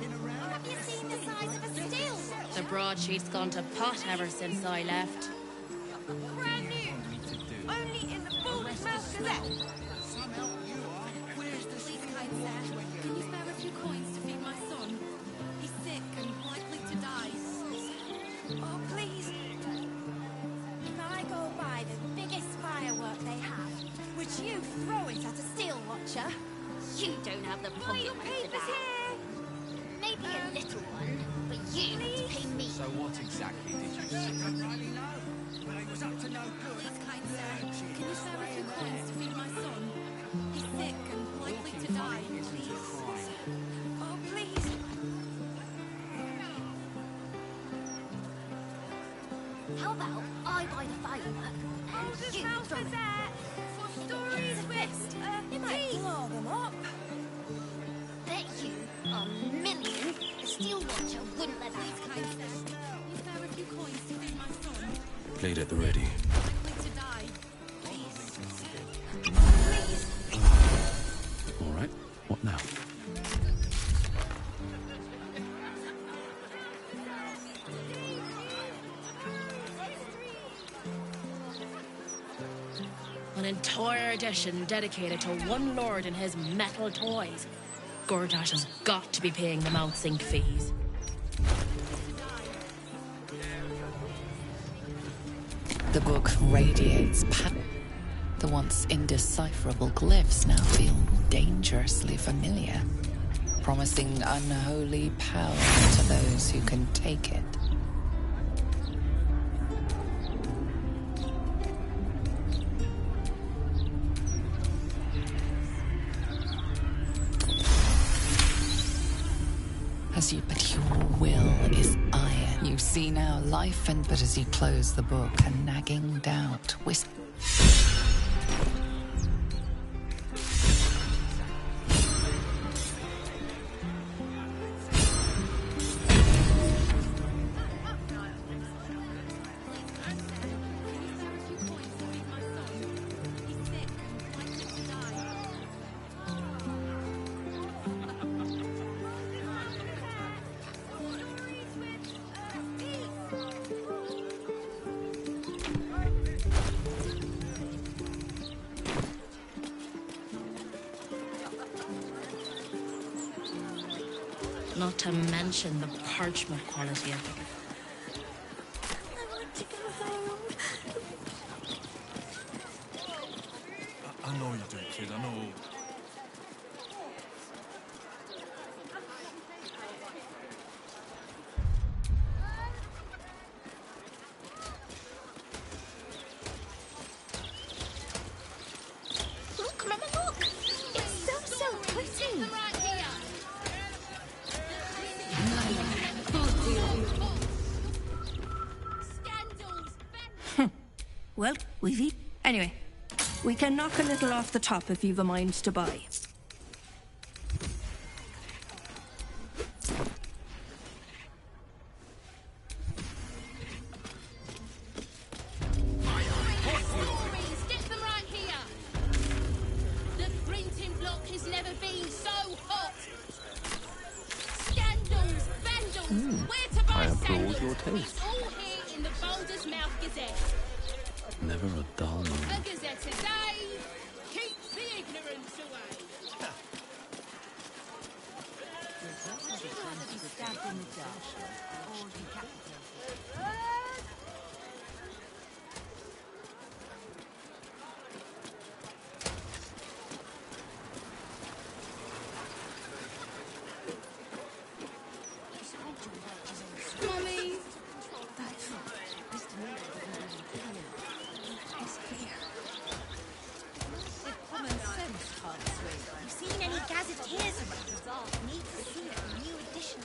Have you seen the size of a steel watcher? The broadsheet's gone to pot ever since I left. Brand new. Only in the Bournemouth Gazette. Some help you are. Where's the Please, kind sir, can you spare a few coins to feed my son? He's sick and likely to die. Oh, please. If I go buy the biggest firework they have, would you throw it at a steel watcher? You don't have the pocket money for that. Maybe a little one, but you need to pay me. So what exactly did you say? I don't really know, but it was up to no good. Please, kind sir, can you spare a few coins to feed my son? He's sick and likely to die. Oh, please. How about I buy the firework and you throw it? For stories with You might blow them up. Bet you $1,000,000 the steel watcher wouldn't let that happen. kind sir, can you spare a few coins to feed my son? Played at the ready. Likely to die. All right. What now? An entire edition dedicated to one lord and his metal toys. Gortash has got to be paying them out sync fees. The book radiates power. The once indecipherable glyphs now feel dangerously familiar, promising unholy power to those who can take it. But your will is iron. You see now life, but as you close the book, a nagging doubt whispers. Not to mention the parchment quality of it. I know you do, kid, I know. Look, Mama, look! It's so pretty! Well, we've eaten. Anyway, we can knock a little off the top if you've a mind to buy. Get them right here! The printing block has never been so hot! Scandals, vandals, where to buy I applaud sandals? your taste. It's all here in the Boulder's Mouth Gazette. Never a dull The moment. Gazette today keeps the ignorance away. Would you rather be stabbed in the dark or decapitated? Mummy! If common sense can't swing, you seen any gazetteers around? Need to see a new edition.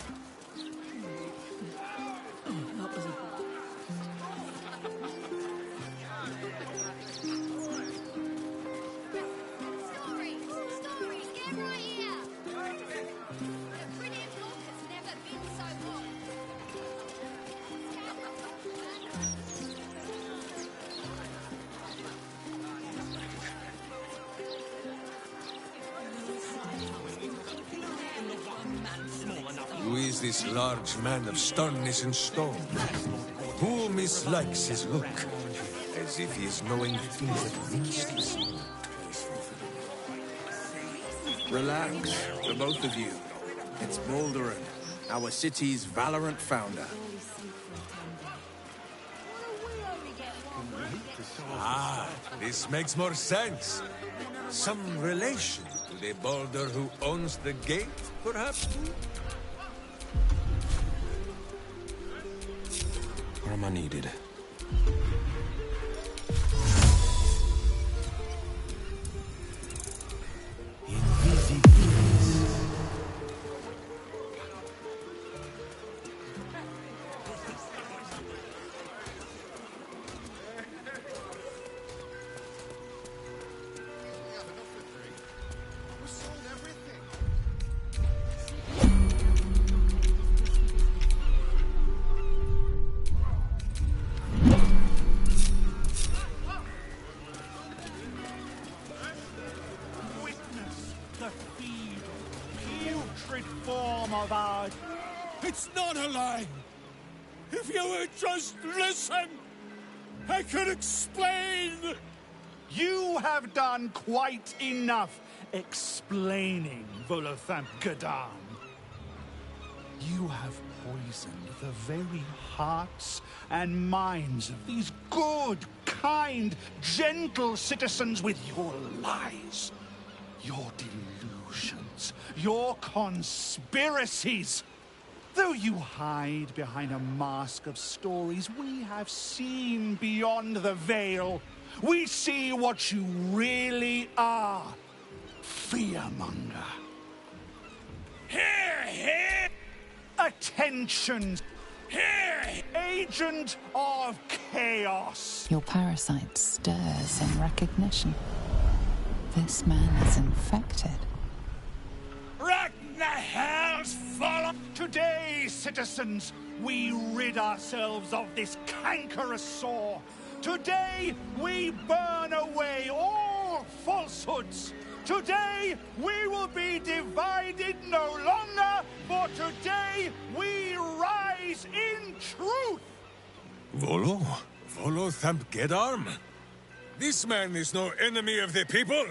Stories, get right here! The printing block has never been so hot. Who is this large man of sternness and stone? Who mislikes his look? As if he is knowing things at least. Relax, the both of you. It's Balderon, our city's valorant founder. Ah, this makes more sense. Some relation to the Balder who owns the gate, perhaps? Where am I needed? Form of art. It's not a lie. If you would just listen, I could explain. You have done quite enough explaining, Volothamp Gadan. You have poisoned the very hearts and minds of these good kind, gentle citizens with your lies, your delusions, your conspiracies. Though you hide behind a mask of stories, we have seen beyond the veil. We see what you really are. Fearmonger. Here, here! Attention! Here! Agent of Chaos! Your parasite stirs in recognition. This man is infected. Ragnahel's follow! Today, citizens, we rid ourselves of this cankerous sore. Today, we burn away all falsehoods. Today, we will be divided no longer, for today, we rise in truth! Volo? Volo Thamp-Gedarm? This man is no enemy of the people.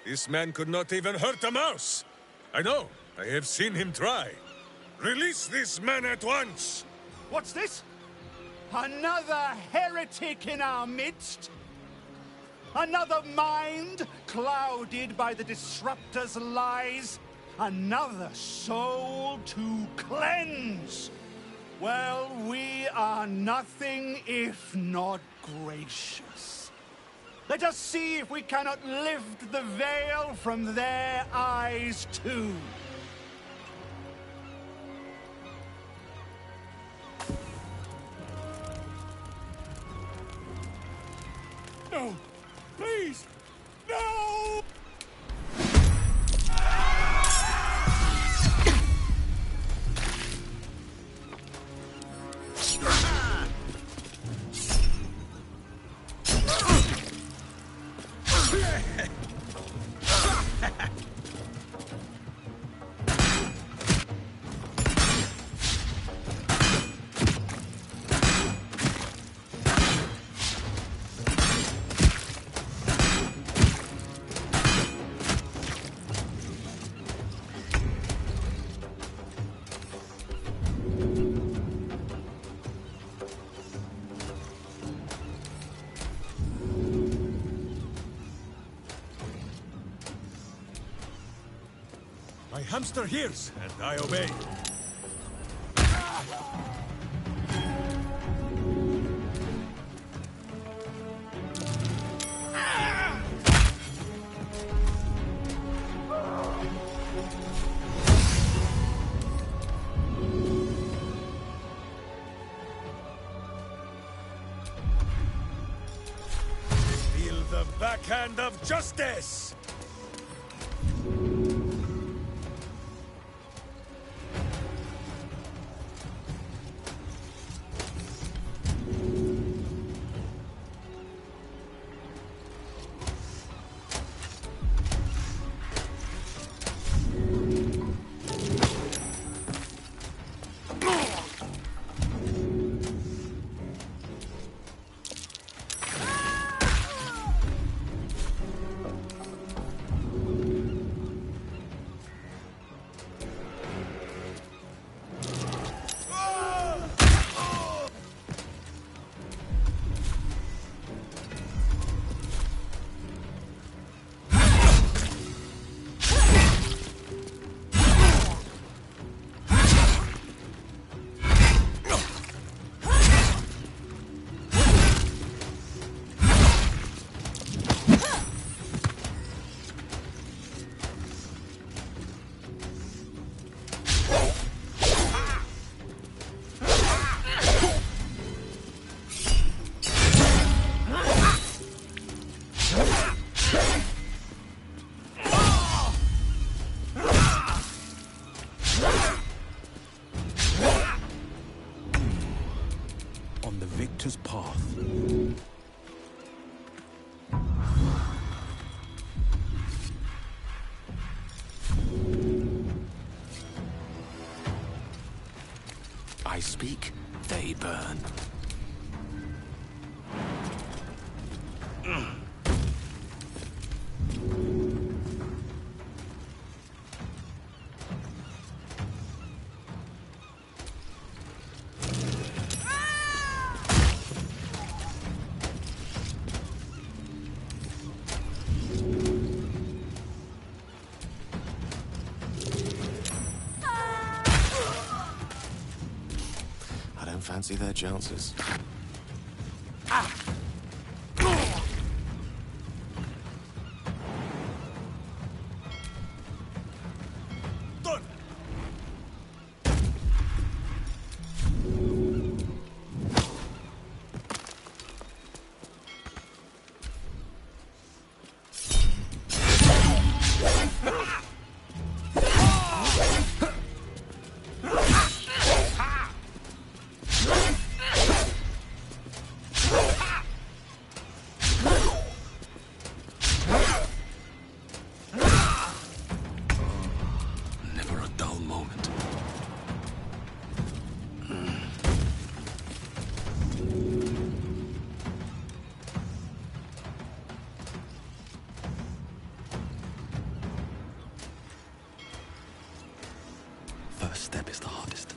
This man could not even hurt a mouse. I know. I have seen him try. Release this man at once! What's this? Another heretic in our midst? Another mind clouded by the Disruptor's lies? Another soul to cleanse? Well, we are nothing if not gracious. Let us see if we cannot lift the veil from their eyes too. No! Please! No! My hamster hears, and I obey. Feel the backhand of justice! Victor's path. I speak, they burn. fancy their chances. First step is the hardest.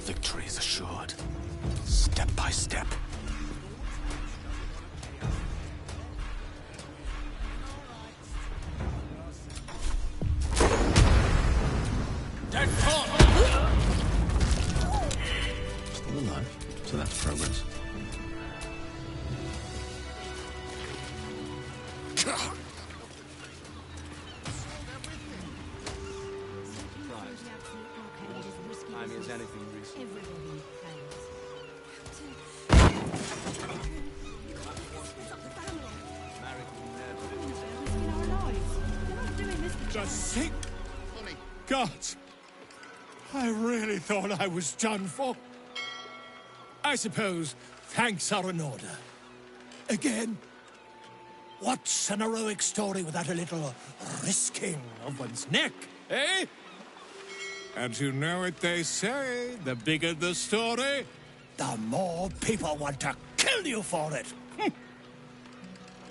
Victory is assured, step by step. Still alive, so that's progress. Just sick. God, I really thought I was done for. I suppose thanks are in order. Again, what's an heroic story without a little risking of one's neck, eh? And you know what they say, the bigger the story, the more people want to kill you for it.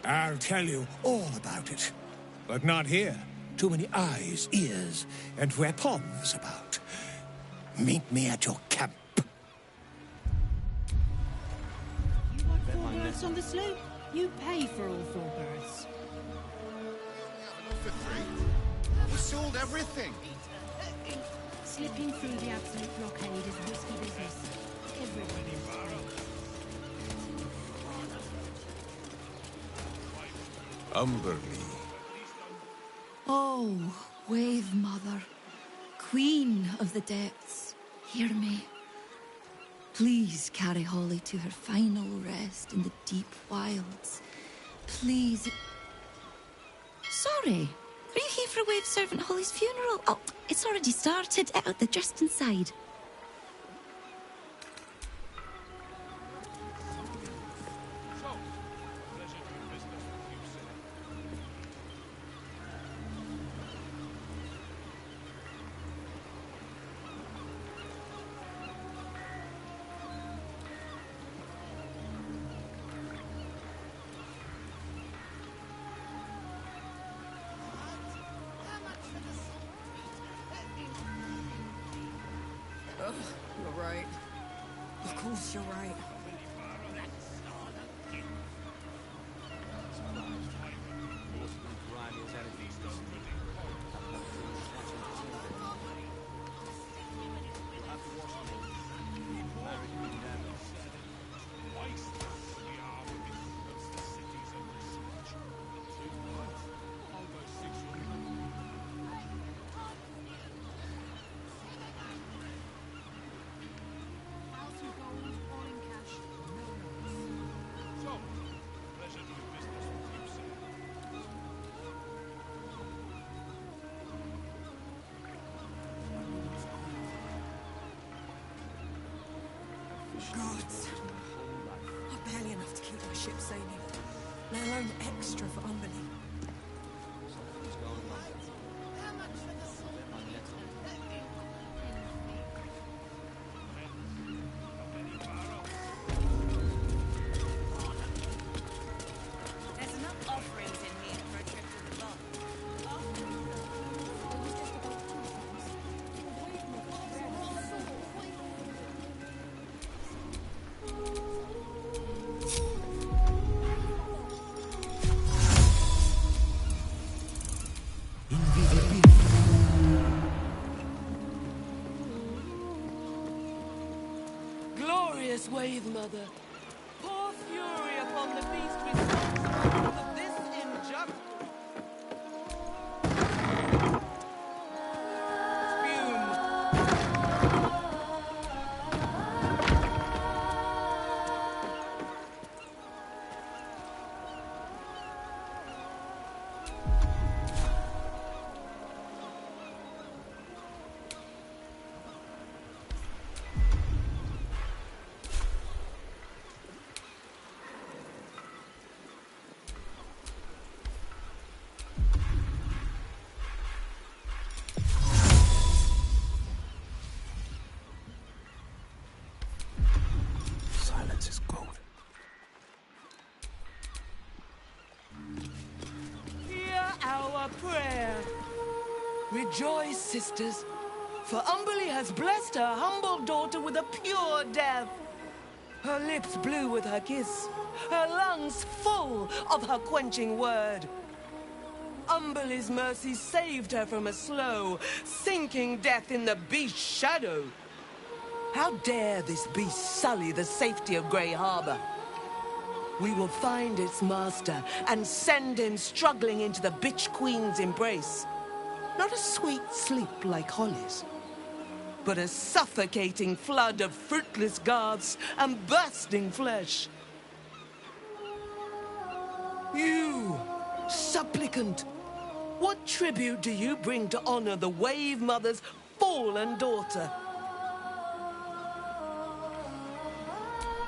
I'll tell you all about it, but not here. Too many eyes, ears, and weapons about. Meet me at your camp. You want 4 berths on the sloop? You pay for all 4 berths. For 3? We sold everything. Slipping through the absolute blockade is risky business. Everybody is paid. Umberly. Oh, Wave Mother, Queen of the Depths, hear me. Please carry Holly to her final rest in the deep wilds. Please. Sorry, are you here for Wave Servant Holly's funeral? Oh, it's already started. They're just inside. You're right. Of course you're right. Gods. I'm barely enough to keep my ship sailing, let alone extra for Umberly. There's enough offerings in here for a trip to the bar. Rejoice, Wave Mother. Pour fury upon the beast responsible for this injustice. Silence is gold. Hear our prayer. Rejoice, sisters, for Umberly has blessed her humble daughter with a pure death. Her lips blue with her kiss, her lungs full of her quenching word. Umberly's mercy saved her from a slow, sinking death in the beast's shadow. How dare this beast sully the safety of Grey Harbor? We will find its master and send him struggling into the bitch queen's embrace. Not a sweet sleep like Holly's, but a suffocating flood of fruitless garths and bursting flesh. You, supplicant, what tribute do you bring to honor the Wave Mother's fallen daughter?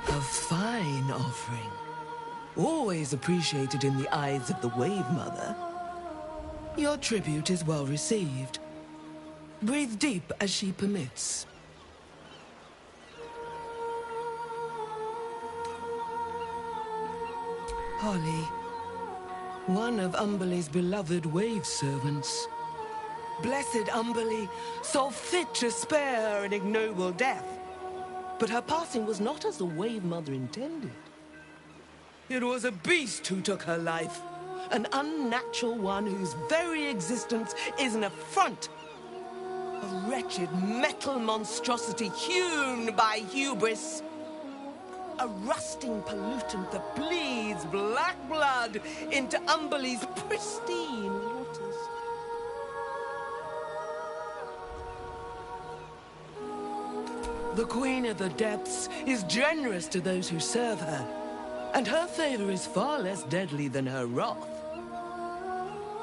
A fine offering. Always appreciated in the eyes of the Wave Mother. Your tribute is well received. Breathe deep as she permits. Holly, one of Umberly's beloved wave servants. Blessed Umberly, so fit to spare her an ignoble death. But her passing was not as the Wave Mother intended. It was a beast who took her life. An unnatural one whose very existence is an affront. A wretched metal monstrosity hewn by hubris. A rusting pollutant that bleeds black blood into Umberly's pristine waters. The Queen of the Depths is generous to those who serve her, and her favor is far less deadly than her wrath.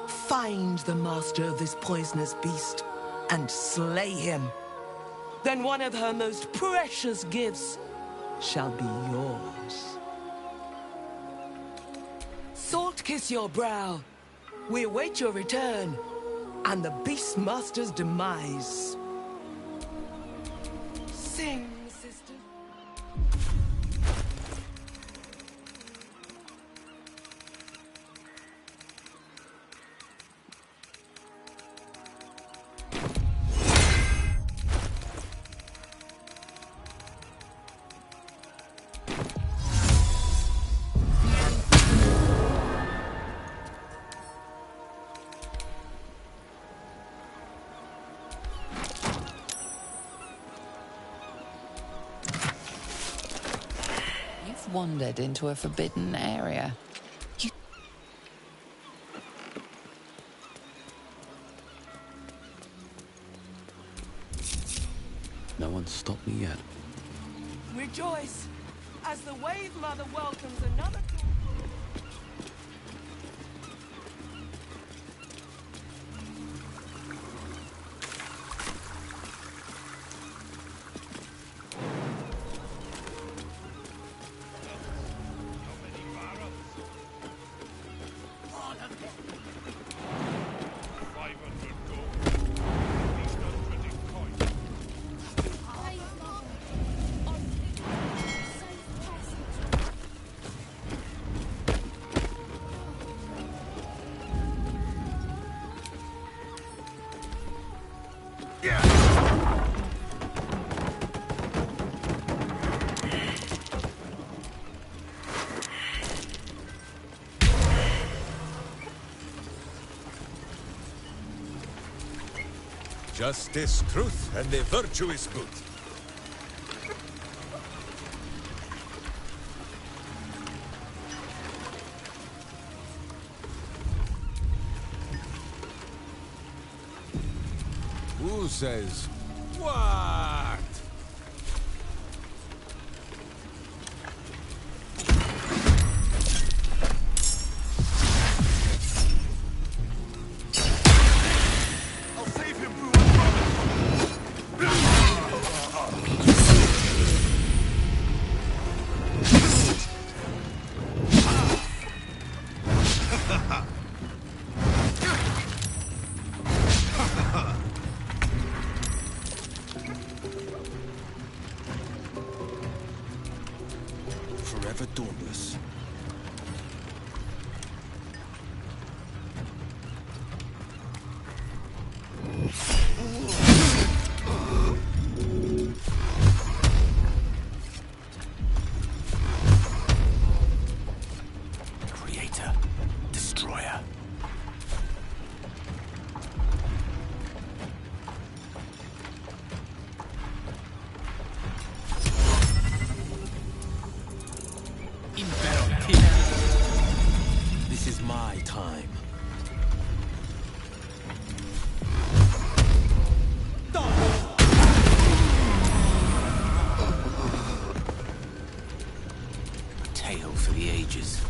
Find the master of this poisonous beast and slay him. Then one of her most precious gifts shall be yours. Salt kiss your brow. We await your return and the beast master's demise. Sing, sister. Wandered into a forbidden area. No one's stopped me yet. Rejoice as the Wave Mother welcomes another. Justice, truth, and the virtuous good. Who says what? I'll save him, Boo, I Forever dauntless. Creator. Destroyer. This is my time. A tale for the ages.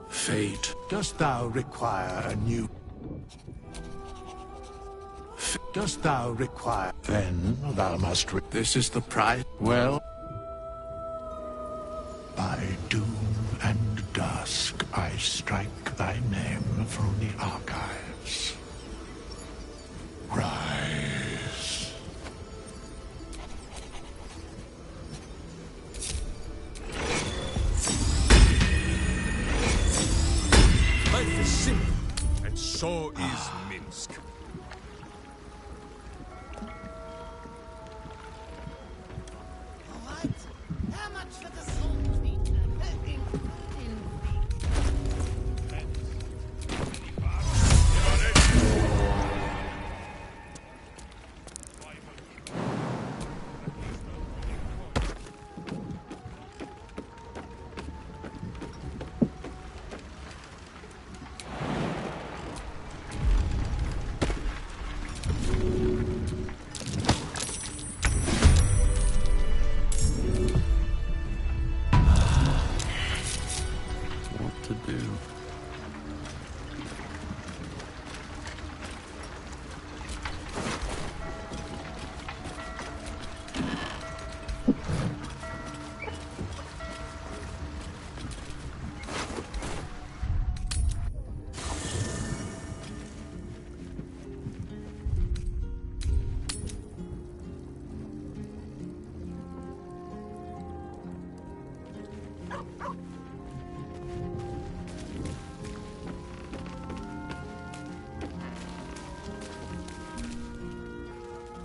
Fate, dost thou require a new... Dost thou require... Then thou must... This is the price. Well... By doom and dusk I strike thy name from the archives. Rise. Life is simple, and so is Minsk. How much for the salt meat? What to do?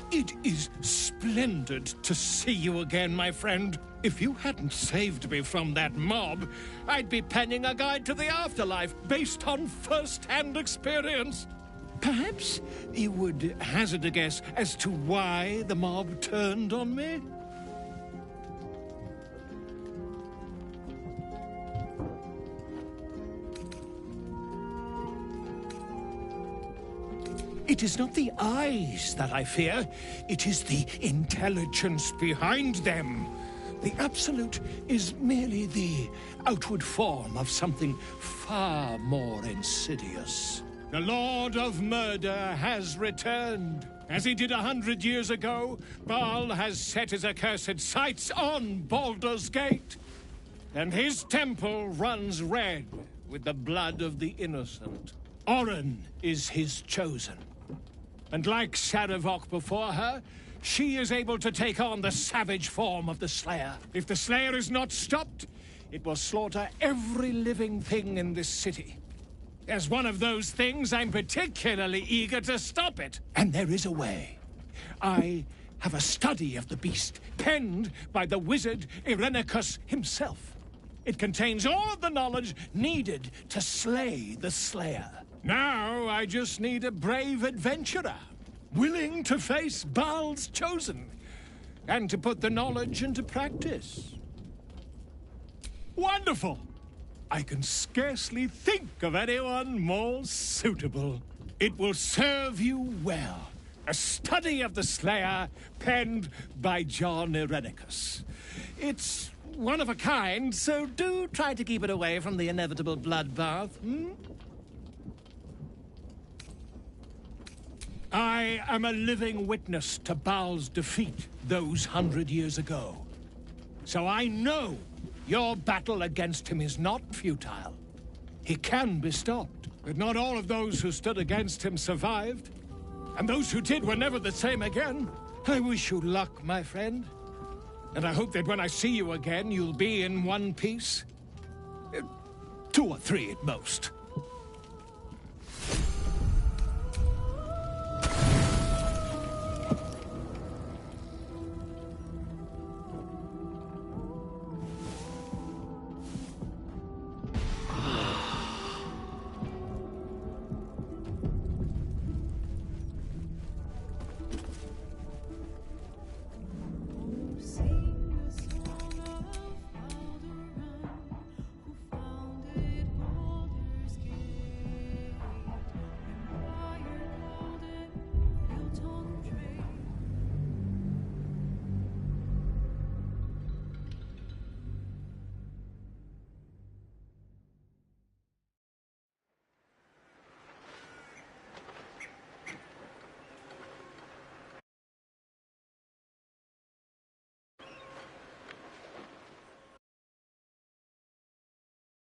It is splendid to see you again, my friend. If you hadn't saved me from that mob, I'd be penning a guide to the afterlife based on first-hand experience. Perhaps you would hazard a guess as to why the mob turned on me? It is not the eyes that I fear, it is the intelligence behind them. The Absolute is merely the outward form of something far more insidious. The Lord of Murder has returned. As he did 100 years ago, Baal has set his accursed sights on Baldur's Gate. And his temple runs red with the blood of the innocent. Oren is his chosen. And like Saravok before her, she is able to take on the savage form of the Slayer. If the Slayer is not stopped, it will slaughter every living thing in this city. As one of those things, I'm particularly eager to stop it. And there is a way. I have a study of the beast, penned by the wizard Irenicus himself. It contains all of the knowledge needed to slay the Slayer. Now I just need a brave adventurer, willing to face Baal's chosen, and to put the knowledge into practice. Wonderful! I can scarcely think of anyone more suitable. It will serve you well. A study of the Slayer, penned by John Irenicus. It's one of a kind, so do try to keep it away from the inevitable bloodbath, I am a living witness to Baal's defeat those 100 years ago. So I know your battle against him is not futile. He can be stopped, but not all of those who stood against him survived. And those who did were never the same again. I wish you luck, my friend. And I hope that when I see you again, you'll be in one piece. 2 or 3 at most.